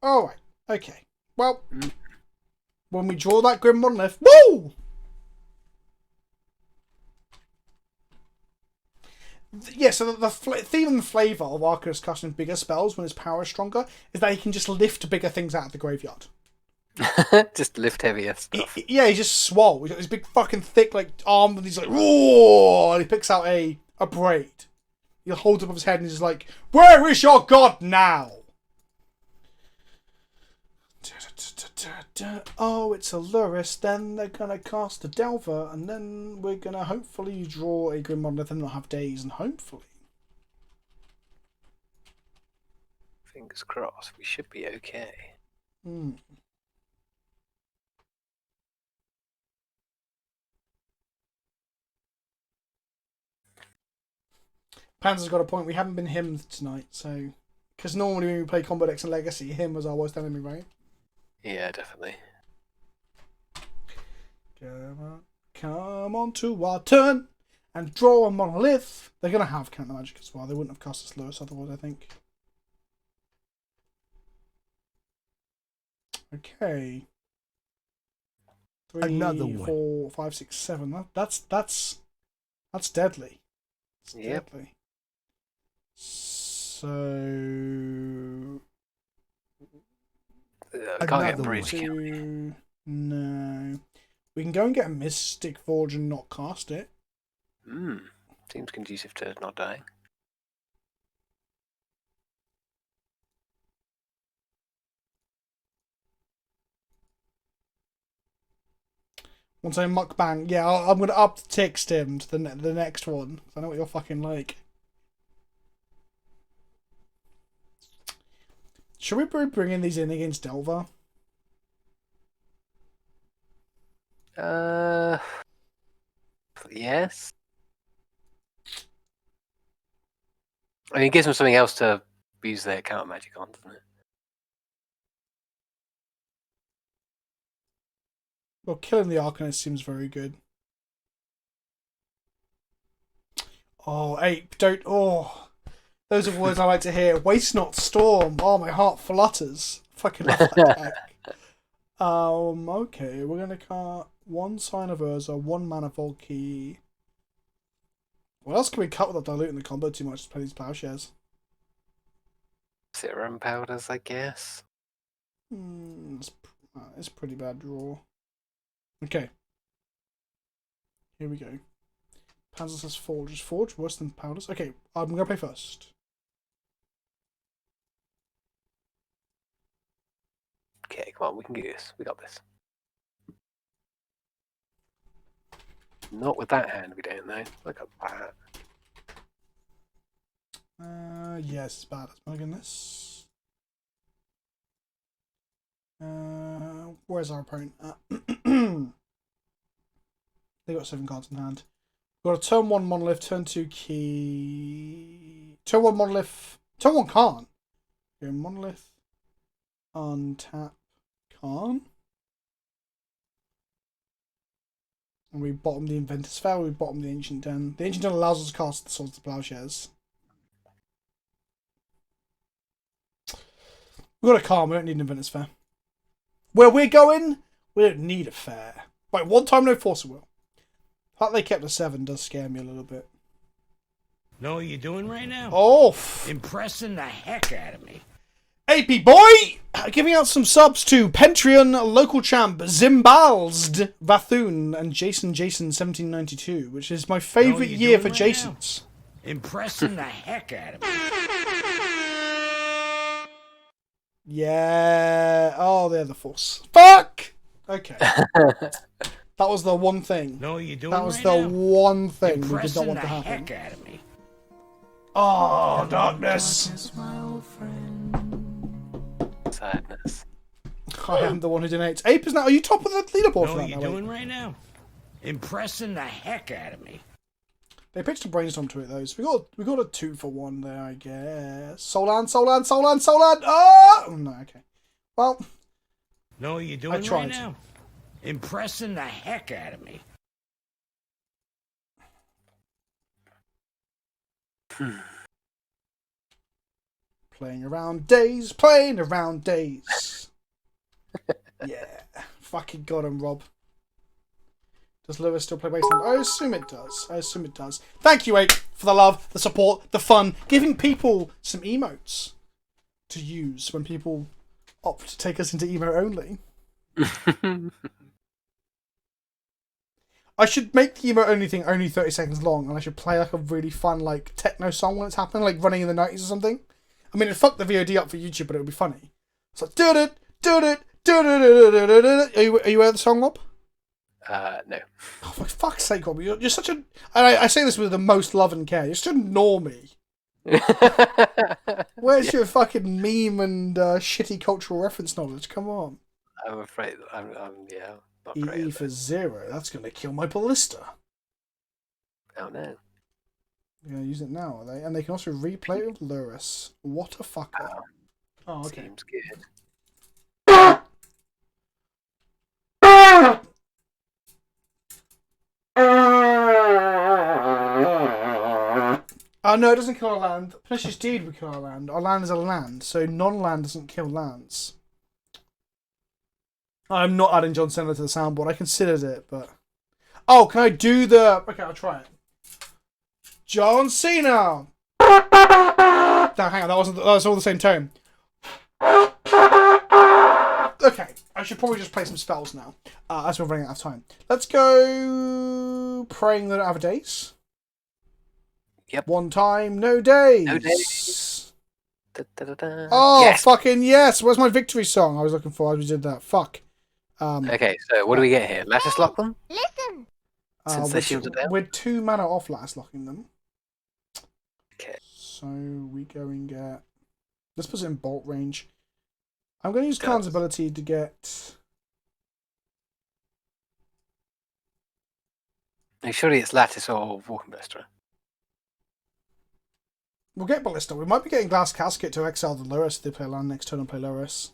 Alright. Okay. Well, when we draw that Grim Monolith... Woo! Yeah, so the theme and the flavour of Arcanist casting bigger spells when his power is stronger is that he can just lift bigger things out of the graveyard. Just lift heavier stuff. Yeah, he's just swole. He's got this big fucking thick like arm and he's like, whoa! And he picks out a braid. He'll hold it above his head and he's just like, where is your god now? Oh, it's a Luris. Then they're gonna cast a Delver, and then we're gonna hopefully draw a Grim Monolith and not have days, and hopefully. Fingers crossed, we should be okay. Panzer's got a point. We haven't been hymned tonight, so because normally when we play Combat X and Legacy, hymn was our worst enemy, right? Yeah, definitely. Come on to our turn and draw a monolith. They're going to have counter magic as well. They wouldn't have cost us Lewis otherwise, I think. Okay. 3, Another one. 4, 5, 6, 7. That's deadly. It's Yep. deadly. So I can't get Another bridge. Can we? no. We can go and get a Mystic Forge and not cast it. Seems conducive to not dying. Once I mukbang, yeah, I'm gonna up text him to the next one. I know what you're fucking like. Should we be bringing these in against Delver? Yes. I mean, it gives them something else to use their counter magic on, doesn't it? Well, killing the Arcanist seems very good. Oh, Ape, don't... Oh, those are words I like to hear. Waste not storm. Oh, my heart flutters. Fucking love that deck. Okay, we're going to cut 1 Sign of Urza, 1 Manifold Key. What else can we cut without diluting the combo too much to play these plowshares? Serum powders, I guess. It's a pretty bad draw. Okay. Here we go. Panzer says Forge. Is Forge worse than Powders? Okay, I'm going to play first. Okay, come on, we can do this. We got this. Not with that hand, we don't know. Look at that. Yes, it's bad. Let's mulligan this. Where's our opponent at? They got 7 cards in hand. We've got a turn 1 monolith, turn 2 key. Turn 1 monolith. Turn 1 can't. Okay, monolith. Untap. Can't. And we bottom the Inventor's Spell, we bottom the Ancient Den. The Ancient Den allows us to cast the Swords of Plowshares. We've got a calm, we don't need an Inventor's Fair. Where we're going, we don't need a fair. Right, 1 time no Force of Will. The fact they kept a 7 does scare me a little bit. Know what you're doing right now? Oh! Impressing the heck out of me. AP boy! Giving out some subs to Patreon, Local Champ, Zimbalzd, Vathun, and Jason1792, which is my favourite you're year doing for right Jasons. Impressing the heck out of me. Yeah. Oh, they're the Force. Fuck! Okay. That was the one thing. Know what you're doing That was right the now? one thing we did not Impressing want the to happen. heck out of me. Oh, darkness. Darkness, my old friend. Sadness. I am the one who donates. Ape is now. Are you top of the leaderboard Know for what that you're now? doing right now? Impressing the heck out of me. They pitched a brainstorm to it though, so we got a 2 for 1 there, I guess. Solan, Solan, Solan, Solan. Oh no, okay. Well, Know what you're I doing tried right to. now? Impressing the heck out of me. playing around days, playing around days. Yeah, fucking got him, Rob. Does Lewis still play Wasteland? I assume it does. I assume it does. Thank you, Ape, for the love, the support, the fun, giving people some emotes to use when people opt to take us into emo only. I should make the emo only thing only 30 seconds long, and I should play like a really fun like techno song when it's happening, like running in the 90s or something. I mean, it'd fuck the VOD up for YouTube, but it would be funny. It's like do it, do it, do it. Are you aware of the song, Rob? No. Oh, for fuck's sake, Rob, you're such a... And I say this with the most love and care. You're such a normie. Where's your fucking meme and shitty cultural reference knowledge? Come on. I'm afraid I'm yeah, not great. EE at for it. 0. That's going to kill my ballista. Oh no. You're going to use it now, are they? And they can also replay it with Lurus. What a fucker. Oh, okay. Seems good. Oh no, it doesn't kill our land. Pernicious Deed would kill our land. Our land is a land, so non-land doesn't kill lands. I'm not adding John Cena to the soundboard. I considered it, but... Oh, can I do the... Okay, I'll try it. John Cena! No, hang on, that was all the same tone. Okay, I should probably just play some spells now, as we're running out of time. Let's go... Praying that I don't have a days. Yep. One time, no days. No days. Da, da, da, da. Oh, yes. fucking yes! Where's my victory song I was looking for as we did that? Fuck. Okay, so what do we get here? Lattice lock them? Listen. Since they're shielded down? We're 2 mana off lattice locking them. Okay. So we go and get... Let's put it in bolt range. I'm going to use Khan's ability to get... Now, surely it's lattice or walking ballista. We'll get Ballista. We might be getting Glass Casket to exile the Lurrus if they play land next turn and play Lurrus.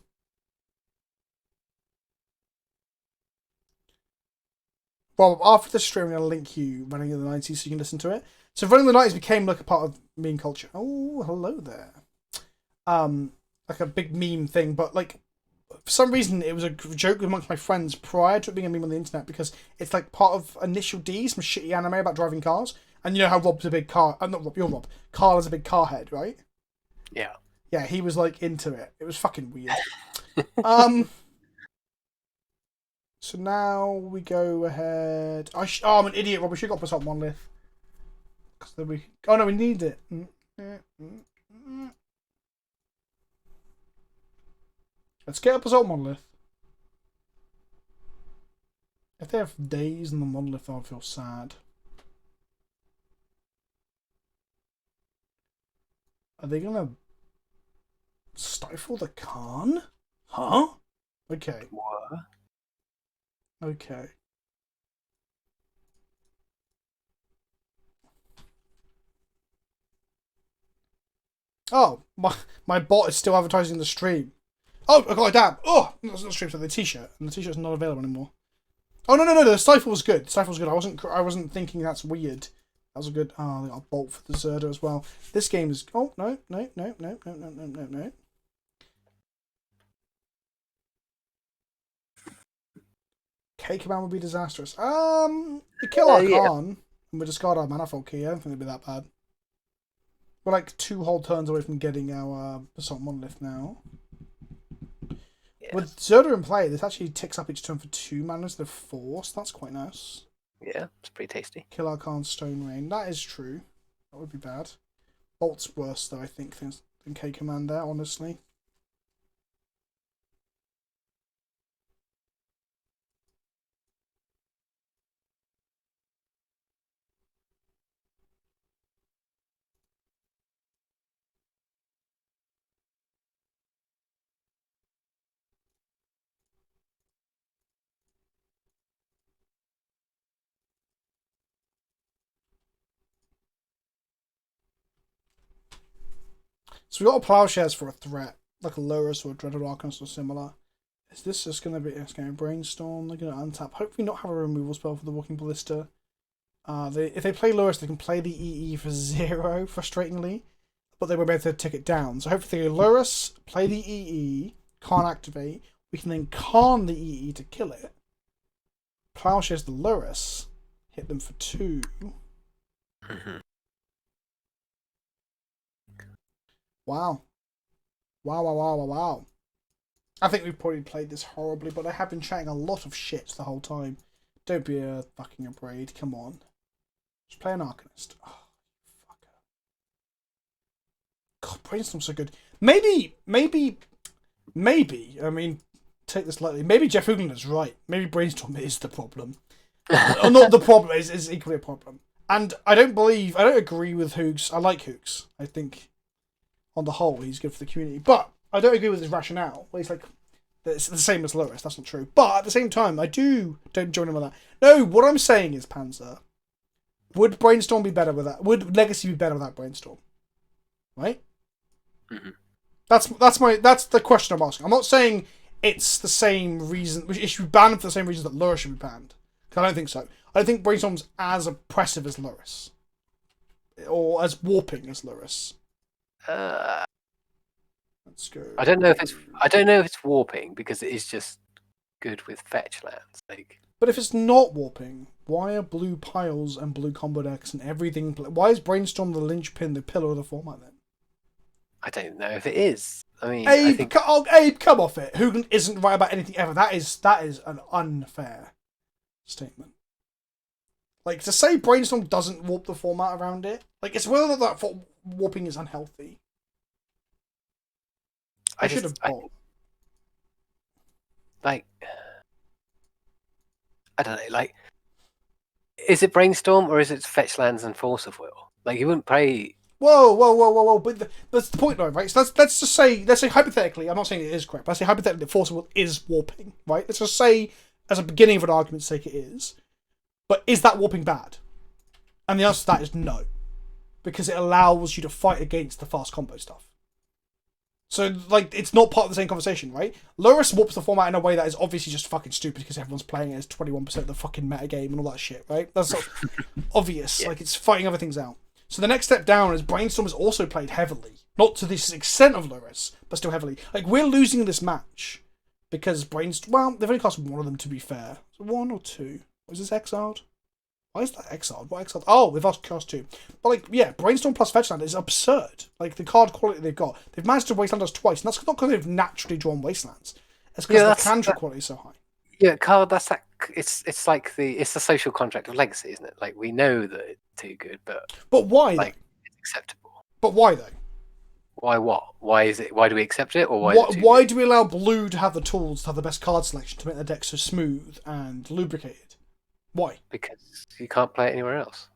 Well, after the stream, I'm going to link you Running in the 90s so you can listen to it. So Running in the 90s became like a part of meme culture. Oh, hello there. Like a big meme thing, but like for some reason it was a joke amongst my friends prior to it being a meme on the internet because it's like part of Initial D, some shitty anime about driving cars. And you know how Rob's a big car... not Rob, you're Rob. Carl is a big car head, right? Yeah. Yeah, he was, like, into it. It was fucking weird. So now we go ahead... I'm an idiot, Rob. We should have got Basalt Monolith. Oh, no, we need it. Let's get a Basalt Monolith. If they have days in the Monolith, I'll feel sad. Are they gonna stifle the Khan? Huh? Okay. What? Okay. Oh, my bot is still advertising the stream. Oh, I got a dab. Oh, that's not the stream, so the t-shirt, and the t-shirt's not available anymore. Oh no, the stifle was good. The stifle was good. I wasn't thinking that's weird. That was a good... Oh, they got a bolt for the Zerder as well. This game is... Oh, no. K-Command would be disastrous. We kill our Khan, and we discard our Manifold Key. I don't think it'd be that bad. We're like 2 whole turns away from getting our Basalt Monolith now. Yeah. With Zerder in play, this actually ticks up each turn for 2 mana instead of 4, so that's quite nice. Yeah, it's pretty tasty. Kill Archon Stone Rain. That is true. That would be bad. Bolt's worse, though, I think, than K-Command there, honestly. So we got a Plowshares for a threat, like a Lurrus or a Dreaded Arcanist or similar. Is this just going to be... It's going to Brainstorm, they're going to untap. Hopefully not have a removal spell for the Walking Ballista. If they play Lurrus, they can play the EE for 0, frustratingly. But they were able to tick it down. So hopefully they go Lurrus, play the EE, can't activate. We can then Khan the EE to kill it. Plowshares the Lurrus, hit them for 2. Wow. Wow. I think we've probably played this horribly, but I have been chatting a lot of shit the whole time. Don't be a fucking afraid. Come on. Just play an Arcanist. Oh, fucker. God, Brainstorm's so good. Maybe, I mean, take this lightly. Maybe Jeff Hoogland is right. Maybe Brainstorm is the problem. Or not the problem, is equally a problem. And I don't agree with Hoogs. I like Hoogs. I think... On the whole, he's good for the community. But I don't agree with his rationale. Well, he's like, it's the same as Lurrus. That's not true. But at the same time, don't join him on that. No, what I'm saying is, Panzer, would Brainstorm be better with that? Would Legacy be better without Brainstorm? Right? Mm-hmm. That's the question I'm asking. I'm not saying it's the same reason. It should be banned for the same reasons that Lurrus should be banned. Because I don't think so. I don't think Brainstorm's as oppressive as Lurrus. or as warping as Lurrus? Let's go. I don't know if it's warping because it is just good with fetch lands. Like, But if it's not warping, why are blue piles and blue combo decks and everything? Why is Brainstorm the linchpin, the pillar of the format then? I don't know if it is. I mean, Abe, I think Abe, come off it. Hoogan isn't right about anything ever. That is an unfair statement. Like, to say Brainstorm doesn't warp the format around it, like, it's whether that warping is unhealthy. I should have bought. Like, I don't know. Like, is it Brainstorm or is it Fetch Lands and Force of Will? Like, you wouldn't play. Whoa! But that's the point, though, right? So let's say hypothetically. I'm not saying it is correct, but let's say hypothetically, Force of Will is warping, right? Let's just say, as a beginning of an argument's sake, it is. But is that warping bad? And the answer to that is no, because it allows you to fight against the fast combo stuff. So, like, it's not part of the same conversation, right? Lurrus warps the format in a way that is obviously just fucking stupid because everyone's playing it as 21% of the fucking metagame and all that shit, right? That's sort of obvious. Yeah. Like, it's fighting other things out. So the next step down is Brainstorm is also played heavily. Not to this extent of Lurrus, but still heavily. Like, we're losing this match because Brainstorm... Well, they've only cast one of them, to be fair. So one or two. Was this exiled? Why is that exiled? What exiled? Oh, we've cast two. But, like, yeah, Brainstorm plus Fetchland is absurd. Like, the card quality they've got. They've managed to Wasteland us twice, and that's not because they've naturally drawn Wastelands. It's because the cantrip quality is so high. Yeah, card, that's that. It's like the social contract of Legacy, isn't it? Like, we know that it's too good, but why, like, though? it's acceptable. But why, though? Why what? Why is it? Why do we accept it? Or why do we allow blue to have the tools to have the best card selection to make their deck so smooth and lubricated? Why? Because you can't play it anywhere else.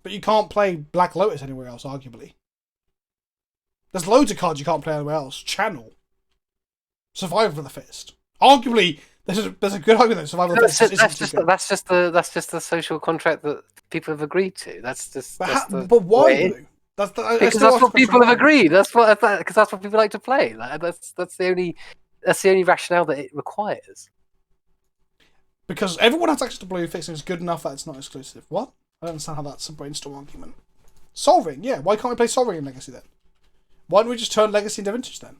But you can't play Black Lotus anywhere else, arguably. There's loads of cards you can't play anywhere else. Channel. Survival of the Fist. Arguably, there's a good argument that Survival of the Fist isn't that's just the social contract that people have agreed to. But why though? Because that's what people have agreed. Because that's what people like to play. Like, that's the only rationale that it requires. Because everyone has access to blue, fixing is good enough that it's not exclusive. What? I don't understand how that's a Brainstorm argument. Solving, yeah. Why can't we play Solving in Legacy then? Why don't we just turn Legacy into Vintage then?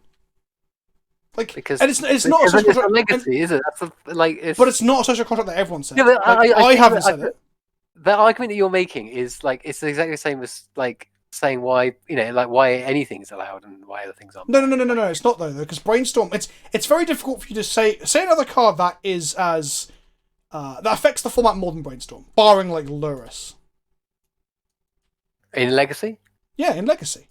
Like, because and it's not a social contract. Legacy, is it? But it's not a social contract that everyone said. Yeah, like, I haven't said it. The argument that you're making is like it's exactly the same as like saying why why anything's allowed and why other things aren't. No. It's not though, because Brainstorm. It's very difficult for you to say another card that is as that affects the format more than Brainstorm, barring like Lurrus. In Legacy? Yeah, in Legacy.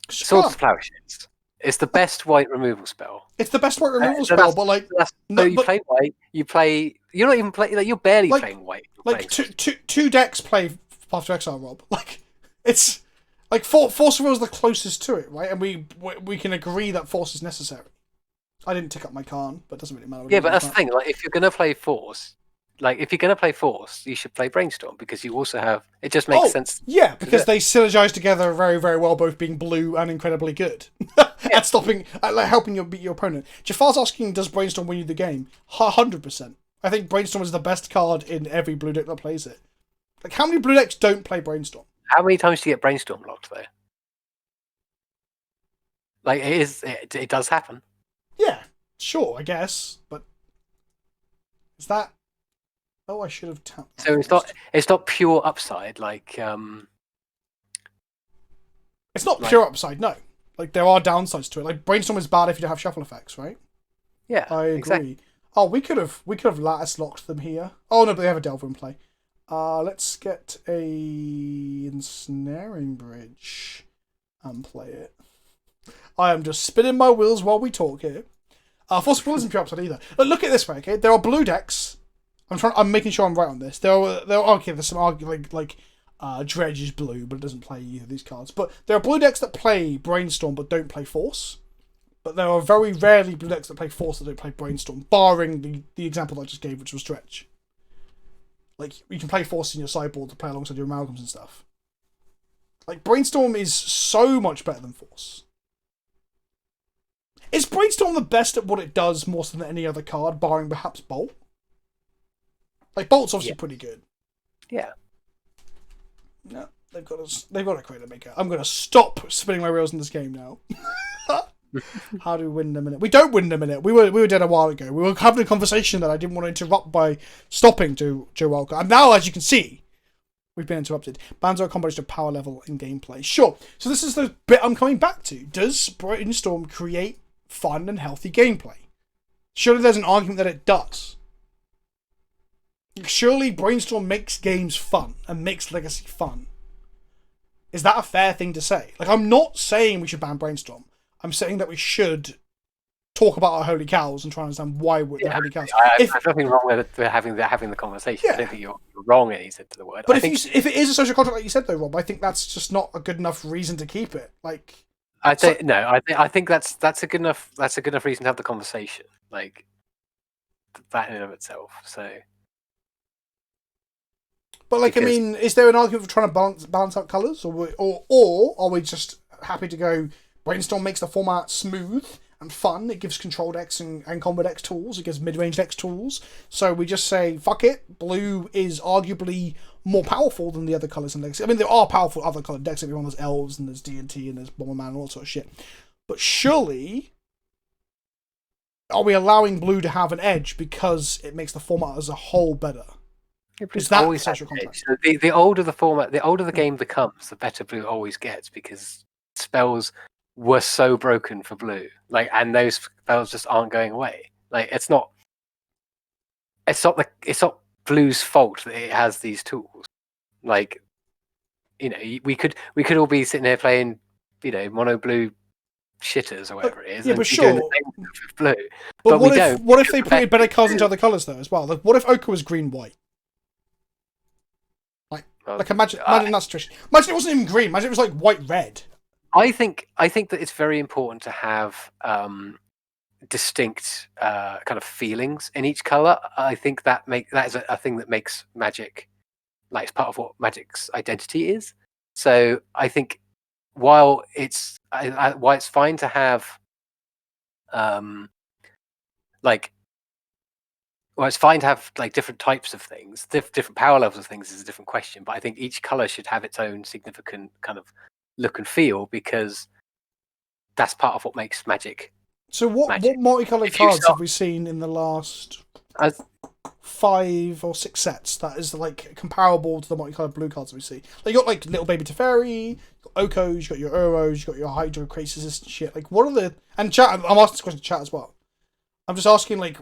Swords of Flourishes. It's the best white removal spell. It's the best white removal spell, but like play white. You're not even playing. Like, you're barely playing white. Like two decks play Path to Exile, Rob. Like it's like Force of Will is the closest to it, right? And we can agree that Force is necessary. I didn't tick up my Khan, but it doesn't really matter. Yeah, but that's the thing. Like, if you're gonna play Force, you should play Brainstorm because you also have. It just makes sense. Yeah, because they synergize together very, very well, both being blue and incredibly good at helping you beat your opponent. Jafar's asking, does Brainstorm win you the game? 100%. I think Brainstorm is the best card in every blue deck that plays it. Like, how many blue decks don't play Brainstorm? How many times do you get Brainstorm locked though? Like, it does happen. Yeah, sure, I guess, but is that? Oh, I should have tapped. So it's not pure upside like. It's not pure upside, no. Like, there are downsides to it. Like, Brainstorm is bad if you don't have shuffle effects, right? Yeah, I agree. Exactly. Oh, we could have lattice locked them here. Oh no, but they have a Delver in play. Let's get a ensnaring bridge and play it. I am just spinning my wheels while we talk here. Force of Will isn't pure upside either. Look at it this way, okay? There are blue decks. I'm making sure I'm right on this. There's some argument like Dredge is blue, but it doesn't play either of these cards. But there are blue decks that play Brainstorm but don't play Force. But there are very rarely blue decks that play Force that don't play Brainstorm, barring the example that I just gave, which was Dredge. Like, you can play Force in your sideboard to play alongside your amalgams and stuff. Like, Brainstorm is so much better than Force. Is Brainstorm the best at what it does more so than any other card, barring perhaps Bolt? Like, Bolt's obviously pretty good. Yeah. No, they've got to create a maker. I'm going to stop spinning my wheels in this game now. How do we win in a minute? We don't win in a minute. We were dead a while ago. We were having a conversation that I didn't want to interrupt by stopping to Joe Walker. And now, as you can see, we've been interrupted. Bands are a combination of power level and gameplay. Sure. So this is the bit I'm coming back to. Does Brainstorm create fun and healthy gameplay? Surely there's an argument that it does. Surely Brainstorm makes games fun and makes Legacy fun. Is that a fair thing to say? Like, I'm not saying we should ban Brainstorm. I'm saying that we should talk about our holy cows and try and understand why we're holy cows. There's nothing wrong with having the conversation. Yeah. I don't think you're wrong in using the word. But if it is a social contract, like you said, though, Rob, I think that's just not a good enough reason to keep it. Like, I think that's a good enough reason to have the conversation. Like that in and of itself. So. But like, because, I mean, is there an argument for trying to balance out colours, or are we just happy to go? Brainstorm makes the format smooth and fun. It gives control decks and combo decks tools. It gives mid-range decks tools. So we just say, fuck it. Blue is arguably more powerful than the other colours in Legacy. I mean, there are powerful other coloured decks. Everyone, there's Elves and there's D&T and there's Bomberman and all that sort of shit. But surely, are we allowing blue to have an edge because it makes the format as a whole better? Is that always social contract? So the older the format, the older the game becomes, the better blue always gets, because spells were so broken for blue, like, and those spells just aren't going away. Like, it's not blue's fault that it has these tools. Like, you know, we could all be sitting here playing, you know, mono blue shitters or whatever it is. Yeah, but sure. With blue. But what if they put better cards into other colours though as well? Like, what if Ochre was green white? Like imagine that situation. Imagine it wasn't even green. Imagine it was like white red. I think that it's very important to have distinct kind of feelings in each color. I think that is a thing that makes Magic, like, it's part of what Magic's identity is. So I think while it's fine to have it's fine to have like different types of things, different power levels of things is a different question. But I think each color should have its own significant kind of look and feel, because that's part of what makes Magic. So what multicolored cards have we seen in the last 5 or 6 sets that is like comparable to the multicolored blue cards we see? Like, you got like Little Baby Teferi, you got Okos, you got your Uros, you got your Hydro Crisis and shit. Like, what are the, and chat? I'm asking this question to chat as well. I'm just asking, like,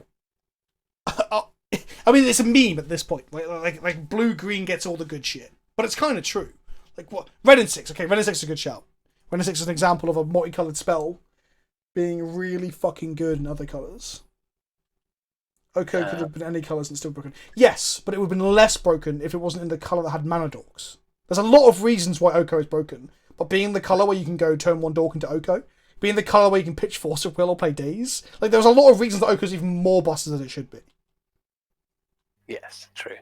I mean, it's a meme at this point. Like blue green gets all the good shit, but it's kind of true. Like, what, Red and 6? Okay, Red and 6 is a good shout. Red and 6 is an example of a multicolored spell being really fucking good in other colours. Okay, could have been any colours and still broken. Yes, but it would have been less broken if it wasn't in the colour that had mana dorks. There's a lot of reasons why Oko is broken, but being the colour where you can go turn one dork into Oko, being the colour where you can pitch Force of Will or play Daze, like, there's a lot of reasons that Oko's even more busted than it should be. Yes, true.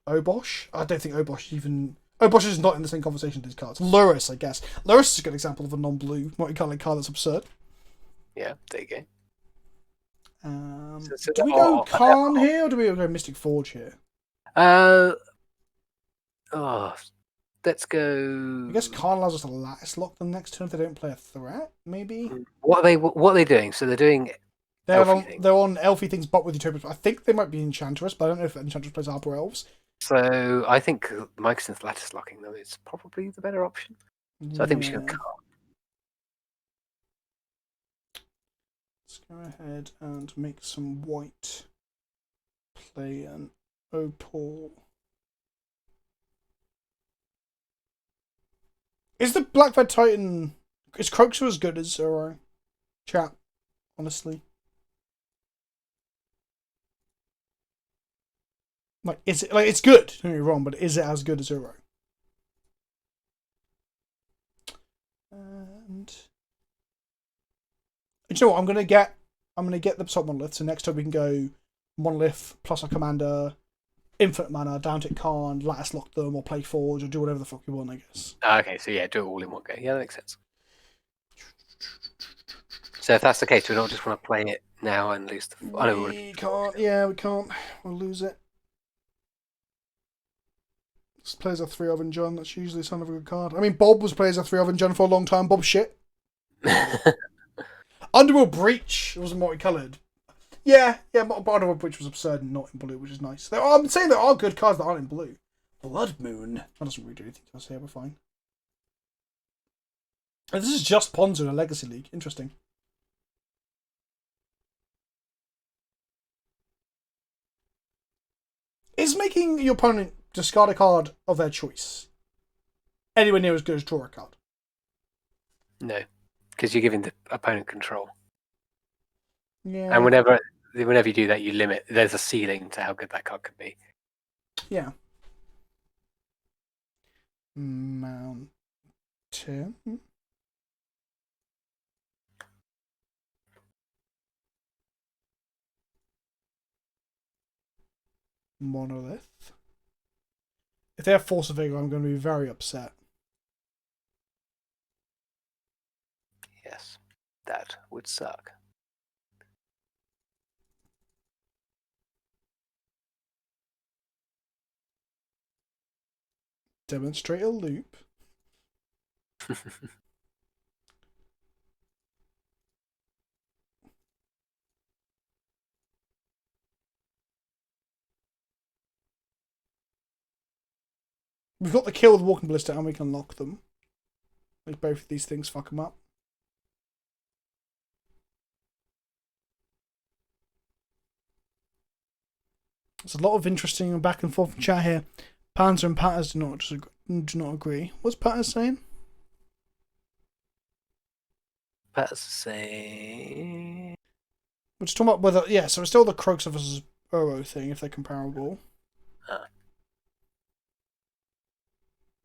Obosh? I don't think Obosh even... Obosh is not in the same conversation as these cards. Luris, I guess. Luris is a good example of a non-blue multicolored card that's absurd. Yeah, there you go. Do we go Khan here, or do we go Mystic Forge here? Let's go. I guess Khan allows us to lattice lock them next turn if they don't play a threat, maybe? What are they doing? So they're doing... They're on Elfie things, but with Utopias. I think they might be Enchantress, but I don't know if Enchantress plays Arbor Elves. So I think Microsynth lattice locking them is probably the better option. So I think we should go Khan. Let's go ahead and make some white. Play an Opal. Is the Black Red Titan... Is Croxu as good as Zero? Chat, honestly. Like, is it, like, it's good, don't get me wrong, but is it as good as Zero? And you know what, I'm gonna get the top monolith, so next time we can go monolith plus a commander, infinite mana, down to Khan, lattice lock them, or play Forge, or do whatever the fuck you want, I guess. Okay, so yeah, do it all in one go. Yeah, that makes sense. So if that's the case, we don't just want to play it now and lose the... We can't. Yeah, we can't. We'll lose it. Players are 3 of and John. That's usually a sign of a good card. I mean, Bob was players are 3 of and John for a long time. Bob's shit. Underworld Breach wasn't multicolored. Yeah, Underworld Breach was absurd and not in blue, which is nice. I'm saying there are good cards that aren't in blue. Blood Moon. That doesn't really do anything to us here, we're fine. And this is just Ponzo in a Legacy League. Interesting. Is making your opponent discard a card of their choice anywhere near as good as draw a card? No, because you're giving the opponent control. Yeah. And whenever you do that, you limit. There's a ceiling to how good that card can be. Yeah. Mountain. Monolith. If they have Force of Vigor, I'm going to be very upset. Yes, that would suck. Demonstrate a loop. We've got the kill with Walking Ballista and we can lock them. Like both of these things fuck them up. There's a lot of interesting back and forth chat here. Panzer and Patters do not agree. What's Patters saying? Patters saying... We're just talking about whether... Yeah, so it's still the Croxa versus Uro thing, if they're comparable.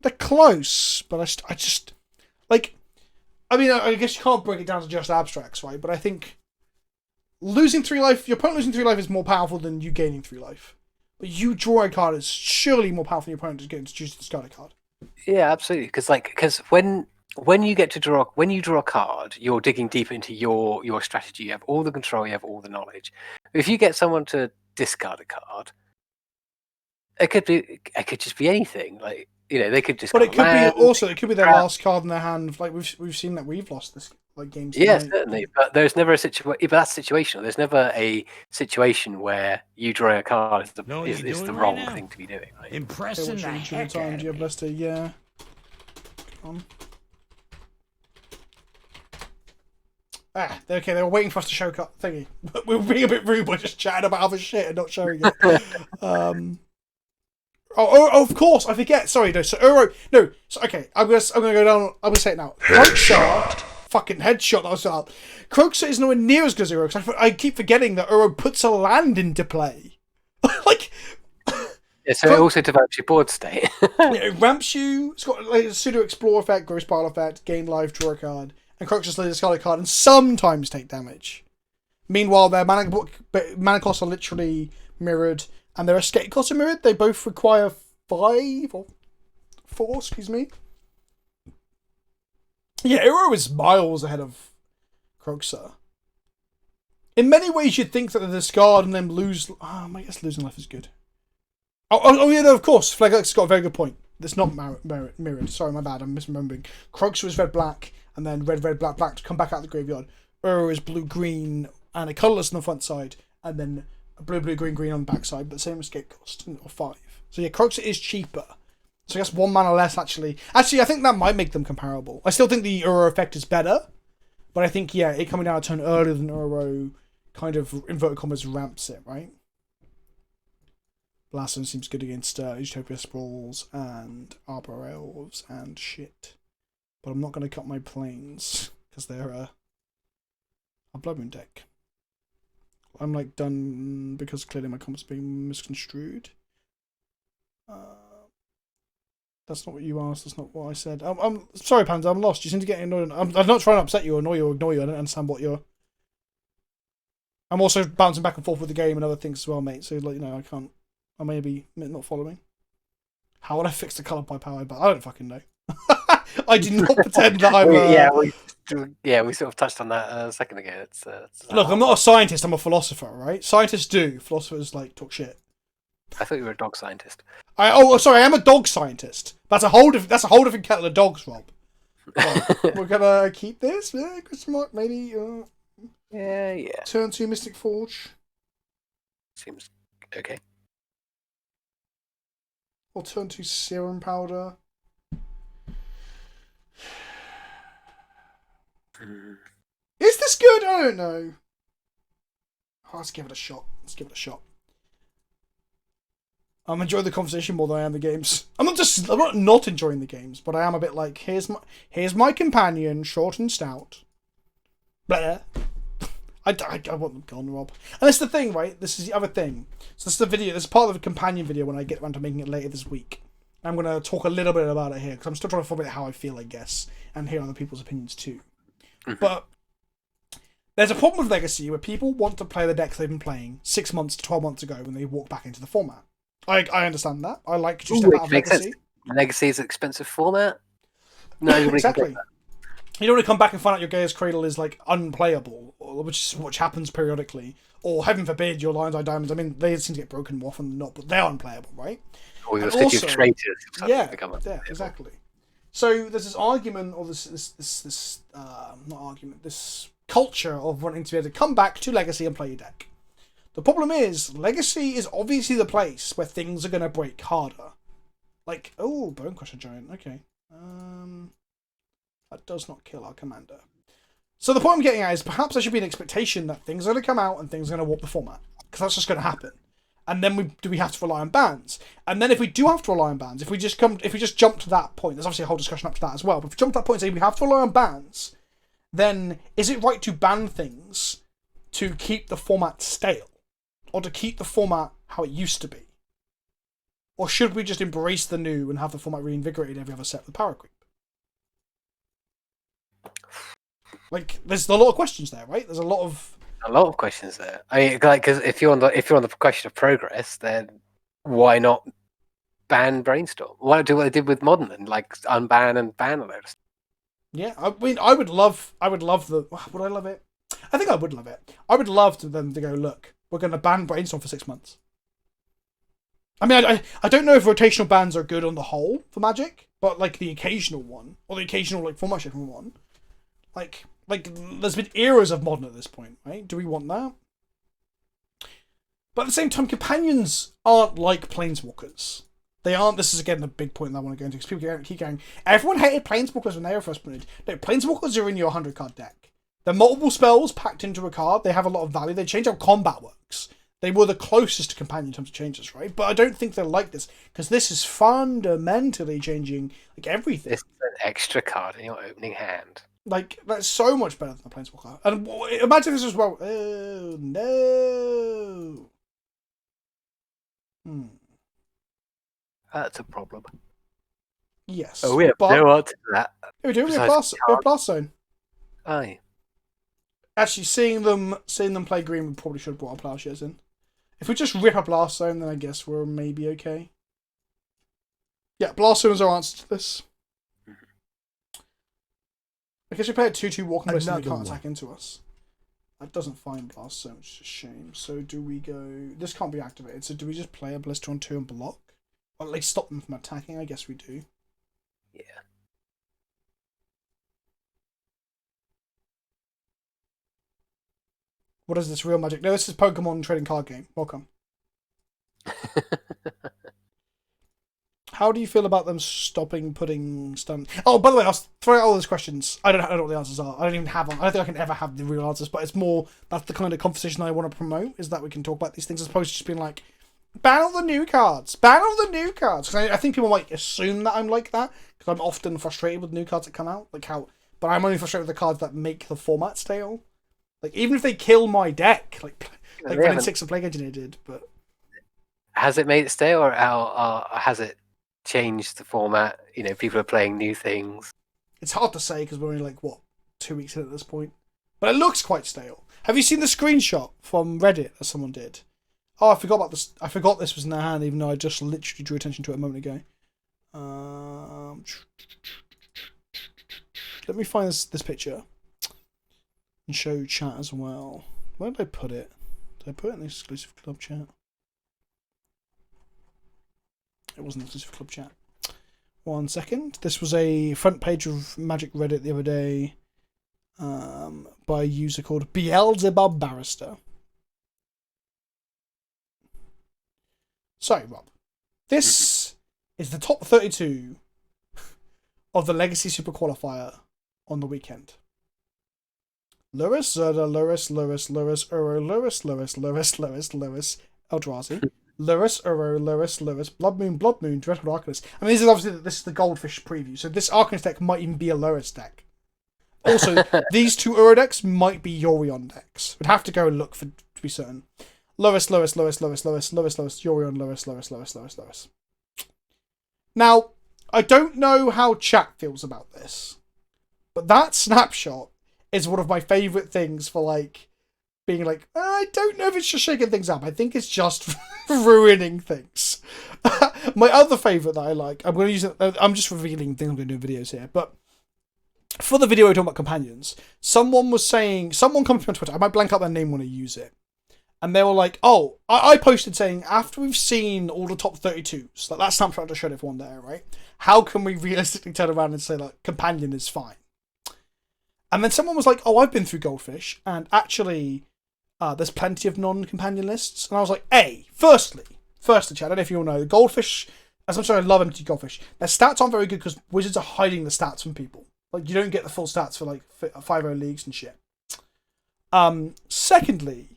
They're close, but I just... Like... I mean, I guess you can't break it down to just abstracts, right? But I think... Losing 3 life... Your opponent losing 3 life is more powerful than you gaining 3 life. But you draw a card is surely more powerful than your opponent to get to choose to discard a card. Yeah, absolutely. Because when you draw a card, you're digging deeper into your strategy. You have all the control. You have all the knowledge. If you get someone to discard a card, it could just be anything. Like, you know, they could just. But it could be also it could be their last card in their hand. Like we've seen that we've lost this like games. Yeah, certainly. But there's never a situation. But that's situational. There's never a situation where you drawing a card is the wrong thing to be doing. Right? Impressing the heck out of me. Buster, yeah. Come on. Okay, they were waiting for us to show cut thingy. We were being a bit rude by just chatting about other shit and not showing it. Oh, of course, I forget. Sorry, no. So Uro, no. So okay, I'm gonna go down. I'm gonna say it now. Croxa, fucking headshot. That was up. Croxa is nowhere near as good as Uro because I keep forgetting that Uro puts a land into play. Like, yeah. So it also develops your board state. It ramps you. It's got like a pseudo explore effect, gross pile effect, gain life, draw a card, and Croxa's let discard a card and sometimes take damage. Meanwhile, their mana costs are literally mirrored. And their escape costs are mirrored. They both require 5 or 4, excuse me. Yeah, Uro is miles ahead of Croxa. In many ways, you'd think that the discard and then lose... I guess losing life is good. Oh yeah, no, of course. Fleglex got a very good point. It's not mirrored. Sorry, my bad. I'm misremembering. Croxa was red-black, and then red-black to come back out of the graveyard. Uro is blue-green, and a colourless on the front side, and then... blue, green on the backside, but same escape cost, or 5. So yeah, Croxa is cheaper. So I guess 1 mana less, actually. Actually, I think that might make them comparable. I still think the Uro effect is better, but I think, yeah, it coming down a turn earlier than Uro kind of, inverted commas, ramps it, right? Blasphemy seems good against Utopia Sprawls and Arbor Elves and shit. But I'm not going to cut my planes, because they're a Blood Moon deck. I'm like done because clearly my comments being misconstrued. That's not what you asked. That's not what I said. I'm sorry, Panda. I'm lost. You seem to get annoyed. I'm not trying to upset you or annoy you or ignore you. I don't understand what you're. I'm also bouncing back and forth with the game and other things as well, mate. So like, you know, I can't. I may be not following. How would I fix the color by power? But I don't fucking know. I did not pretend that I'm. Yeah, we sort of touched on that a second ago. It's Look, I'm not a scientist. I'm a philosopher, right? Scientists do. Philosophers like talk shit. I thought you were a dog scientist. Sorry, I am a dog scientist. That's a whole different kettle of dogs, Rob. Right, we're gonna keep this. Yeah, question mark. Maybe. Yeah. Turn to Mystic Forge. Seems okay. Or turn to Serum Powder. Is this good? I don't know. Oh, let's give it a shot. I'm enjoying the conversation more than I am the games. I'm not enjoying the games, but I am a bit like, here's my companion, short and stout. Blah. I want them gone, Rob. And that's the thing, right? This is the other thing. So this is the video. This is part of the companion video when I get around to making it later this week. I'm going to talk a little bit about it here, because I'm still trying to formulate how I feel, I guess, and hear other people's opinions too. But there's a problem with Legacy where people want to play the decks they've been playing 6 months to 12 months ago when they walk back into the format. I understand that. I like to step out of Legacy. Legacy is an expensive format. No, exactly. You don't want to come back and find out your Gaia's Cradle is like unplayable, which happens periodically. Or heaven forbid your Lion's Eye Diamonds. I mean, they seem to get broken more often than not, but they're unplayable, right? Or your City of Traitors. Yeah, exactly. So there's this argument, or this culture of wanting to be able to come back to Legacy and play your deck. The problem is, Legacy is obviously the place where things are going to break harder. Like, oh, Bone Crusher Giant, okay. That does not kill our commander. So the point I'm getting at is perhaps there should be an expectation that things are going to come out and things are going to warp the format. Because that's just going to happen. And then do we have to rely on bans? And then if we do have to rely on bans, if we just jump to that point, there's obviously a whole discussion up to that as well, but if we jump to that point and say we have to rely on bans, then is it right to ban things to keep the format stale? Or to keep the format how it used to be? Or should we just embrace the new and have the format reinvigorated every other set with power creep? Like, there's a lot of questions there, right? There's a lot of questions there. I mean, like, because if you're on the question of progress, then why not ban Brainstorm? Why not do what they did with Modern and like unban and ban all those? Yeah, I mean, I would love the. Would I love it? I think I would love it. I would love them to go, look, we're going to ban Brainstorm for 6 months. I mean, I don't know if rotational bans are good on the whole for Magic, but like the occasional one, or the occasional like format shifting one, like there's been eras of Modern at this point, right? Do we want that? But at the same time, companions aren't like Planeswalkers. They aren't. This is again the big point that I want to go into, because people keep going, everyone hated Planeswalkers when they were first printed. No, Planeswalkers are in your 100 card deck. They're multiple spells packed into a card. They have a lot of value. They change how combat works. They were the closest to companion in terms of changes, right? But I don't think they're like this, because this is fundamentally changing like everything. This is an extra card in your opening hand. Like, that's so much better than a Planeswalker. And imagine this as well. Oh, no. That's a problem. Yes. Oh, we have no answer to that. Yeah, we do. We have Blast Zone. Aye. Actually, seeing them play green, we probably should have brought our Plowshares in. If we just rip a Blast Zone, then I guess we're maybe okay. Yeah, Blast Zone is our answer to this. I guess we play a 2/2 walking blast and they can't attack into us. That doesn't find Blast Zone, which is a shame. So do we go... This can't be activated, so do we just play a Blister on 2 and block? Or at least stop them from attacking? I guess we do. Yeah. What is this, Real Magic? No, this is Pokemon trading card game. Welcome. How do you feel about them stopping putting stun? Oh, by the way, I'll throw out all those questions. I don't know what the answers are. I don't even have them. I don't think I can ever have the real answers, but it's more, that's the kind of conversation I want to promote, is that we can talk about these things as opposed to just being like, ban all the new cards. Ban all the new cards. Because I think people might assume that I'm like that, because I'm often frustrated with new cards that come out. But I'm only frustrated with the cards that make the format stale. Like, even if they kill my deck, like Running 6 and Plague Engineer did, but... Has it made it stale, or has it changed the format? You know, people are playing new things. It's hard to say, because we're only, 2 weeks in at this point. But it looks quite stale. Have you seen the screenshot from Reddit that someone did? Oh, I forgot about this. I forgot this was in their hand, even though I just literally drew attention to it a moment ago. Let me find this picture. And show chat as well. Where did I put it? Did I put it in the exclusive club chat? It wasn't exclusive for Club Chat. 1 second. This was a front page of Magic Reddit the other day by a user called Beelzebub Barrister. Sorry, Rob. This is the top 32 of the Legacy Super Qualifier on the weekend. Lurrus, Zerda, Lurrus, Eldrazi. Lurrus, Lurrus, Blood Moon, Dreadful Arcanist. I mean, this is the Goldfish preview, so this Arcanist deck might even be a Lurrus deck. Also, these two Uro decks might be Yorion decks. We'd have to go and look to be certain. Lurrus, Yorion, Lurrus. Now, I don't know how chat feels about this, but that snapshot is one of my favourite things for, like, being like, I don't know if it's just shaking things up. I think it's just ruining things. My other favourite that I like, I'm going to use it, I'm just revealing things I'm going to do in videos here, but for the video we're talking about companions, someone was saying, someone come to me on Twitter, I might blank out their name when I use it, and they were like, oh, I posted saying, after we've seen all the top 32s, like that snapshot I showed everyone there, right? How can we realistically turn around and say, like, companion is fine? And then someone was like, oh, I've been through Goldfish, and actually, there's plenty of non-companion lists. And I was like, firstly, chat, I don't know if you all know, the Goldfish, as much as I love MTG Goldfish, their stats aren't very good because Wizards are hiding the stats from people. Like, you don't get the full stats for, like, 5-0 leagues and shit. Secondly,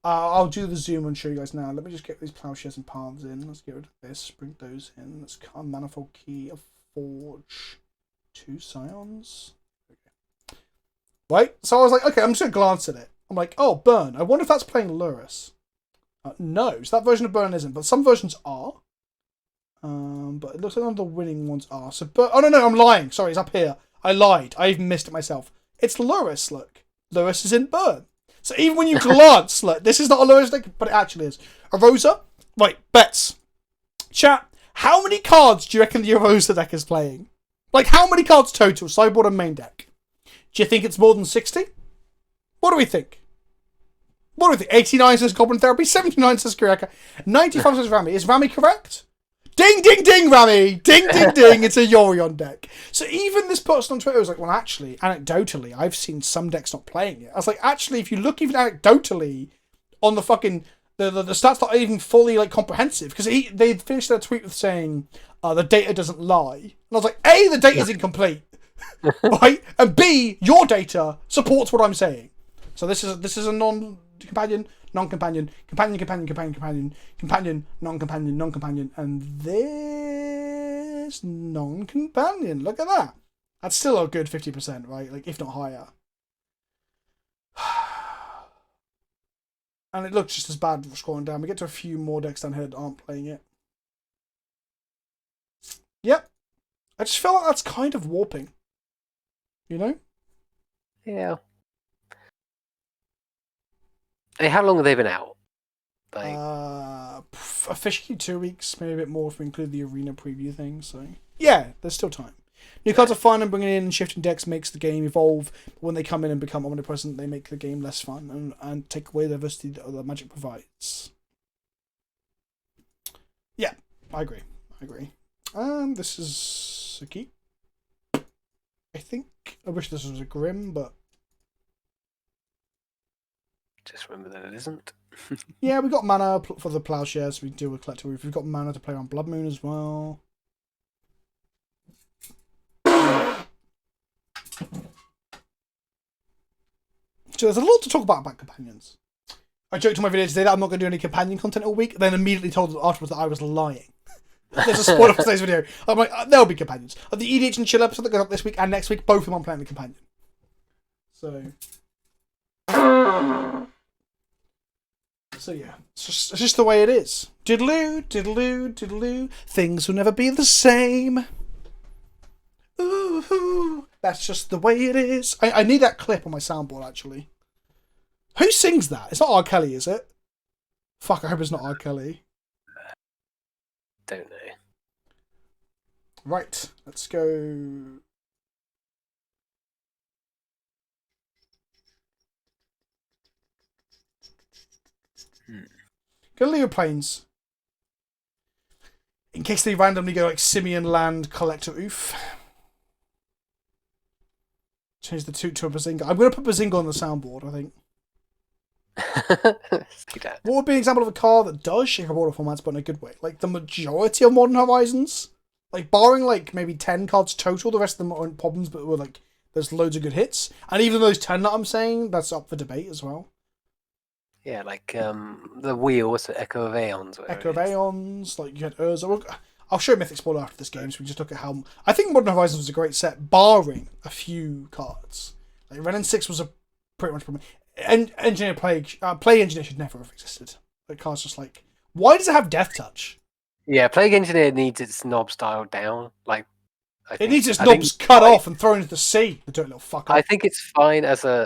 I'll do the zoom and show you guys now. Let me just get these plowshares and paths in. Let's get rid of this, bring those in. Let's cut a manifold key of Forge 2 Scions. Okay. Right? So I was like, okay, I'm just going to glance at it. I'm like, oh, Burn. I wonder if that's playing Lurrus. No, so that version of Burn isn't, but some versions are. But it looks like none of the winning ones are. So, oh no, I'm lying. Sorry, it's up here. I lied. I even missed it myself. It's Lurrus, look. Lurrus is in Burn. So even when you glance, look, this is not a Lurrus deck, but it actually is. Arosa? Right, bets. Chat, how many cards do you reckon the Arosa deck is playing? Like, how many cards total, sideboard and main deck? Do you think it's more than 60? What do we think? 89 says Goblin Therapy, 79 says Kuriaka, 95 says Rami. Is Rami correct? Ding, ding, ding, Rami! Ding, ding, ding, it's a Yorion deck. So even this person on Twitter was like, well, actually, anecdotally, I've seen some decks not playing it. I was like, actually, if you look even anecdotally on the fucking, the stats not even fully, like, comprehensive, because they finished their tweet with saying, the data doesn't lie. And I was like, A, the data's incomplete, right? And B, your data supports what I'm saying. So this is a non-companion, non-companion, companion, non-companion, and this non-companion. Look at that. That's still a good 50%, right? Like, if not higher. And it looks just as bad scrolling down. We get to a few more decks down here that aren't playing it. Yep. I just feel like that's kind of warping. You know? Yeah. Hey, how long have they been out? Like... officially 2 weeks, maybe a bit more if we include the arena preview thing. So yeah, there's still time. New cards are fun, and bringing in and shifting decks makes the game evolve. But when they come in and become omnipresent, they make the game less fun and take away the diversity that Magic provides. Yeah, I agree. This is a keep. I think I wish this was a Grim, but just remember that it isn't. Yeah, we got mana for the plowshares. We deal with Collector Roof. We've got mana to play on Blood Moon as well. So there's a lot to talk about companions. I joked in my video today that I'm not going to do any companion content all week, then immediately told afterwards that I was lying. There's a spoiler for today's video. I'm like, there'll be companions. The EDH and Chill episode that goes up this week and next week, both of them I'm playing the companion. So yeah, it's just the way it is. Diddaloo, diddaloo, diddaloo. Things will never be the same. Ooh, that's just the way it is. I need that clip on my soundboard, actually. Who sings that? It's not R. Kelly, is it? Fuck, I hope it's not R. Kelly. Don't know. Right, let's go. Go Leo Plains. In case they randomly go like Simian Land Collector Oof. Change the toot to a Bazinga. I'm going to put Bazinga on the soundboard, I think. See that. What would be an example of a car that does shake up order formats, but in a good way? Like the majority of Modern Horizons? Like, barring like maybe 10 cards total, the rest of them aren't problems, but were like, there's loads of good hits. And even those 10 that I'm saying, that's up for debate as well. Yeah, like the wheel, what's it? Echo of Aeons. Echo of Aeons, like you had Urza. I'll show Mythic Spoiler after this game, so we just look at how... I think Modern Horizons was a great set, barring a few cards. Like, Ren and 6 was a pretty much problem. Engineer Plague Engineer should never have existed. The card's just like... Why does it have Death Touch? Yeah, Plague Engineer needs its knob dialed down. Like, It needs its knobs cut off and thrown into the sea. The dirty little fucker. I think it's fine as a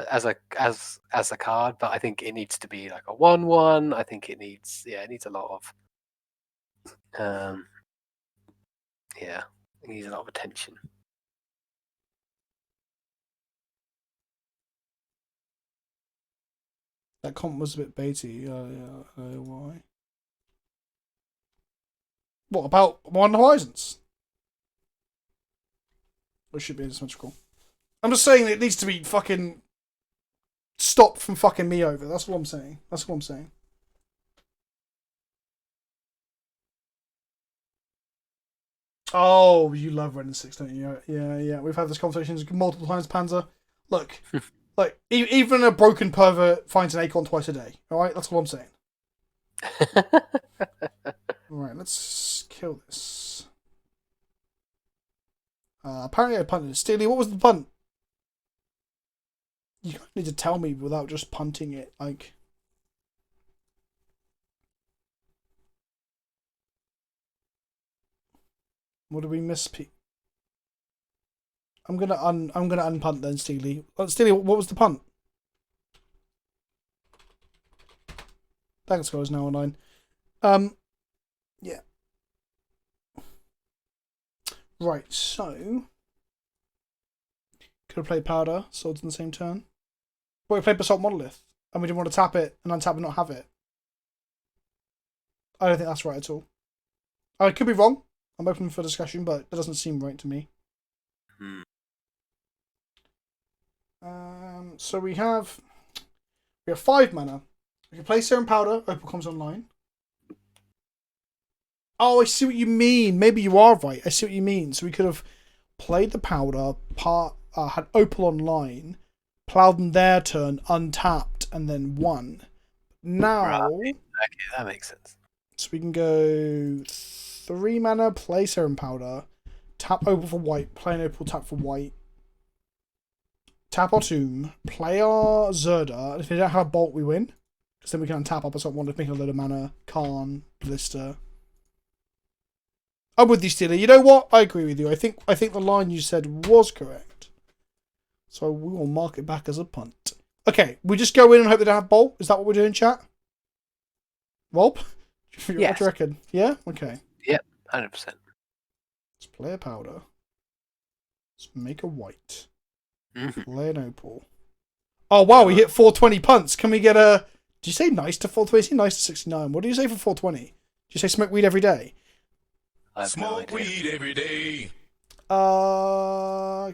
card, but I think it needs to be like a 1/1. I think it needs a lot of it needs a lot of attention. That comp was a bit baity. Why? What about Modern Horizons? It should be asymmetrical. I'm just saying it needs to be fucking stopped from fucking me over. That's what I'm saying. That's what I'm saying. Oh, you love Red and 6, don't you? Yeah. We've had this conversation multiple times, Panzer. Look, like, even a broken pervert finds an acorn twice a day. Alright? That's what I'm saying. Alright, let's kill this. Apparently I punted it. Steely, what was the punt? You need to tell me without just punting it, like... What did we miss, Pete? I'm gonna unpunt then, Steely. Steely, what was the punt? Thanks, guys. Now online. Yeah. Right. So could have played Powder, Swords in the same turn. But we played Basalt Monolith, and we didn't want to tap it and untap and not have it. I don't think that's right at all. I could be wrong. I'm open for discussion, but that doesn't seem right to me. So we have 5 mana. We can play Serum Powder. Opal comes online. Oh, I see what you mean. Maybe you are right. I see what you mean. So we could have played the Powder, had Opal online, plowed them their turn, untapped, and then won. Now, okay, that makes sense. So we can go 3 mana, play Serum Powder, tap Opal for white, play an Opal, tap for white, tap our Tomb, play our Zerda, and if we don't have Bolt, we win. Because then we can untap up or something, make a load of mana, Karn, Blister. I'm with you, Steeler. You know what? I agree with you. I think the line you said was correct. So we will mark it back as a punt. Okay, we just go in and hope they don't have Bolt? Is that what we're doing, chat? Rob? Yes. What do you reckon? Yeah? Okay. Yep, 100%. Let's play a Powder. Let's make a white. Mm-hmm. Play an Opal. Oh, wow, we hit 420 punts. Can we get a... Did you say nice to 420? Say nice to 69. What do you say for 420? Did you say smoke weed every day? I have no idea. Weed every day.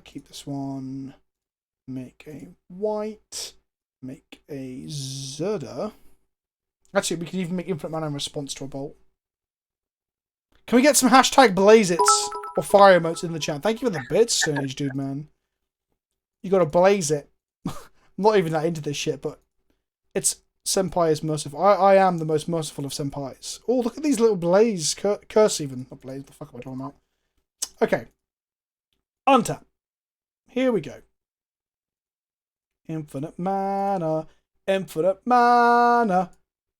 Keep this one. Make a white. Make a Zerda. Actually, we can even make infinite mana in response to a bolt. Can we get some hashtag Blazits or fire emotes in the chat? Thank you for the bits, Stone Age dude, man. You gotta blaze it. I'm not even that into this shit, but it's Senpai is merciful. I am the most merciful of senpais. Oh, look at these little blaze. Curse even. Not blaze, what the fuck am I talking about? Okay. Untap. Here we go. Infinite mana. Infinite mana.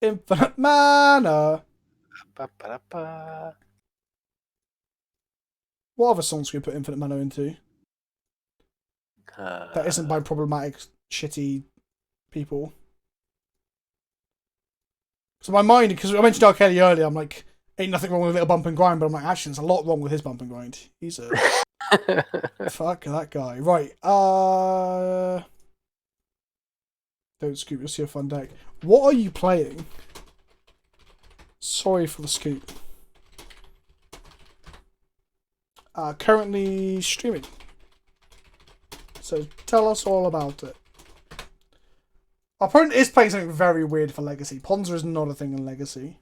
Infinite mana. Ba-ba-da-ba. What other songs can we put infinite mana into? That isn't by problematic, shitty people. So my mind, because I mentioned R. Kelly earlier, I'm like, ain't nothing wrong with a little bump and grind, but I'm like, actually, there's a lot wrong with his bump and grind. He's a... Fuck that guy. Right, don't scoop, you'll see a fun deck. What are you playing? Sorry for the scoop. currently streaming. So tell us all about it. Our opponent is playing something very weird for Legacy. Ponza is not a thing in Legacy.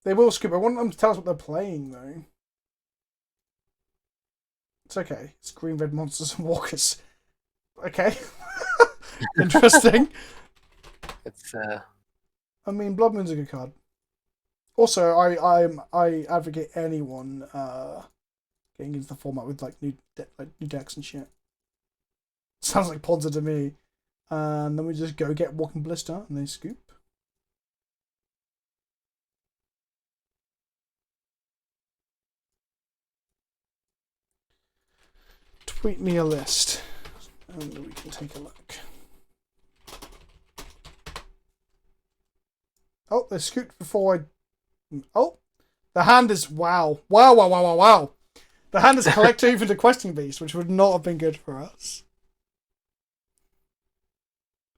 They will scoop. I want them to tell us what they're playing, though. It's okay. It's green, red monsters and walkers. Okay. Interesting. It's I mean, Blood Moon's a good card. Also, I advocate anyone getting into the format with like new decks and shit. Sounds like Ponza to me. And then we just go get Walking Blister and they scoop. Tweet me a list and we can take a look. Oh, they scooped before I... Oh! The hand is... Wow. Wow. The hand is collector even to Questing Beast, which would not have been good for us.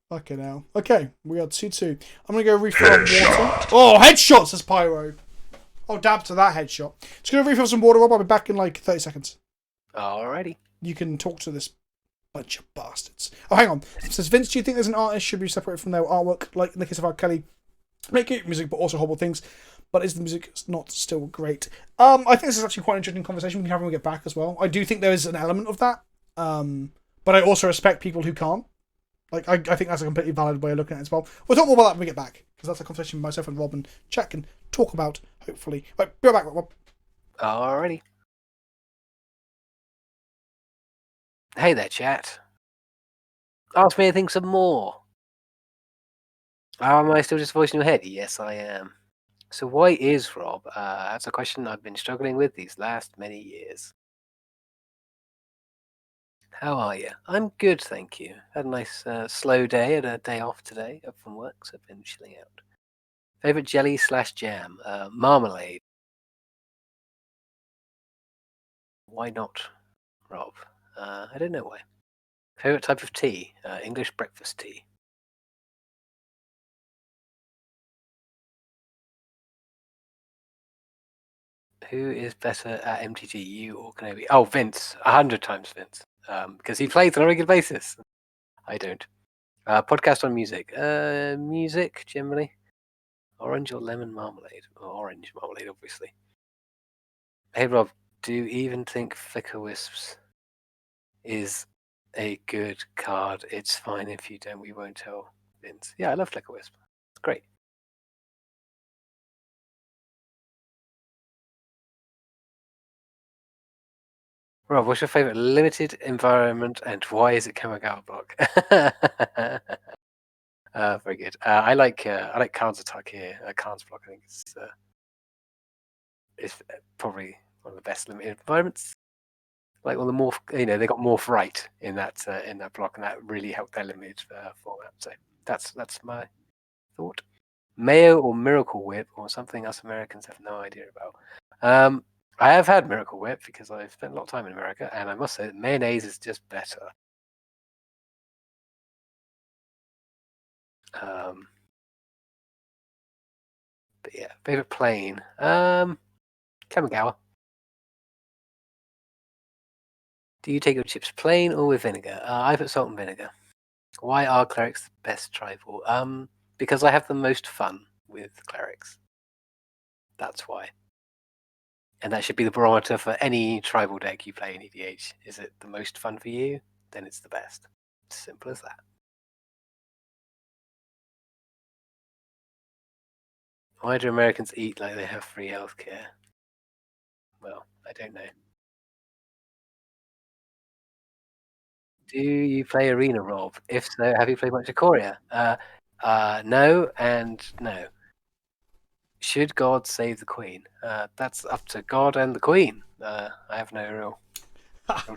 Fucking hell. Okay, we are 2-2. I'm going to go refill on water. Oh, headshot, says Pyro. Oh, dab to that headshot. Just going to refill some water, Rob. I'll be back in like 30 seconds. alrighty. You can talk to this bunch of bastards. Oh, hang on. It says, Vince, do you think there's an artist should be separated from their artwork, like in the case of R. Kelly? Make good music, but also horrible things. But is the music not still great? I think this is actually quite an interesting conversation we can have when we get back as well. I do think there is an element of that. But I also respect people who can't. Like, I think that's a completely valid way of looking at it as well. We'll talk more about that when we get back. Because that's a conversation myself and Rob and Chat can talk about, hopefully. Right, be right back, Rob. Alrighty. Hey there, chat. Ask me anything some more. Am I still just voicing your head? Yes, I am. So why is Rob? That's a question I've been struggling with these last many years. How are you? I'm good, thank you. Had a nice slow day. Had a day off today up from work, so I've been chilling out. Favorite jelly / jam? Marmalade. Why not, Rob? I don't know why. Favorite type of tea? English breakfast tea. Who is better at MTG, you or Kenobi? Oh, Vince. 100 times Vince. Because he plays on a regular basis. I don't. Podcast on music. Music, generally. Orange or lemon marmalade? Or orange marmalade, obviously. Hey, Rob. Do you even think Flicker Wisps is a good card? It's fine if you don't. We won't tell Vince. Yeah, I love Flicker Wisp. It's great. Rob, what's your favorite limited environment and why is it Kamigawa block? Very good. I like Khan's attack here. Khan's block, I think, is probably one of the best limited environments. Like all the morph, they got morph right in that block, and that really helped their limited format. So that's my thought. Mayo or Miracle Whip or something us Americans have no idea about. I have had Miracle Whip because I've spent a lot of time in America, and I must say that mayonnaise is just better. But yeah, favorite plane. Kamigawa. Do you take your chips plain or with vinegar? I put salt and vinegar. Why are clerics the best tribal? Because I have the most fun with clerics. That's why. And that should be the barometer for any tribal deck you play in EDH. Is it the most fun for you? Then it's the best. Simple as that. Why do Americans eat like they have free healthcare? Well, I don't know. Do you play Arena, Rob? If so, have you played much Ikoria? No and no. Should God save the Queen? That's up to God and the Queen. I have no real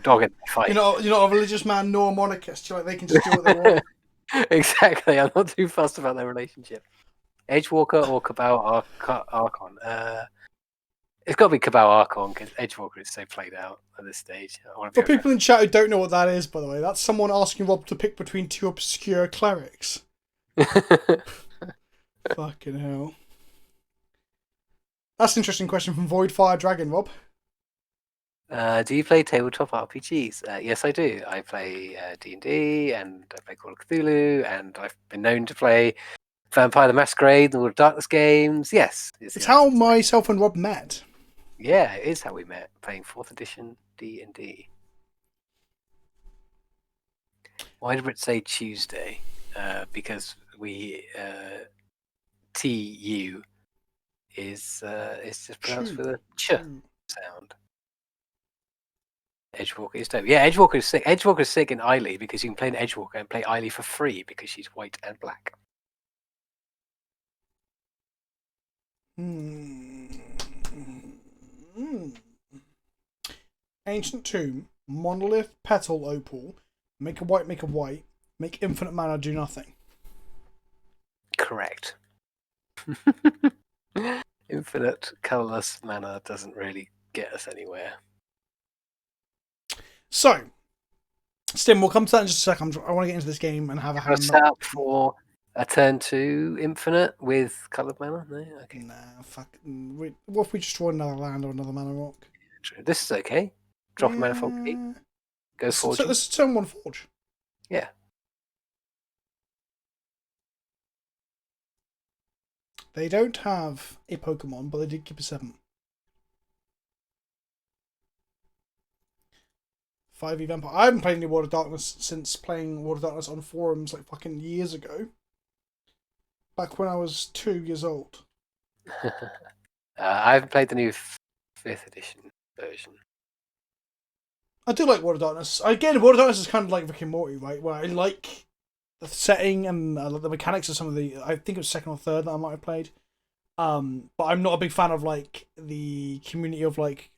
dog in the fight. You're not a religious man nor a monarchist. You're like, they can just do what they want. Exactly. I'm not too fussed about their relationship. Edgewalker or Cabal Archon? It's got to be Cabal Archon because Edgewalker is so played out at this stage. I want to For people in chat who don't know what that is, by the way, that's someone asking Rob to pick between two obscure clerics. Fucking hell. That's an interesting question from Voidfire Dragon, Rob. Do you play tabletop RPGs? Yes, I do. I play D&D, and I play Call of Cthulhu, and I've been known to play Vampire the Masquerade, the World of Darkness games. Yes. It's how myself and Rob met. Yeah, it is how we met, playing 4th edition D&D. Why did it say Tuesday? Because we TU is just pronounced with a ch sound. Edgewalker is dope. Yeah, Edgewalker is sick. Edgewalker is sick in Eiley because you can play an Edgewalker and play Eiley for free because she's white and black. Ancient Tomb, Monolith, Petal, Opal, make a white, make infinite mana, do nothing. Correct. Infinite colorless mana doesn't really get us anywhere. So, Stim, we'll come to that in just a second. I want to get into this game and have a hand. Set up for a turn 2 infinite with coloured mana? No? Okay. Nah, fuck. What if we just draw another land or another mana rock? True. This is okay. Drop a mana Fog Keep. Go Forge. This is turn 1 Forge. Yeah. They don't have a Pokemon, but they did keep a 7. 5e Vampire. I haven't played any World of Darkness since playing World of Darkness on forums like fucking years ago. Back when I was 2 years old. I haven't played the new 5th edition version. I do like World of Darkness. Again, World of Darkness is kind of like Rick and Morty, right? Where I like the setting and the mechanics of some of the... I think it was 2nd or 3rd that I might have played. But I'm not a big fan of like the community of like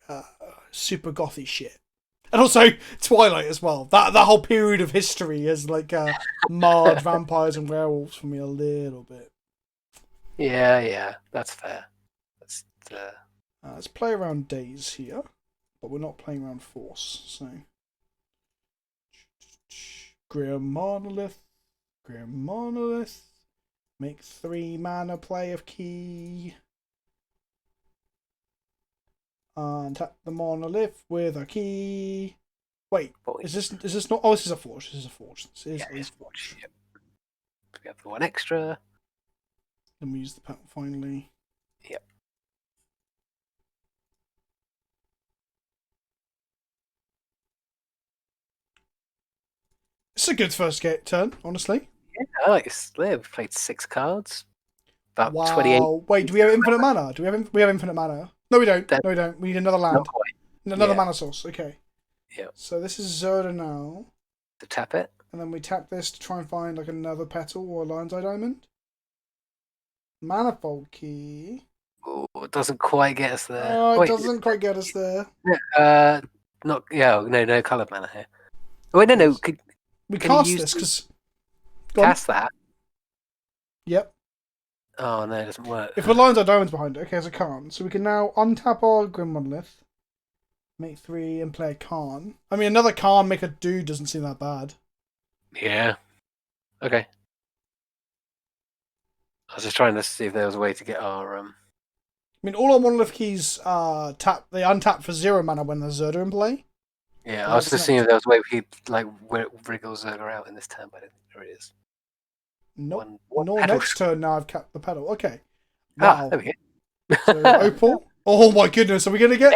super gothy shit. And also Twilight as well. That whole period of history has like marred vampires and werewolves for me a little bit. Yeah, that's fair. Let's play around days here, but we're not playing around force. So Grim Monolith, make 3 mana, play of key. Untap the Monolith with a key. Wait, is this not? Oh, this is a forge. This is a forge. This is a forge. Yep. We have the 1 extra. Then we use the petal finally. Yep. It's a good first turn, honestly. Yeah, nice. We've played 6 cards. About wow. 28. Wait, do we have infinite mana? We have infinite mana? No, we don't. No, we don't. We need another land. Another mana source. Okay. Yeah. So this is Zerda now. To tap it. And then we tap this to try and find like another petal or a Lion's Eye Diamond. Manifold key. Oh, it doesn't quite get us there. Oh, it doesn't quite get us there. No coloured mana here. Oh, wait, no. We cast this because... Cast that? Yep. Oh, no, it doesn't work. If the Lion's Eye Diamond's behind it, okay, so I can't. So we can now untap our Grim Monolith, make 3 and play a Khan. I mean, another Khan, make a dude doesn't seem that bad. Yeah. Okay. I was just trying to see if there was a way to get our... I mean, all our Monolith keys they untap for 0 mana when there's Zerda in play. Yeah, I was just seeing if there was a way we could like wriggle Zerga out in this turn, but I don't think there is. Nope. Next turn now I've capped the pedal. Okay. Wow. There we go. So, Opal. Oh my goodness, are we going to get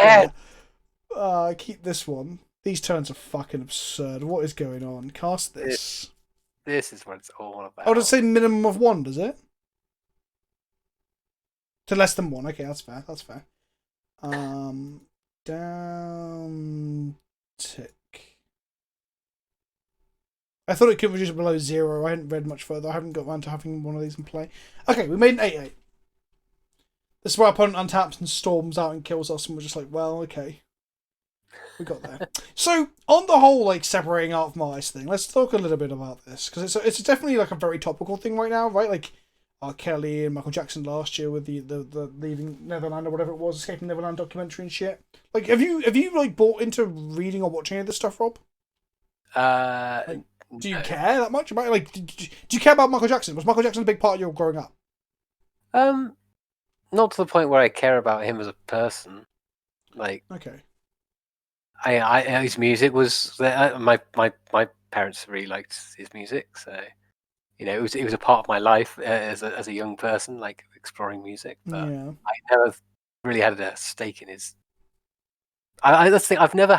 there? Keep this one. These turns are fucking absurd. What is going on? Cast this. This is what it's all about. Oh, does it say minimum of 1, does it? To less than 1. Okay, that's fair. That's fair. Down tick. I thought it could reduce it below 0. I hadn't read much further. I haven't got around to having one of these in play. Okay, we made an 8/8. This is where our opponent untaps and storms out and kills us, and we're just like, well, okay. We got there. So, on the whole, like, separating art from ice thing, let's talk a little bit about this. Because it's definitely, like, a very topical thing right now, right? Like, R. Kelly and Michael Jackson last year with the Leaving Neverland or whatever it was, Escaping Neverland documentary and shit. Like, have you like bought into reading or watching any of this stuff, Rob? Do you care that much about it? Like, do you care about Michael Jackson? Was Michael Jackson a big part of your growing up? Not to the point where I care about him as a person. Like, okay, his music was my parents really liked his music, so it was a part of my life as a young person, like exploring music. But yeah, I never really had a stake in his. That's the thing. I've never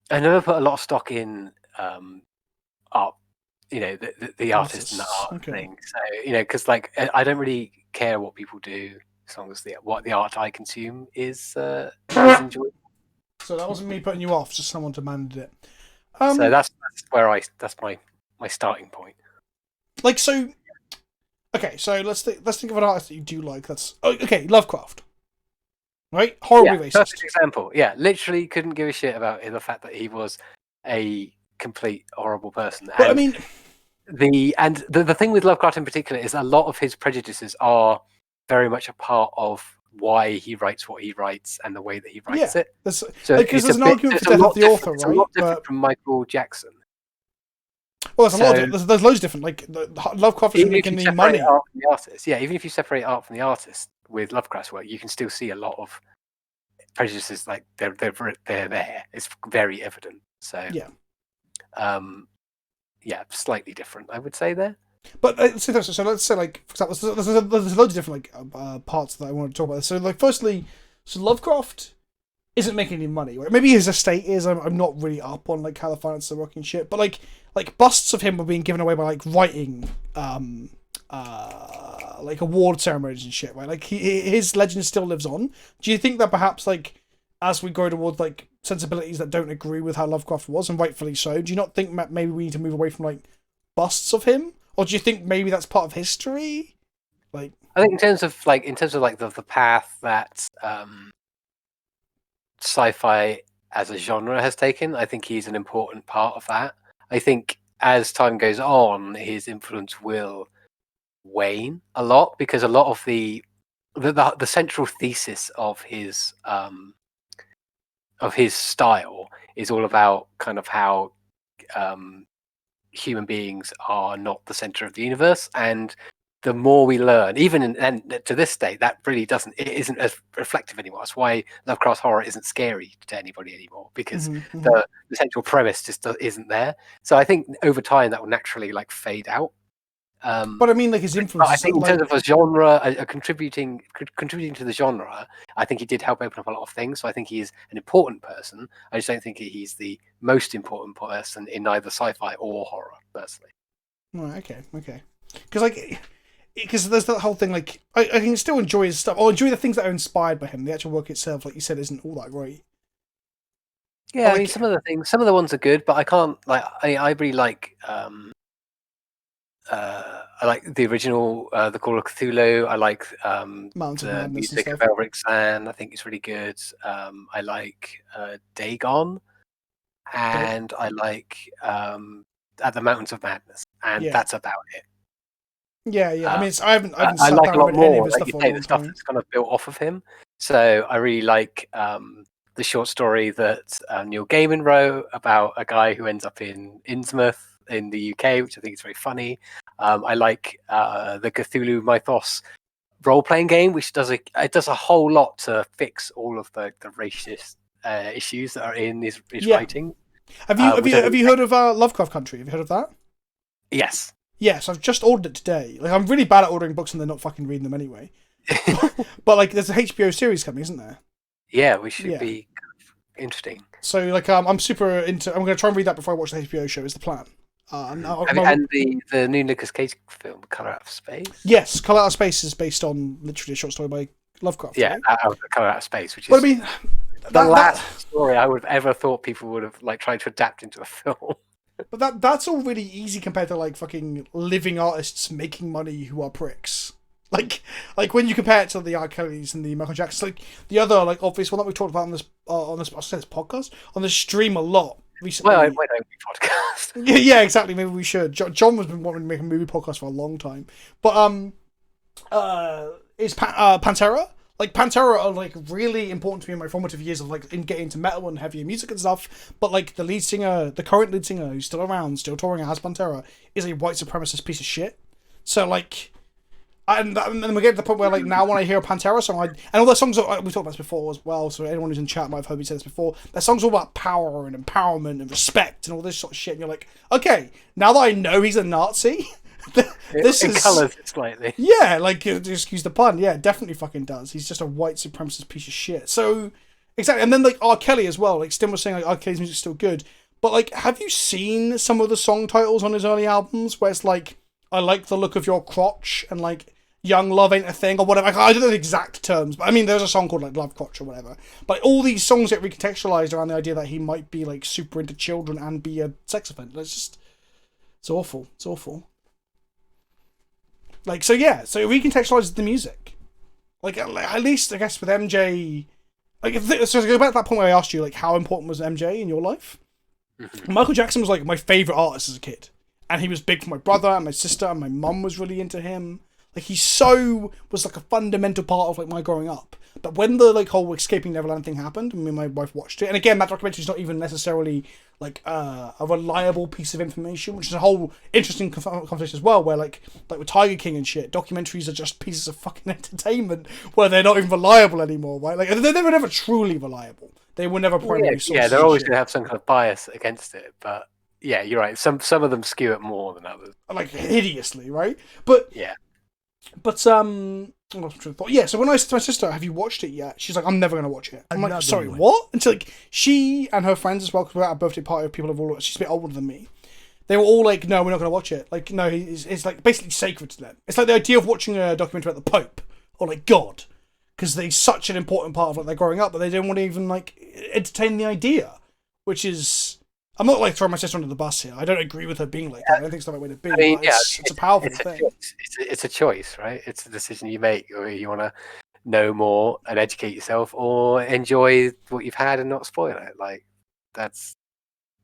put a lot of stock in art. The artist and the art thing. So because like I don't really care what people do as long as what the art I consume is enjoyable. So that wasn't me putting you off; just someone demanded it. So that's where that's my starting point. Like so. Okay, so let's think of an artist that you do like. That's okay, Lovecraft. Right, horribly racist. Perfect example. Yeah, literally couldn't give a shit about the fact that he was a complete horrible person. But I mean, the thing with Lovecraft in particular is a lot of his prejudices are very much a part of why he writes what he writes and the way that he writes it. So because there's an argument for death of the author, right? It's a lot different from Michael Jackson. Well, there's loads of different. Like Lovecraft isn't making any money. Even if you separate art from the artist with Lovecraft's work, you can still see a lot of prejudices. Like they're there. It's very evident. So slightly different, I would say there. But so let's say, like, for example, there's loads of different like parts that I want to talk about. So like, firstly, Lovecraft isn't making any money. Right? Maybe his estate is. I'm not really up on like how the finances are working shit. But like busts of him were being given away by like writing like award ceremonies and shit. Right? Like his legend still lives on. Do you think that perhaps like as we go towards like sensibilities that don't agree with how Lovecraft was, and rightfully so, do you not think maybe we need to move away from like busts of him? Or do you think maybe that's part of history? Like, I think in terms of the path that sci-fi as a genre has taken, I think he's an important part of that. I think as time goes on, his influence will wane a lot because a lot of the central thesis of his style is all about kind of how human beings are not the center of the universe, and the more we learn, and to this day, that really isn't as reflective anymore. That's why Lovecraft's horror isn't scary to anybody anymore, because the central premise just isn't there. So I think over time that will naturally like fade out. But I mean, like his influence. I think in terms of a genre, contributing to the genre, I think he did help open up a lot of things. So I think he's an important person. I just don't think he's the most important person in either sci-fi or horror, personally. Right. Okay. Because there's that whole thing. Like, I can still enjoy his stuff. Or enjoy the things that are inspired by him. The actual work itself, like you said, isn't all that great. Yeah, I mean, some of the ones are good, but I can't like. I really like. I like the original, the Call of Cthulhu. I like the music of Elric Zan. I think it's really good. I like Dagon, and I like At the Mountains of Madness, and that's about it. Yeah. I mean, I haven't I like a lot more. Like you take the stuff that's kind of built off of him. So I really like the short story that Neil Gaiman wrote about a guy who ends up in Innsmouth in the UK, which I think is very funny. I like the Cthulhu Mythos role-playing game, which does a whole lot to fix all of the racist issues that are in his writing. Have you heard of Lovecraft Country? Have you heard of that? Yes. Yes, I've just ordered it today. Like, I'm really bad at ordering books and they're not fucking reading them anyway. but like, there's a HBO series coming, isn't there? Yeah, which should be interesting. So like, I'm super into. I'm going to try and read that before I watch the HBO show. Is the plan? And the new Nicolas Cage film, Color Out of Space. Yes, Color Out of Space is based on literally a short story by Lovecraft. Yeah, right? Color Out of Space, which is. But I mean, the last story I would have ever thought people would have like tried to adapt into a film. But that's all really easy compared to like fucking living artists making money who are pricks. Like when you compare it to the R. Kellys and the Michael Jacksons, like the other like obvious one that we talked about on this podcast, on this stream a lot recently. Why don't we podcast? Yeah, exactly. Maybe we should. John has been wanting to make a movie podcast for a long time, but is Pantera. Like Pantera are like really important to me in my formative years of like in getting into metal and heavier music and stuff. But like the current lead singer who's still around, still touring as Pantera, is a white supremacist piece of shit. So like, and then we get to the point where like now when I hear a Pantera song, and all their songs we talked about this before as well. So anyone who's in chat might have heard me say this before. Their songs are all about power and empowerment and respect and all this sort of shit. And you're like, okay, now that I know he's a Nazi. It colours it slightly. Yeah, like, excuse the pun, yeah, it definitely fucking does. He's just a white supremacist piece of shit. So, exactly, and then, like, R. Kelly as well. Like, Stim was saying, like, R. Kelly's music's still good. But, like, have you seen some of the song titles on his early albums where it's like, I like the look of your crotch, and, like, young love ain't a thing, or whatever. I don't know the exact terms, but I mean, there's a song called, like, Love Crotch or whatever. But all these songs get recontextualized around the idea that he might be, like, super into children and be a sex offender. It's awful. It's awful. Like, so yeah, so it recontextualizes the music. Like, at least, I guess, with MJ... Like, so to go back to that point where I asked you, like, how important was MJ in your life? Michael Jackson was, like, my favourite artist as a kid. And he was big for my brother and my sister, and my mum was really into him. Like, he was, like, a fundamental part of, like, my growing up. But when the, like, whole Escaping Neverland thing happened, and me and my wife watched it, and again, that documentary is not even necessarily, like, a reliable piece of information, which is a whole interesting conversation as well, where, like with Tiger King and shit, documentaries are just pieces of fucking entertainment, where they're not even reliable anymore, right? Like, they were never truly reliable. They were never primary sources. Yeah, they're always going to have some kind of bias against it, but, yeah, you're right. Some of them skew it more than others. Like, hideously, right? But... Yeah. But yeah, so when I said to my sister, have you watched it yet? She's like, I'm never going to watch it. I'm like, sorry, what? And so, like, she and her friends as well, because we're at a birthday party of people of all, she's a bit older than me. They were all like, no, we're not going to watch it. Like, no, it's like basically sacred to them. It's like the idea of watching a documentary about the Pope or like God, because they're such an important part of like their growing up that they don't want to even like entertain the idea, which is... I'm not like throwing my sister under the bus here. I don't agree with her being like that. I don't think it's the right way to be. I mean, it's a powerful thing. It's a choice, right? It's a decision you make, or you want to know more and educate yourself, or enjoy what you've had and not spoil it. Like that's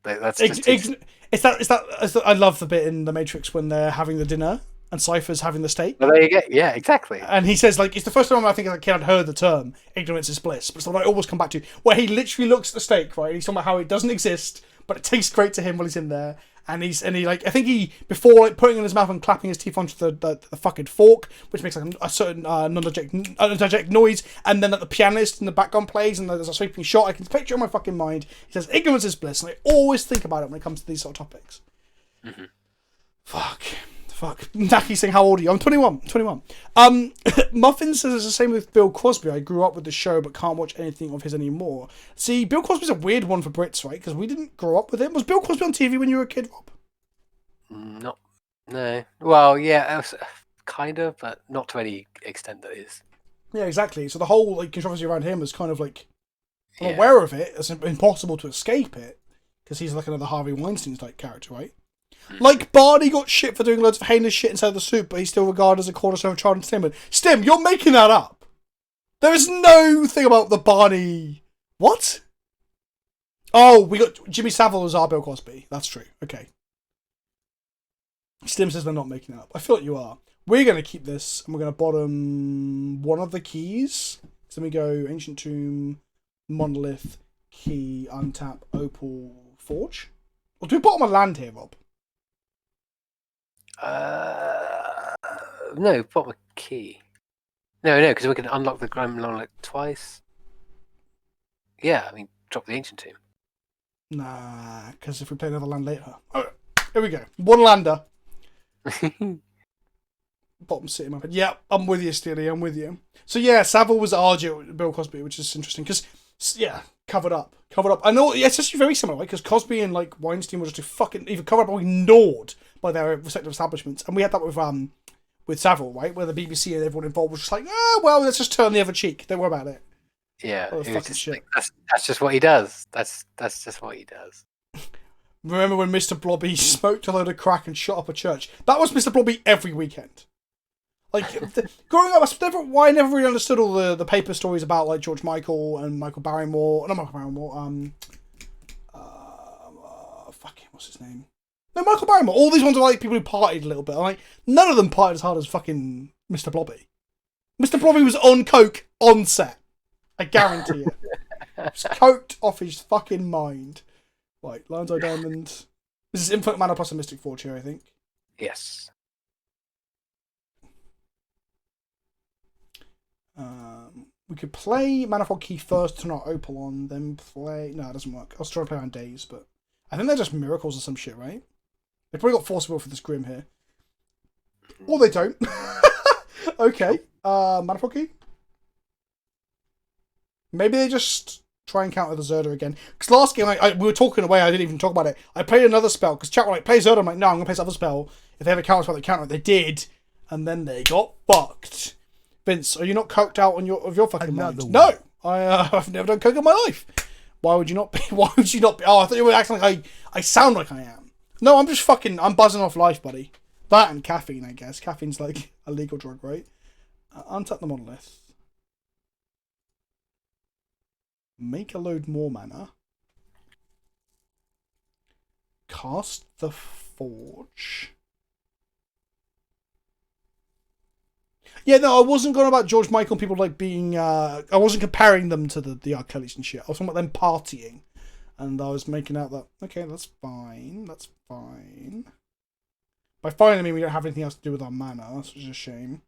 just it's that I love the bit in The Matrix when they're having the dinner and Cypher's having the steak. Well, there you go. Yeah, exactly. And he says, like, it's the first time I think as a kid I'd heard the term ignorance is bliss, but it's what I always come back to, where he literally looks at the steak, right? And he's talking about how it doesn't exist, but it tastes great to him while he's in there. And he like, I think he, before like putting it in his mouth and clapping his teeth onto the fucking fork, which makes like a certain non-direct noise, and then like the pianist in the background plays, and there's a sweeping shot. I can picture it in my fucking mind. He says, ignorance is bliss, and I always think about it when it comes to these sort of topics. Mm-hmm. Fuck. Naki saying, how old are you? I'm 21. Muffin says it's the same with Bill Cosby. I grew up with the show but can't watch anything of his anymore. See, Bill Cosby's a weird one for Brits, right? Because we didn't grow up with him. Was Bill Cosby on TV when you were a kid, Rob? No. Well, yeah, was, kind of, but not to any extent that is. Yeah, exactly. So the whole like controversy around him is kind of like, I'm aware of it. It's impossible to escape it because he's like another Harvey Weinstein type character, right? Like, Barney got shit for doing loads of heinous shit inside the soup, but he's still regarded as a cornerstone of child entertainment. Stim, you're making that up. There is no thing about the Barney... What? Oh, we got Jimmy Savile as our Bill Cosby. That's true. Okay. Stim says they're not making it up. I feel like you are. We're going to keep this, and we're going to bottom one of the keys. So then we go Ancient Tomb, Monolith, Key, Untap, Opal, Forge. Or do we bottom a land here, Rob? No, what a key. No, because we can unlock the Grand Monolith twice. Yeah, I mean, drop the Ancient Tomb. Nah, because if we play another land later. Oh, here we go. One lander. Bottom city map. Yeah, I'm with you, Steely. I'm with you. So yeah, Savile was RJ Bill Cosby, which is interesting because yeah, covered up. I know it's actually very similar, right? Because Cosby and like Weinstein were just fucking either covered up or ignored by their respective establishments, and we had that with Savile, right? Where the BBC and everyone involved was just like, well, let's just turn the other cheek. Don't worry about it. Yeah, fucking shit. Like, that's just what he does. That's just what he does. Remember when Mr. Blobby smoked a load of crack and shot up a church? That was Mr. Blobby every weekend. Like, growing up, I never really understood all the paper stories about, like, George Michael and Michael Barrymore. Not Michael Barrymore, what's his name? No, Michael Barrymore. All these ones are like people who partied a little bit. Like, none of them partied as hard as fucking Mr. Blobby. Mr. Blobby was on coke on set. I guarantee it. He was coked off his fucking mind. Right, Lion's Eye Diamond. This is Infinite Mana plus a Mystic Forge here, I think. Yes. We could play Manifold Key first to not Opal on, then play... No, it doesn't work. I was trying to play on Days, but... I think they're just miracles or some shit, right? They probably got Forcible for this Grim here. Or they don't. Okay. Manifold Key? Maybe they just try and counter the Zerda again. Because last game, we were talking away, I didn't even talk about it. I played another spell, because chat were like, play Zerda. I'm like, no, I'm going to play this other spell. If they have a counter spell, they counter it. They did. And then they got fucked. Vince, are you not coked out on your fucking mind? No, I've never done coke in my life. Why would you not be? Why would you not be? Oh, I thought you were acting like I sound like I am. No, I'm just fucking. I'm buzzing off life, buddy. That and caffeine, I guess. Caffeine's like a legal drug, right? Untap the monolith. Make a load more mana. Cast the forge. Yeah, no, I wasn't going about George Michael and people like being... I wasn't comparing them to the R. Kellys and shit. I was talking about them partying. And I was making out that, okay, that's fine. That's fine. By fine, I mean we don't have anything else to do with our mana. That's just a shame.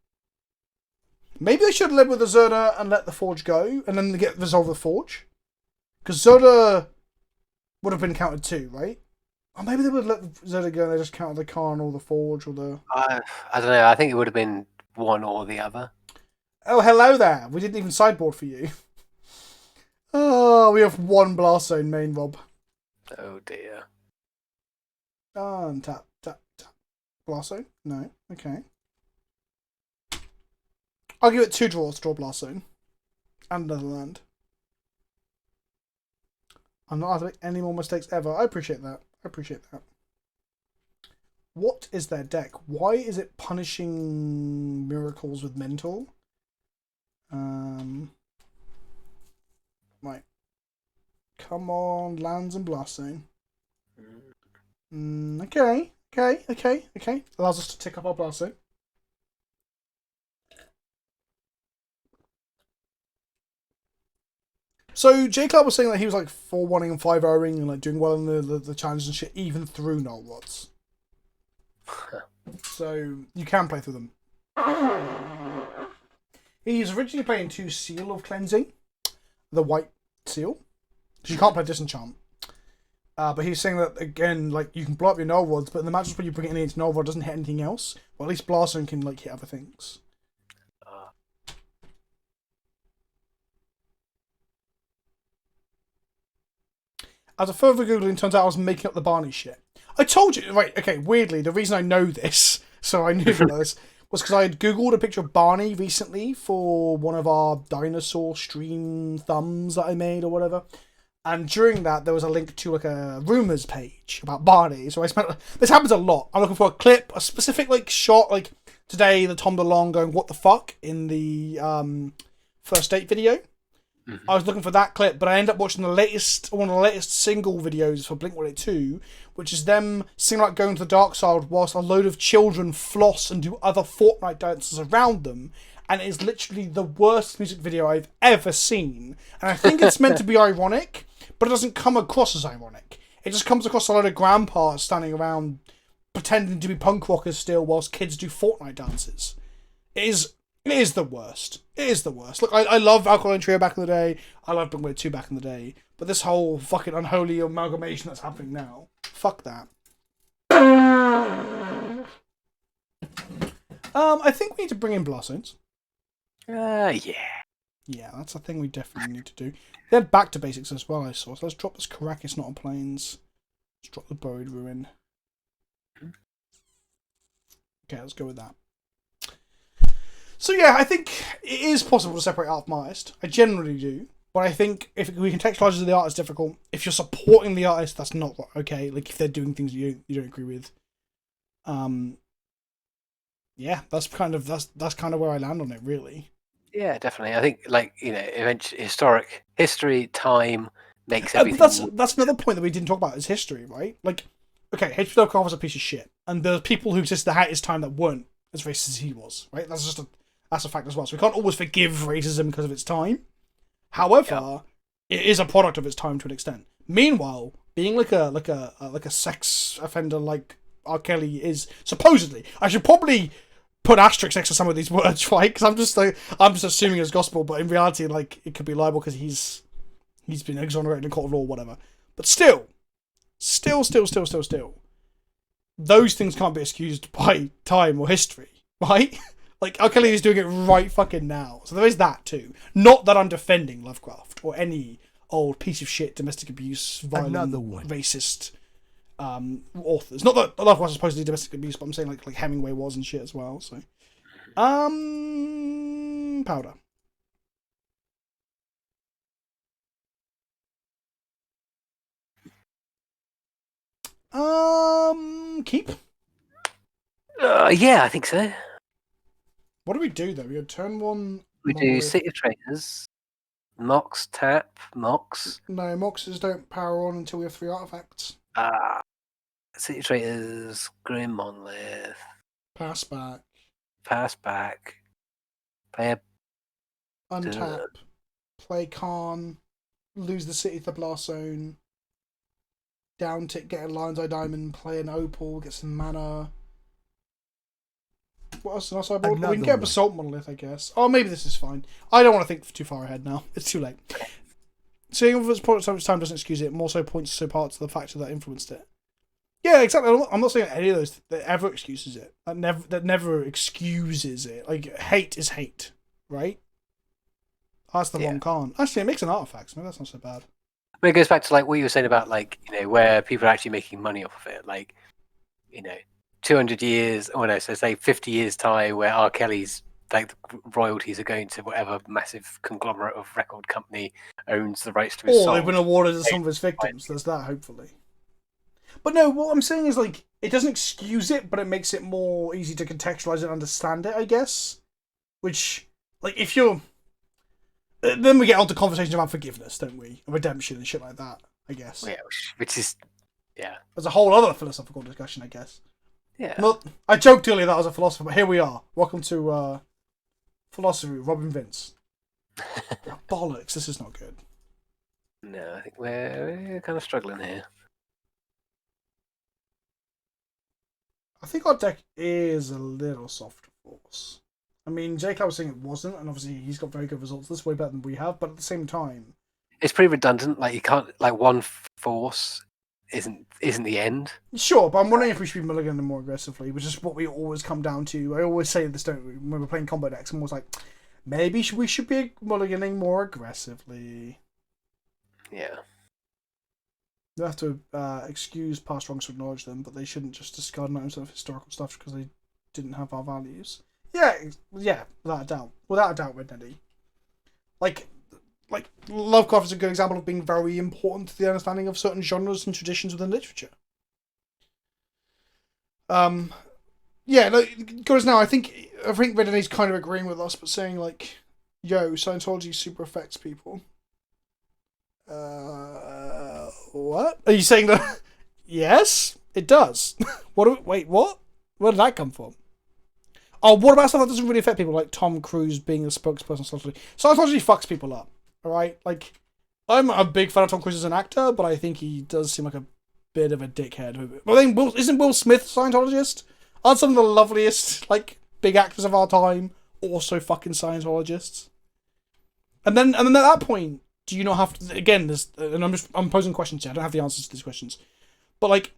Maybe they should have led with the Zerda and let the Forge go. And then get resolve the Forge. Because Zerda would have been counted too, right? Or maybe they would let the Zerda go and they just counted the Karn or the Forge or the... I don't know. I think it would have been one or the other. Oh, hello there. We didn't even sideboard for you. Oh, we have one Blast Zone main, Rob. Oh dear. And tap. Blast Zone? No. Okay. I'll give it 2 draws to draw Blast Zone. And another land. I'm not having any more mistakes ever. I appreciate that. What is their deck? Why is it punishing miracles with mental? Right. Come on, lands and Blast Zone. Okay. Allows us to tick up our Blast Zone. So J Cloud was saying that he was like 4-1-ing and 5-0-ing and like doing well in the challenges and shit, even through Null Rods. So you can play through them. He's originally playing 2 Seal of Cleansing, the white seal. So you can't play Disenchant. But he's saying that again, like you can blow up your Null Rods, but in the matches where you bring it into Null Rod, it doesn't hit anything else. Well, at least Blast Zone can like hit other things. As a further Googling, turns out I was making up the Barney shit. I told you, right, okay, weirdly, the reason I know this, so I knew this, was because I had Googled a picture of Barney recently for one of our dinosaur stream thumbs that I made or whatever. And during that, there was a link to like a rumours page about Barney. So I spent, this happens a lot. I'm looking for a clip, a specific like shot, like today, the Tom DeLong going, what the fuck, in the first date video. Mm-hmm. I was looking for that clip, but I ended up watching one of the latest single videos for Blink-182, which is them singing like Going to the Dark Side whilst a load of children floss and do other Fortnite dances around them. And it is literally the worst music video I've ever seen. And I think it's meant to be ironic, but it doesn't come across as ironic. It just comes across a load of grandpas standing around pretending to be punk rockers still whilst kids do Fortnite dances. It is the worst. It is the worst. Look, I love Alkaline Trio back in the day. I love Blink-182 back in the day. But this whole fucking unholy amalgamation that's happening now, fuck that. I think we need to bring in Blast Zones. Yeah. Yeah, that's a thing we definitely need to do. Then back to basics as well, I saw. So let's drop this Caracas Not on Plains. Let's drop the Buried Ruin. Okay, let's go with that. So yeah, I think it is possible to separate art from artist. I generally do. But I think if we contextualize the art is difficult. If you're supporting the artist, that's not okay. Like if they're doing things you don't agree with. Yeah, that's kind of where I land on it, really. Yeah, definitely. I think eventually history, time makes everything. That's another point that we didn't talk about is history, right? Like okay, H.P. Lovecraft was a piece of shit, and the people who existed at his time that weren't as racist as he was, right? That's a fact as well. So we can't always forgive racism because of its time. However, it is a product of its time to an extent. Meanwhile, being like a sex offender like R. Kelly is supposedly, I should probably put asterisks next to some of these words, right? Because I'm just assuming it's gospel, but in reality, like, it could be liable because he's been exonerated in court of law or whatever. But still, those things can't be excused by time or history, right? Like, R. Kelly is doing it right fucking now. So there is that too. Not that I'm defending Lovecraft or any old piece of shit domestic abuse, violent, racist authors. Not that Lovecraft was supposed to do domestic abuse, but I'm saying like Hemingway was and shit as well. So, powder. Keep. Yeah, I think so. What do we do though? We go turn one. We do City of Traitors, Mox, tap, Mox. No, Moxes don't power on until we have 3 artifacts. City of Traitors, Grim Monolith. Pass back. Play a... Untap. Play Khan. Lose the City to the Blast Zone. Down tick, get a Lion's Eye Diamond. Play an Opal, get some mana. What else? We can get a Basalt Monolith, I guess. Oh, maybe this is fine. I don't want to think too far ahead now. It's too late. Seeing if its product of its time doesn't excuse it, more so points to parts of the factor that influenced it. Yeah, exactly. I'm not saying any of those that ever excuses it. That never excuses it. Like, hate is hate, right? That's the wrong Khan. Actually, it makes an artifact. Maybe that's not so bad. But it goes back to like what you were saying about like, you know, where people are actually making money off of it. Like, you know, 200 years, or no, so say 50 years time where R. Kelly's like the royalties are going to whatever massive conglomerate of record company owns the rights to his song. Or they've been awarded to some of his victims. There's that, hopefully. But no, what I'm saying is like, it doesn't excuse it, but it makes it more easy to contextualize and understand it, I guess. Which, like, if you're... Then we get on to conversations about forgiveness, don't we? And redemption and shit like that, I guess. Yeah, which is... Yeah. There's a whole other philosophical discussion, I guess. Yeah. Not, I joked earlier that I was a philosopher, but here we are. Welcome to Philosophy with Robin Vince. Bollocks, this is not good. No, I think we're kind of struggling here. I think our deck is a little soft force. I mean, Jake, I was saying it wasn't, and obviously he's got very good results. This way better than we have, but at the same time, it's pretty redundant. Like, you can't, like, one force isn't the end. Sure, but I'm wondering if we should be mulliganing more aggressively, which is what we always come down to. I always say this, don't we? When we're playing combo decks, I'm always like, maybe we should be mulliganing more aggressively. Yeah. You have to excuse past wrongs to acknowledge them, but they shouldn't just discard items of historical stuff because they didn't have our values. Yeah, without a doubt, Red Neddy. Like Lovecraft is a good example of being very important to the understanding of certain genres and traditions within literature. Yeah, like, goes now. I think Red Neddy's kind of agreeing with us, but saying like, "Yo, Scientology super affects people." What? Are you saying that? Yes, it does. Wait, what? Where did that come from? Oh, what about stuff that doesn't really affect people, like Tom Cruise being a spokesperson of Scientology? Scientology fucks people up, alright? Like, I'm a big fan of Tom Cruise as an actor, but I think he does seem like a bit of a dickhead. But then, isn't Will Smith a Scientologist? Aren't some of the loveliest, like, big actors of our time also fucking Scientologists? And then at that point, do you not have to... Again, I'm posing questions here. I don't have the answers to these questions. But, like,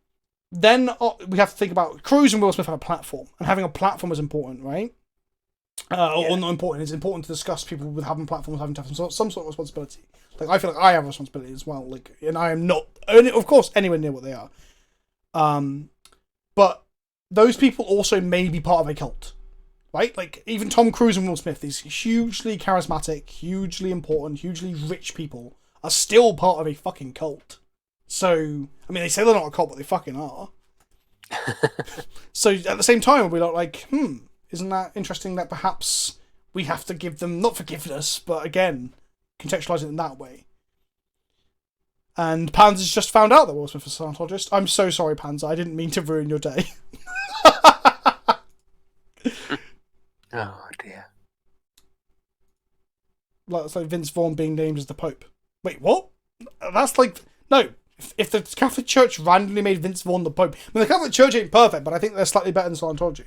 then we have to think about... Cruise and Will Smith have a platform. And having a platform is important, right? Or not important. It's important to discuss people with having platforms, having to have some sort of responsibility. Like, I feel like I have a responsibility as well. Like, and I am not, of course, anywhere near what they are. But those people also may be part of a cult. Right? Like, even Tom Cruise and Will Smith, these hugely charismatic, hugely important, hugely rich people, are still part of a fucking cult. So, I mean, they say they're not a cult, but they fucking are. So, at the same time, we're like, isn't that interesting that perhaps we have to give them, not forgiveness, but again, contextualize it in that way. And Panzer's just found out that Will Smith was a Scientologist. I'm so sorry, Panzer. I didn't mean to ruin your day. Oh dear. Like, it's like Vince Vaughn being named as the Pope. Wait, what? That's like... No. If the Catholic Church randomly made Vince Vaughn the Pope... I mean, the Catholic Church ain't perfect, but I think they're slightly better than Scientology.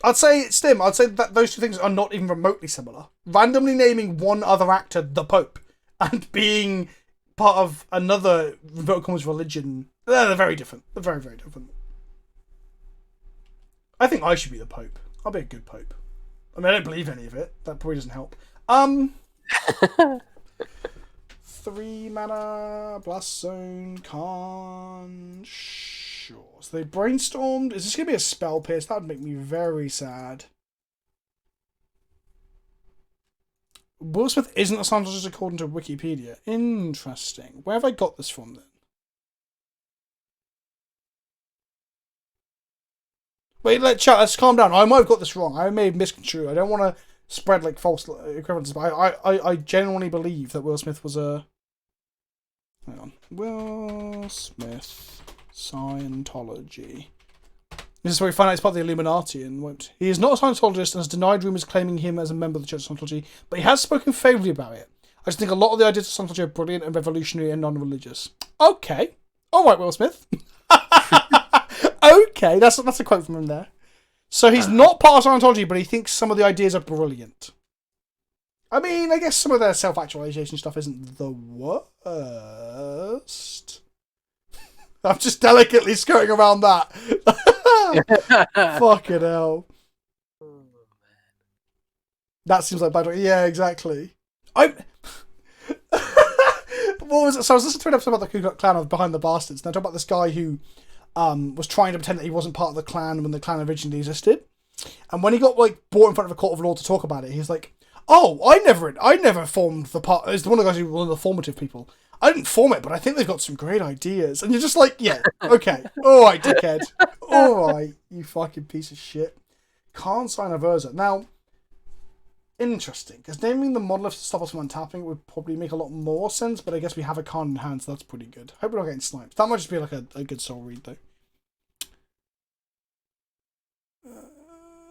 I'd say, Stim, I'd say that those two things are not even remotely similar. Randomly naming one other actor the Pope and being part of another inverted commas religion, they're very different. They're very, very different. I think I should be the Pope. I'll be a good Pope. I mean, I don't believe any of it. That probably doesn't help. 3 mana, Blast Zone, Khan. Sure. So they brainstormed. Is this going to be a Spell Pierce? That would make me very sad. Will Smith isn't a Scientologist according to Wikipedia. Interesting. Where have I got this from then? Wait, let's calm down. I might have got this wrong. I may have misconstrued. I don't want to spread like false equivalences, but I genuinely believe that Will Smith was a... Hang on. Will Smith, Scientology. This is where we find out he's part of the Illuminati and won't. He is not a Scientologist and has denied rumours claiming him as a member of the Church of Scientology, but he has spoken favourably about it. I just think a lot of the ideas of Scientology are brilliant and revolutionary and non-religious. Okay. Alright, Will Smith. Okay, that's a quote from him there. So he's not part of Scientology, but he thinks some of the ideas are brilliant. I mean, I guess some of their self-actualization stuff isn't the worst. I'm just delicately skirting around that. Fucking hell. That seems like bad. Yeah, exactly. What was it? So I was listening to an episode about the Ku Klux Klan of Behind the Bastards, and I talked about this guy who was trying to pretend that he wasn't part of the Klan when the Klan originally existed. And when he got like brought in front of a court of law to talk about it, he's like, "Oh, I never formed the part." It's one of the guys who were one of the formative people. I didn't form it, but I think they've got some great ideas. And you're just like, yeah, okay, all right, dickhead, all right, you fucking piece of shit. Can't sign a Versa now. Interesting, because naming the monolith to stop us from untapping would probably make a lot more sense, but I guess we have a Khan in hand, so that's pretty good. Hope we're not getting sniped. That might just be like a good soul read, though.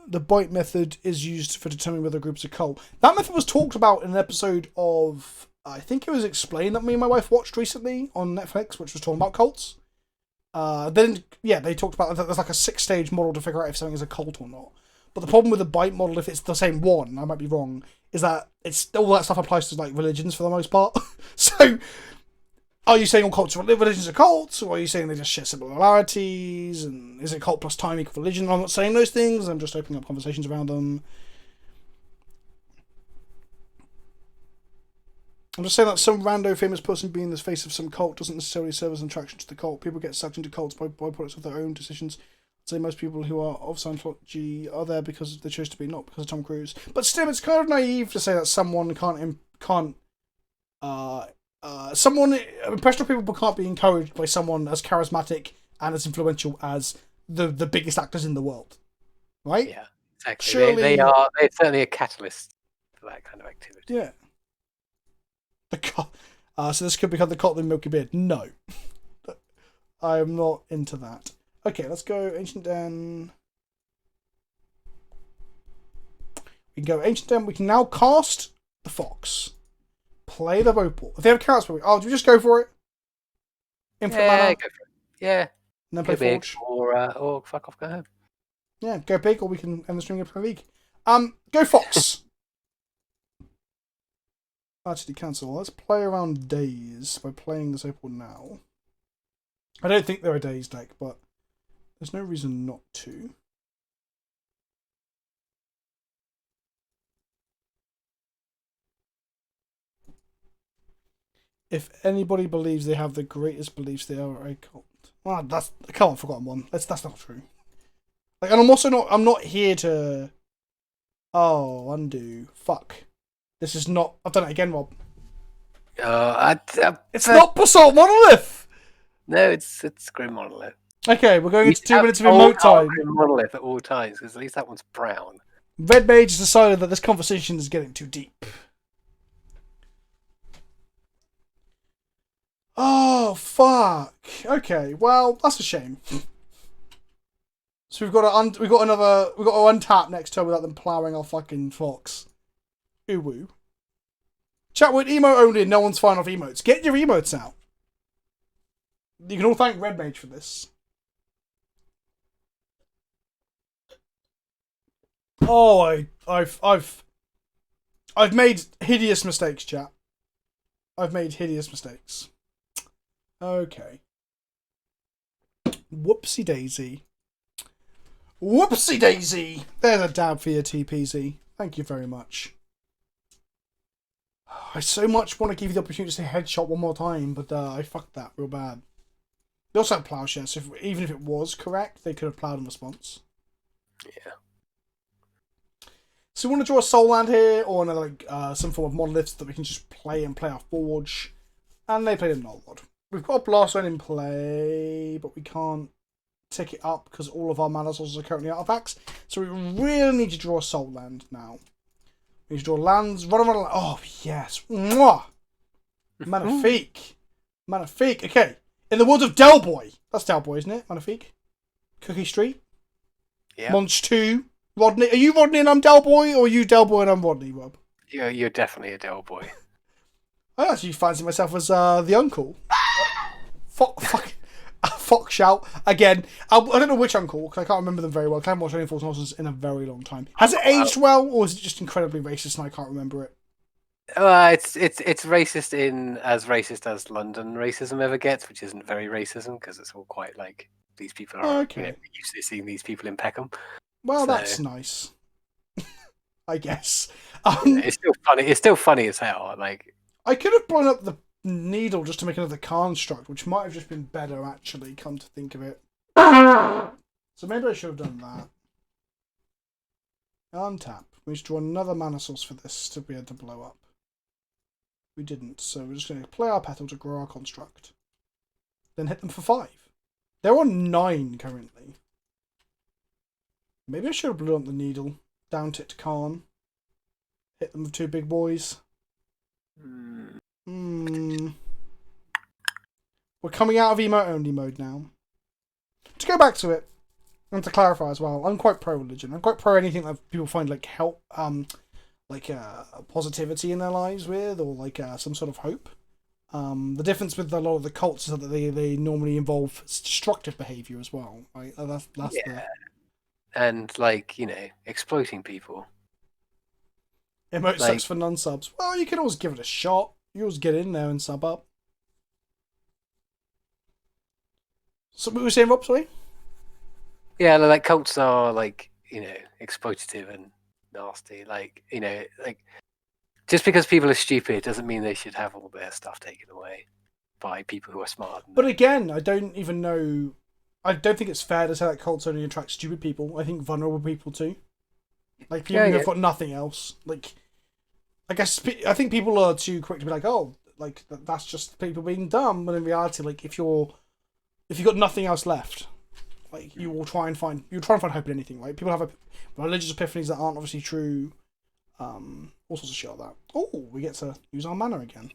The bite method is used for determining whether a group's a cult. That method was talked about in an episode of, I think it was Explained, that me and my wife watched recently on Netflix, which was talking about cults. Then, yeah, they talked about that there's like a 6-stage model to figure out if something is a cult or not. But the problem with the bite model, if it's the same one, I might be wrong, is that it's all that stuff applies to like religions for the most part. So, are you saying all cults are religions are cults, or are you saying they just share similarities? And is it cult plus time equal religion? I'm not saying those things. I'm just opening up conversations around them. I'm just saying that some rando famous person being the face of some cult doesn't necessarily serve as an attraction to the cult. People get sucked into cults by byproducts of their own decisions. I'd say most people who are of Scientology are there because they chose to be, not because of Tom Cruise. But still, it's kind of naive to say that someone impressionable people can't be encouraged by someone as charismatic and as influential as the biggest actors in the world, right? Yeah, exactly. Surely, they're certainly a catalyst for that kind of activity. Yeah. So this could become the cult of the Milky Beard. No, I am not into that. Okay, let's go Ancient Den. We can go Ancient Den. We can now cast the Fox. Play the Bopal. If they have carrots, do we just go for it? Infinite mana? Go for it. Yeah. And then play big, Forge. or fuck off, go home. Yeah, go big, or we can end the stream and play League. Go Fox. Actually, cancel. Let's play around Days by playing this Opal now. I don't think they're a Days deck, but there's no reason not to. If anybody believes they have the greatest beliefs, they are a cult. Well, that's I can't have forgotten one. That's not true. Like, and I'm not here to. Oh, undo. Fuck. This is not. I've done it again, Rob. It's not Basalt Monolith. No, it's Grim Monolith. Okay, we're going into 2 minutes of remote time. Grim Monolith at all times, because at least that one's brown. Red Mage has decided that this conversation is getting too deep. Oh, fuck. Okay, well, that's a shame. So we've got to untap next turn without them ploughing our fucking fox. Ooh woo. Chat with emote only and no one's fine off emotes. Get your emotes out. You can all thank Red Mage for this. Oh, I've made hideous mistakes, chat. I've made hideous mistakes. Okay. Whoopsie daisy. Whoopsie daisy! There's a dab for your TPZ. Thank you very much. I so much want to give you the opportunity to say headshot one more time, but I fucked that real bad. They also had plowshare, so even if it was correct, they could have plowed in response. Yeah. So we want to draw a soul land here, or another some form of monoliths that we can just play our forge. And they played a null rod. We've got a blast zone in play, but we can't tick it up because all of our mana sources are currently artifacts. So we really need to draw a soul land now. We need to draw lands, run around. Oh yes, mwah! Magnifique, magnifique. Okay, in the words of Del Boy, that's Del Boy, isn't it? Magnifique. Cookie Street. Yeah. Monch 2. Rodney, are you Rodney and I'm Del Boy, or are you Del Boy and I'm Rodney, Rob? You're definitely a Del Boy. I actually fancy myself as the uncle. Fox shout again. I don't know which uncle because I can't remember them very well. I haven't watched any Force Nonsense in a very long time. Has it aged well, or is it just incredibly racist and I can't remember it? It's racist in as racist as London racism ever gets, which isn't very racism because it's all quite like these people are used to seeing these people in Peckham. Well, so, that's nice. I guess. It's still funny. It's still funny as hell. Like I could have blown up the needle just to make another construct, which might have just been better actually. Come to think of it, so maybe I should have done that. Untap. We should draw another mana source for this to be able to blow up. We didn't, so we're just going to play our petal to grow our construct. Then hit them for 5. They're on 9 currently. Maybe I should have blown up the needle. Down it to Khan. Hit them with 2 big boys. We're coming out of emote only mode now. To go back to it, and to clarify as well, I'm quite pro religion. I'm quite pro anything that people find like help, positivity in their lives with, or like some sort of hope. The difference with a lot of the cults is that they normally involve destructive behavior as well. Right? That's and like exploiting people. Emote sucks for non-subs. Well, you can always give it a shot. You always get in there and sub up. So what were we saying, Rob? Sorry. Yeah, like cults are like exploitative and nasty. Like just because people are stupid doesn't mean they should have all their stuff taken away by people who are smart. But again, I don't even know. I don't think it's fair to say that cults only attract stupid people. I think vulnerable people too. Like people who have got nothing else. Like, I think people are too quick to be like, oh, like that's just people being dumb. But in reality, like if you've got nothing else left, like you'll try and find hope in anything. Right? People have religious epiphanies that aren't obviously true. All sorts of shit like that. Oh, we get to use our mana again.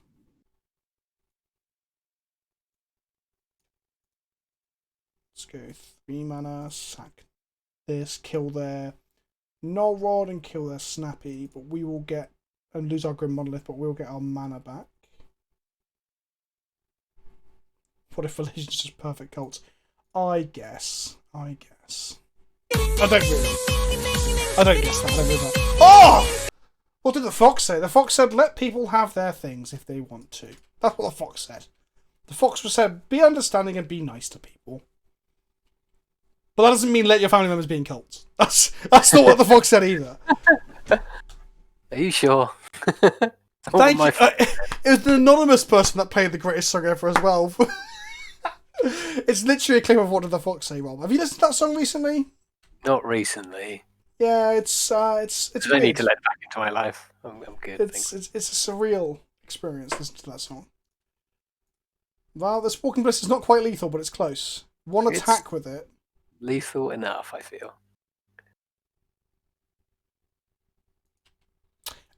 Let's go 3 mana, sack this, kill their Null Rod and kill their Snappy, but we will get and lose our Grim Monolith, but we'll get our mana back. What if religion's just perfect cults? I guess. I don't guess that. I don't really know. Oh! What did the fox say? The fox said, let people have their things if they want to. That's what the fox said. The fox said, be understanding and be nice to people. But that doesn't mean let your family members be in cults. That's not what the fox said either. Are you sure? Thank you. It was an anonymous person that played the greatest song ever as well. It's literally a clip of what did the fox say, Rob. Have you listened to that song recently? Not recently. Yeah, it's I don't need to let it back into my life. I'm good. It's a surreal experience listening to that song. Well, this Walking Bliss is not quite lethal, but it's close. One attack with it. Lethal enough, I feel.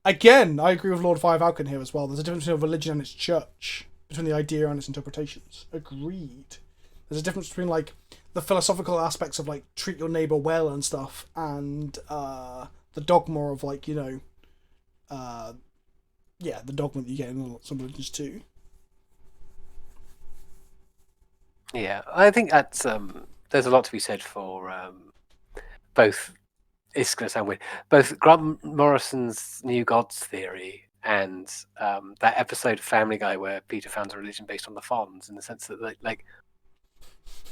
Again, I agree with Lord Five Alcon here as well. There's a difference between a religion and its church. between the idea and its interpretations. Agreed. There's a difference between like the philosophical aspects of like treat your neighbor well and stuff, and the dogma of like, you know, the dogma that you get in some religions too. Yeah, I think that's there's a lot to be said for both. It's going to sound weird. Both Grant Morrison's New Gods theory and that episode of Family Guy where Peter founds a religion based on the Fonz, in the sense that like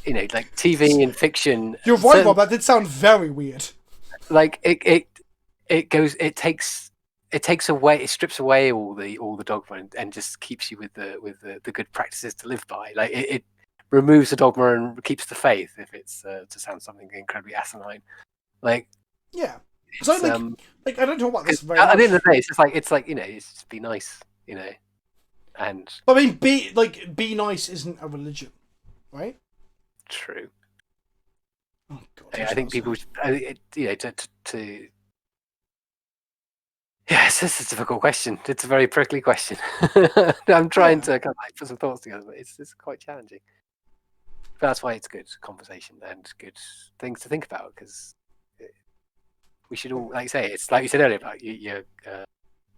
you know, like TV and fiction. You're right, Bob. That did sound very weird. Like it strips away all the dogma and just keeps you with the good practices to live by. Like it removes the dogma and keeps the faith, if it's to sound something incredibly asinine. Like yeah, so like I don't know about this very at much. the end of the day, it's like you know, it's just be nice, you know, and I mean, be nice isn't a religion, right? true. Oh God, I think people, you know, to yes, this is a difficult question. It's a very prickly question. I'm trying to kind of like put some thoughts together, but it's quite challenging. But that's why it's good conversation and good things to think about, because we should all, like you say, it's like you said earlier about your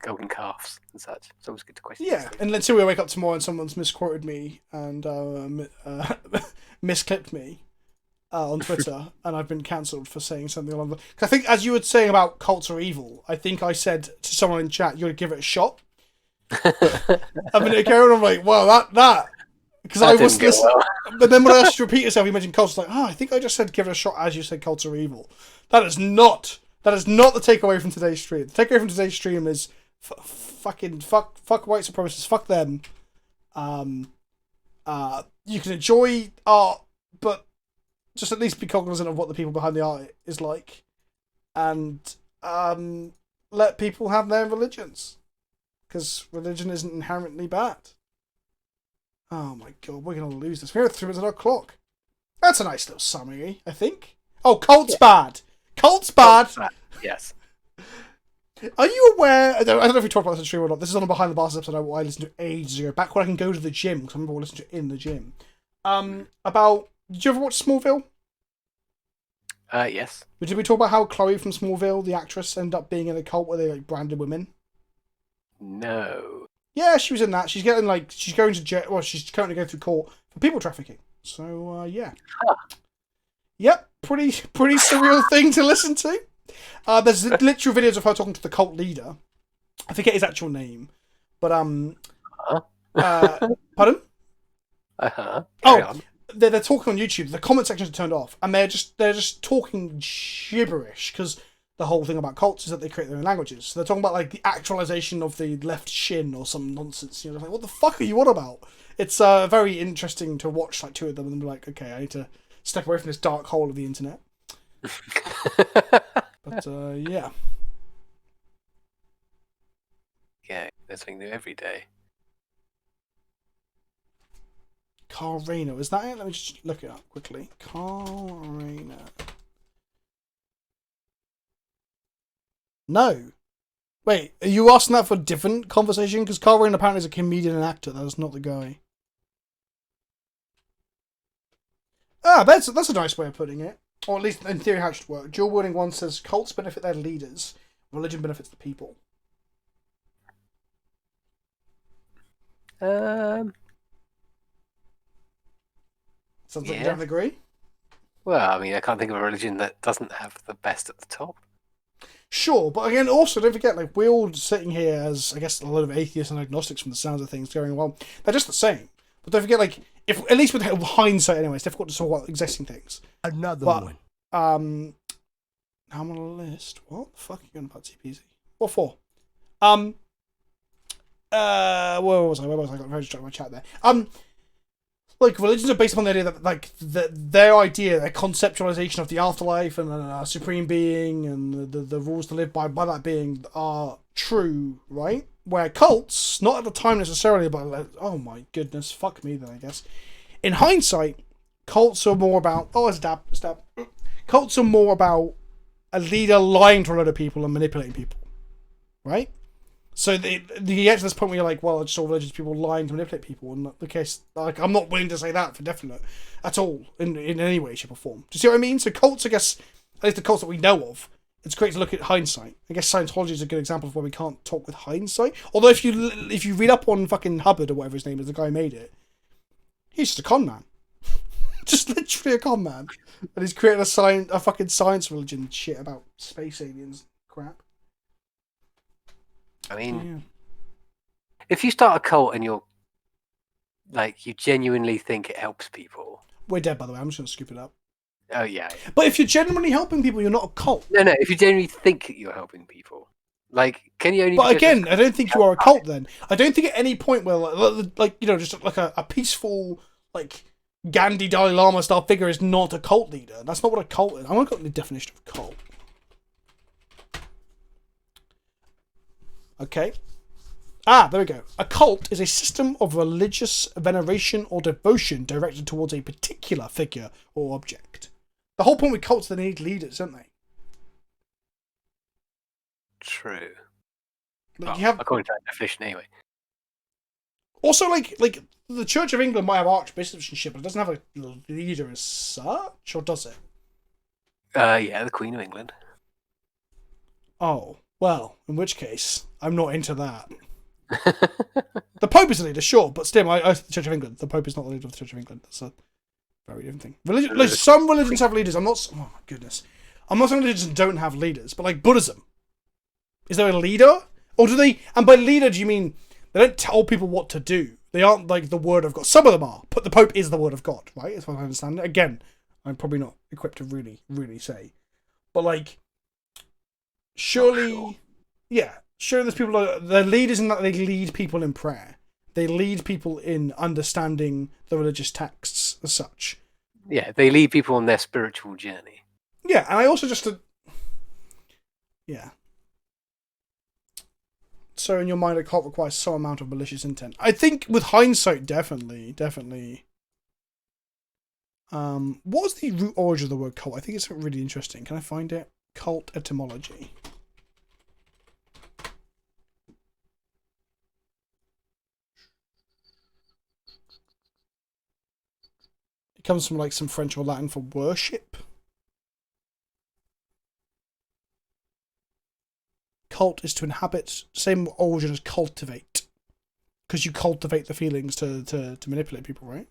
golden calves and such. It's always good to question. Yeah, and let's say we wake up tomorrow and someone's misquoted me and misclipped me on Twitter, and I've been cancelled for saying something along the. Cause I think, as you were saying about cults are evil, I think I said to someone in chat, "You're gonna give it a shot." I mean, I'm like, "Wow, that," because I was listening. Well. But then when I asked you to repeat yourself, you mentioned cults. Like, I think I just said give it a shot as you said cults are evil. That is not the takeaway from today's stream. The takeaway from today's stream is fuck white supremacists. Fuck them. You can enjoy art, but just at least be cognizant of what the people behind the art is like, and let people have their religions, because religion isn't inherently bad. Oh my God, we're gonna lose this. We're at 3 minutes on our clock. That's a nice little summary, I think. Oh, cult's bad. Cult's bad. Yes. Are you aware? I don't know if we talked about this on stream or not. This is on a Behind the Bars episode I listened to ages ago, back when I can go to the gym, because I remember listening to it in the gym. About, did you ever watch Smallville? Yes. Did we talk about how Chloe from Smallville, the actress, ended up being in a cult where they like branded women? No. Yeah, she was in that. She's going to jail. Well, she's currently going through court for people trafficking. So yeah. Huh. Yep, pretty surreal thing to listen to. There's literal videos of her talking to the cult leader. I forget his actual name, but pardon? They're talking on YouTube. The comment sections are turned off, and they're just talking gibberish, because the whole thing about cults is that they create their own languages. So they're talking about like the actualization of the left shin or some nonsense. You know, like, what the fuck are you on about? It's very interesting to watch like two of them and be like, okay, I need to step away from this dark hole of the internet. But yeah. Yeah, there's something new every day. Carl Rayner, is that it? Let me just look it up quickly. Carl Rayner. No. Wait, are you asking that for a different conversation? Because Carl Rayner apparently is a comedian and actor. That is not the guy. That's a nice way of putting it. Or at least in theory how it should work. Dual wording one says cults benefit their leaders, religion benefits the people. Sounds like you don't agree? Well, I mean, I can't think of a religion that doesn't have the best at the top. Sure, but again, also don't forget, like, we're all sitting here as, I guess, a lot of atheists and agnostics from the sounds of things going, well, they're just the same. But don't forget, like, if at least with hindsight anyway, it's difficult to talk about existing things. Another one. I'm on a list. What the fuck are you going about, TPZ? What for? Where was I? I got very distracted by my chat there. Like, religions are based upon the idea that, like, their conceptualization of the afterlife and a supreme being and the rules to live by that being are true, right? Where cults, not at the time necessarily, but, like, oh my goodness, fuck me then, I guess. In hindsight, cults are more about, stab. Cults are more about a leader lying to a lot of people and manipulating people, right? So you get to this point where you're like, well, it's all religious people lying to manipulate people, and the case, like, I'm not willing to say that for definite at all in any way, shape, or form. Do you see what I mean? So cults, I guess, at least the cults that we know of, it's great to look at hindsight. I guess Scientology is a good example of where we can't talk with hindsight. Although if you read up on fucking Hubbard or whatever his name is, the guy who made it, he's just a con man, just literally a con man, and he's created a fucking science religion shit about space aliens crap. I mean, if you start a cult and you're like, you genuinely think it helps people. We're dead, by the way. I'm just gonna scoop it up. Oh yeah. But if you're genuinely helping people, you're not a cult. No. If you genuinely think you're helping people, like, can you only? But again, I don't think you are a cult. Then I don't think at any point where, like you know, just like a peaceful, like Gandhi Dalai Lama style figure is not a cult leader. That's not what a cult is. I want to go to the definition of cult. Okay. There we go. A cult is a system of religious veneration or devotion directed towards a particular figure or object. The whole point with cults is they need leaders, don't they? True. Like, Well, you have according to that definition, anyway. also like the Church of England might have archbishopship, but it doesn't have a leader as such, or does it? Yeah, the Queen of England. Oh, well, in which case, I'm not into that. The Pope is a leader, sure, but still, I the Church of England. The Pope is not the leader of the Church of England. That's a very different thing. Like, some religions have leaders. Oh my goodness. I'm not saying religions don't have leaders, but like Buddhism, is there a leader, or do they? And by leader, do you mean they don't tell people what to do? They aren't like the Word of God. Some of them are, but the Pope is the Word of God, right? As far as I understand it. Again, I'm probably not equipped to really say, but like, surely, yeah. Sure, there's people they're leaders in that they lead people in prayer. They lead people in understanding the religious texts as such. Yeah, they lead people on their spiritual journey. Yeah, and I also yeah. So in your mind, a cult requires some amount of malicious intent. I think with hindsight, definitely. What was the root origin of the word cult? I think it's really interesting. Can I find it? Cult etymology. It comes from like some French or Latin for worship. Cult is to inhabit, same origin as cultivate. Because you cultivate the feelings to manipulate people, right?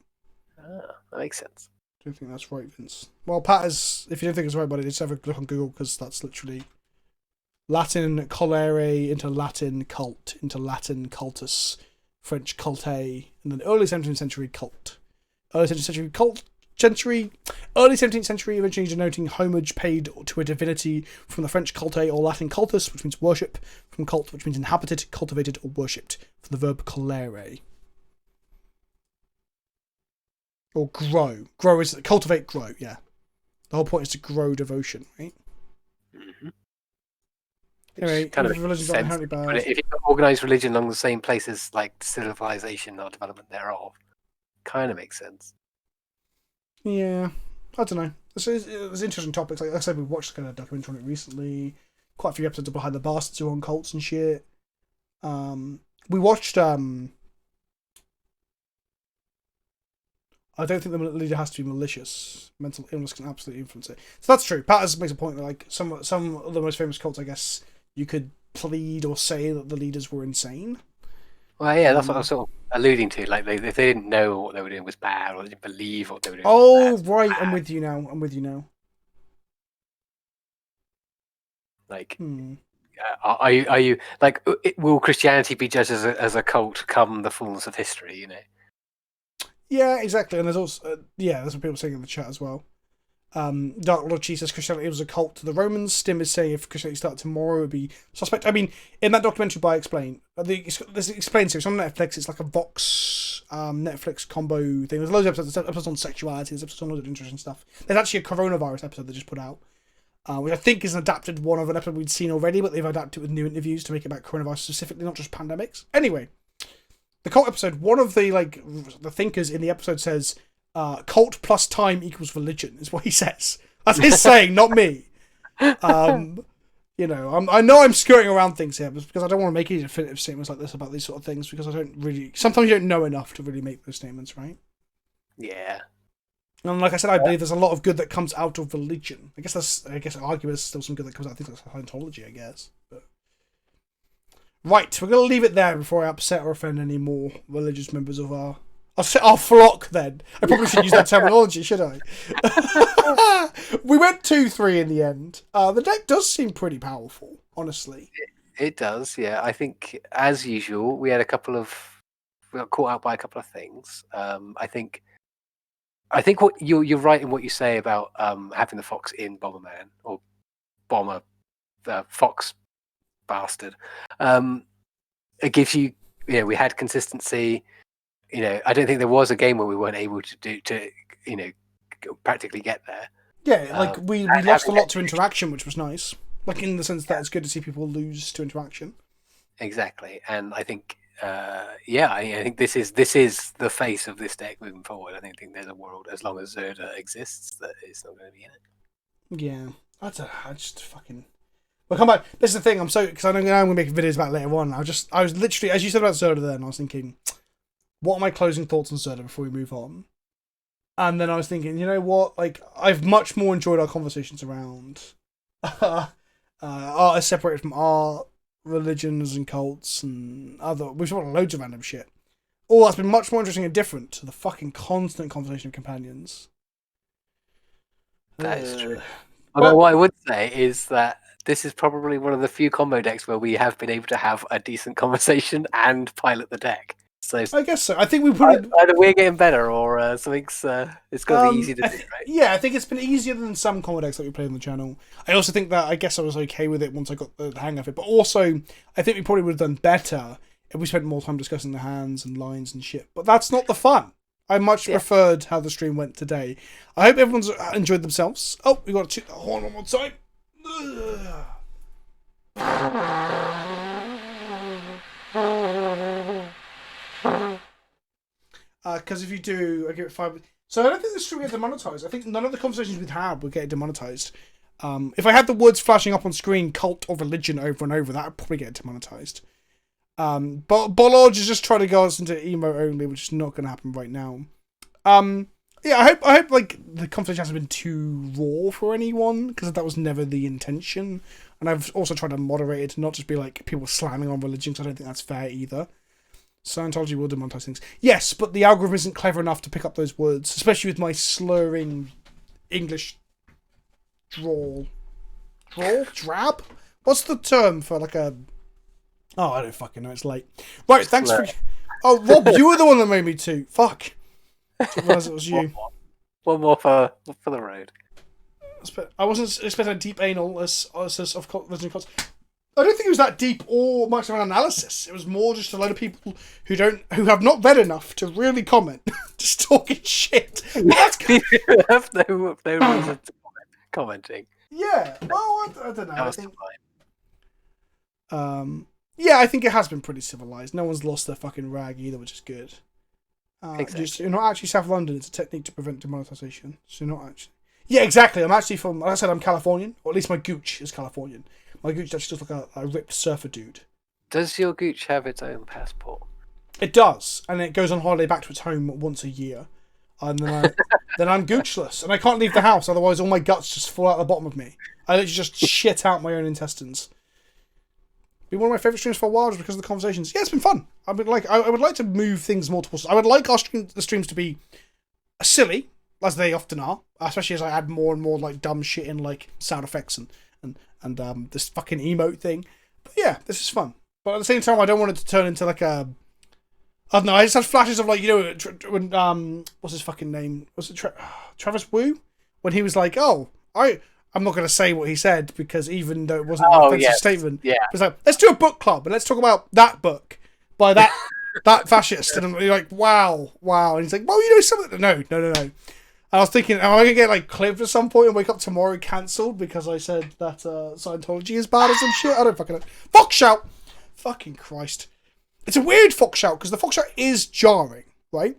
That makes sense. I don't think that's right, Vince. Well, Pat is, if you don't think it's right, buddy, just have a look on Google, because that's literally Latin colere into Latin cult, into Latin cultus, French culte, and then early 17th century cult. Early 17th century, eventually denoting homage paid to a divinity, from the French culte or Latin cultus, which means worship, from cult, which means inhabited, cultivated, or worshipped, from the verb colere. Or grow. Grow is cultivate, grow, yeah. The whole point is to grow devotion, right? Mm-hmm. Anyway, kind of religion's not inherently bad. If you organise religion along the same place as like civilization or development thereof, kind of makes sense. Yeah, I don't know. It was interesting topics. Like I said, we watched kind of a documentary on it recently. Quite a few episodes of Behind the Bastards who are on cults and shit. We watched. I don't think the leader has to be malicious. Mental illness can absolutely influence it. So that's true. Pat makes a point that like some of the most famous cults, I guess, you could plead or say that the leaders were insane. Well, yeah, that's what I was sort of alluding to. Like, if they didn't know what they were doing was bad, or they didn't believe what they were doing was bad, right. I'm with you now. Like, are you like? Will Christianity be judged as a cult come the fullness of history? You know. Yeah, exactly. And there's also that's what people are saying in the chat as well. Dark Lord Chi says Christianity was a cult to the Romans. Stim is saying if Christianity started tomorrow, it would be suspect. I mean, in that documentary by Explain, this Explain series on Netflix. It's like a Vox Netflix combo thing. There's loads of episodes. There's episodes on sexuality. There's episodes on loads of interesting stuff. There's actually a coronavirus episode they just put out, which I think is an adapted one of an episode we'd seen already, but they've adapted it with new interviews to make it about coronavirus specifically, not just pandemics. Anyway, the cult episode. One of the the thinkers in the episode says, cult plus time equals religion, is what he says. That's his saying, not me. You know, I know I'm skirting around things here, because I don't want to make any definitive statements like this about these sort of things, because I don't really. Sometimes you don't know enough to really make those statements, right? Yeah. And like I said, I believe there's a lot of good that comes out of religion. I guess arguably there's still some good that comes out of things like Scientology, I guess. But... Right, we're going to leave it there before I upset or offend any more religious members of our flock, then. I probably should use that terminology, should I? We went 2-3 in the end. The deck does seem pretty powerful, honestly. It does, yeah. I think, as usual, we got caught out by a couple of things. I think what you're right in what you say about having the fox in Bomberman, or Bomber, the fox bastard. It gives you, we had consistency. I don't think there was a game where we weren't able to practically get there. Yeah, like we lost a lot to interaction, which was nice. Like in the sense that it's good to see people lose to interaction. Exactly, and I think, I think this is the face of this deck moving forward. I don't think there's a world, as long as Zerda exists, that it's not going to be in it. Yeah, I just fucking. Well, come back. This is the thing. Because I know I'm going to make videos about it later on. I was literally, as you said about Zerda, then I was thinking, what are my closing thoughts on Zerda before we move on? And then I was thinking, you know what? Like, I've much more enjoyed our conversations around art is separated from art, religions and cults and other. We've talked about loads of random shit. All that's been much more interesting and different to the fucking constant conversation of companions. That is true. Although what I would say is that this is probably one of the few combo decks where we have been able to have a decent conversation and pilot the deck. So I guess so. I think we put it. Either we're getting better, or something's. It's going to be easy to do, right? Yeah, I think it's been easier than some combo decks that we played on the channel. I also think that I guess I was okay with it once I got the hang of it. But also, I think we probably would have done better if we spent more time discussing the hands and lines and shit. But that's not the fun. I much preferred how the stream went today. I hope everyone's enjoyed themselves. Oh, we got to toot the horn one more time. Because if you do, I give it 5. So I don't think this stream will get demonetized. I think none of the conversations we've had will get demonetized. If I had the words flashing up on screen, cult or religion over and over, that would probably get demonetized. But Bollard is just trying to go us into emo only, which is not going to happen right now. I hope like the conversation hasn't been too raw for anyone, because that was never the intention. And I've also tried to moderate it to not just be like people slamming on religion, because I don't think that's fair either. Scientology will demonetize things. Yes, but the algorithm isn't clever enough to pick up those words, especially with my slurring English drawl. Drab? What's the term for like a... Oh, I don't fucking know, it's late. Right, thanks for... Oh, Rob, you were the one that made me toot. Fuck. I didn't realise it was you. One more for the road. I wasn't expecting a deep anal as of religion cults. I don't think it was that deep or much of an analysis. It was more just a load of people who have not read enough to really comment, just talking shit. That's who have no reason to commenting. Yeah, well, I don't know. I think, I think it has been pretty civilized. No one's lost their fucking rag either, which is good. Exactly. You're not actually South London. It's a technique to prevent demonetization. So you're not actually. Yeah, exactly. I'm actually from. Like I said, I'm Californian, or at least my gooch is Californian. My gooch actually looks like a ripped surfer dude. Does your gooch have its own passport? It does, and it goes on holiday back to its home once a year. And then I'm goochless, and I can't leave the house, otherwise all my guts just fall out the bottom of me. I literally just shit out my own intestines. Been one of my favourite streams for a while just because of the conversations. Yeah, it's been fun. I would like to move things more towards... I would like the streams to be silly, as they often are, especially as I add more and more like dumb shit in, like sound effects and this fucking emote thing. But yeah, this is fun. But at the same time, I don't want it to turn into like a... I don't know, I just had flashes of like, you know, when, what's his fucking name? Was it Travis Wu? When he was like, oh, I'm not going to say what he said, because even though it wasn't an offensive statement, it was like, let's do a book club and let's talk about that book by that fascist. And I'm like, wow. And he's like, well, you know something? No. I was thinking, am I going to get like clipped at some point and wake up tomorrow cancelled because I said that Scientology is bad or some shit? I don't fucking know. Fox shout! Fucking Christ. It's a weird fox shout, because the fox shout is jarring, right?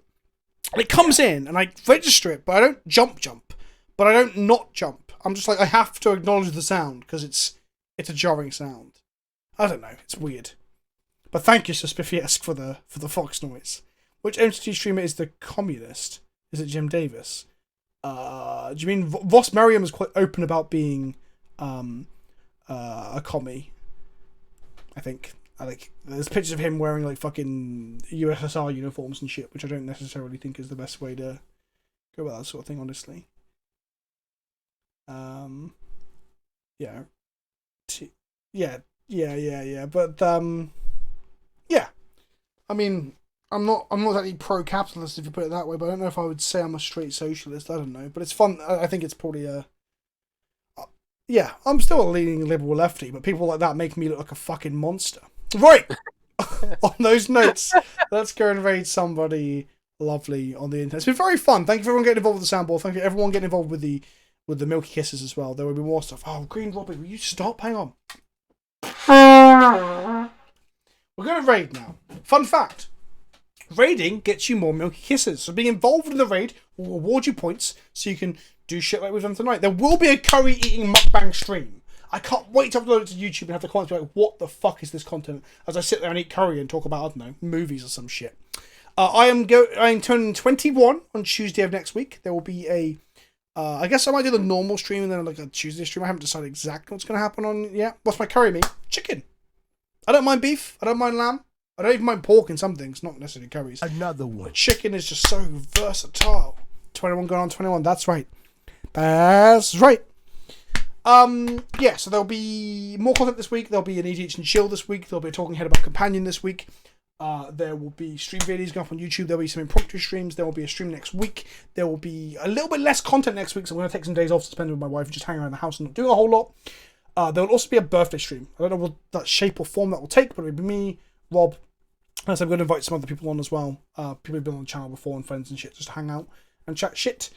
And it comes in, and I register it, but I don't jump, but I don't not jump. I'm just like, I have to acknowledge the sound, because it's it's a jarring sound. I don't know. It's weird. But thank you, Suspifiesk, for the fox noise. Which MTG streamer is the communist? Is it Jim Davis? Do you mean Voss Merriam is quite open about being a commie? I think there's pictures of him wearing like fucking USSR uniforms and shit, which I don't necessarily think is the best way to go about that sort of thing, honestly. Yeah. Yeah. But yeah. I mean, I'm not exactly pro-capitalist if you put it that way, but I don't know if I would say I'm a straight socialist. I don't know, but it's fun. I think it's probably yeah, I'm still a leaning liberal lefty, but people like that make me look like a fucking monster. Right. On those notes, let's go and raid somebody lovely on the internet. It's been very fun. Thank you for everyone getting involved with the soundboard. Thank you everyone getting involved with the Milky Kisses as well. There will be more stuff. Oh, Green Robbie, will you stop? Hang on. We're going to raid now. Fun fact. Raiding gets you more Milky Kisses. So being involved in the raid will reward you points so you can do shit like we've done tonight. There will be a curry eating mukbang stream. I can't wait to upload it to YouTube and have the comments be like, what the fuck is this content? As I sit there and eat curry and talk about, I don't know, movies or some shit. I am turning 21 on Tuesday of next week. There will be a I guess I might do the normal stream and then like a Tuesday stream. I haven't decided exactly what's going to happen on yet. What's my curry meat? Chicken. I don't mind beef. I don't mind lamb. I don't even mind pork in some things, not necessarily curries. Another one. But chicken is just so versatile. 21 going on 21. That's right. That's right. Yeah, so there'll be more content this week. There'll be an EDH and Chill this week. There'll be a Talking Head about Companion this week. There will be stream videos going up on YouTube. There'll be some impromptu streams. There will be a stream next week. There will be a little bit less content next week, so I'm going to take some days off to spend with my wife and just hang around the house and not do a whole lot. There will also be a birthday stream. I don't know what that shape or form that will take, but it'll be me, Rob, and so I'm going to invite some other people on as well. People who've been on the channel before and friends and shit, just to hang out and chat shit.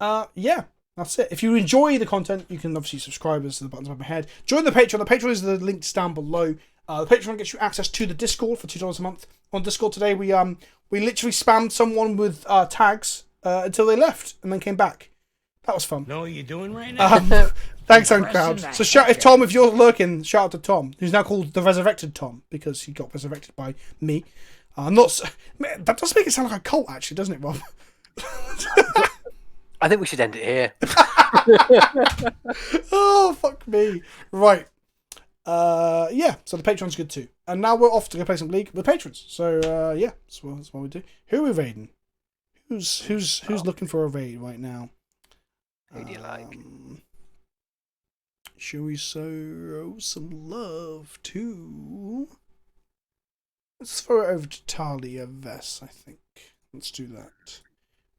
Yeah. That's it. If you enjoy the content, you can obviously subscribe as the buttons above my head. Join the Patreon. The Patreon is the links down below. The Patreon gets you access to the Discord for $2 a month. On Discord today, we literally spammed someone with tags until they left and then came back. That was fun. Know what you're doing right now? Thanks, Uncrowd. So shout if Tom, if you're lurking, shout out to Tom, who's now called the Resurrected Tom because he got resurrected by me. I'm not. Man, that does make it sound like a cult, actually, doesn't it, Rob? I think we should end it here. Oh, fuck me. Right. Yeah, so the Patreon's good too. And now we're off to go play some League with patrons. So, yeah, that's what we do. Who are we raiding? Who's looking for a raid right now? Who do you like? Shall we show some love to... Let's throw it over to Talia Vess, I think. Let's do that.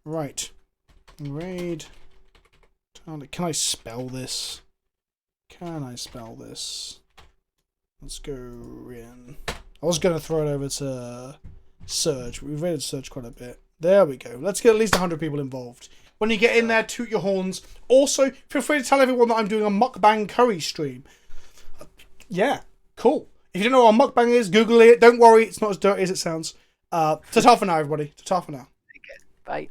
Right. Raid. Can I spell this? Let's go in. I was going to throw it over to Surge, but we've raided Surge quite a bit. There we go. Let's get at least 100 people involved. When you get in there, toot your horns. Also, feel free to tell everyone that I'm doing a mukbang curry stream. Yeah, cool. If you don't know what a mukbang is, Google it. Don't worry, it's not as dirty as it sounds. Ta-ta for now, everybody. Ta-ta for now. Okay. Bye.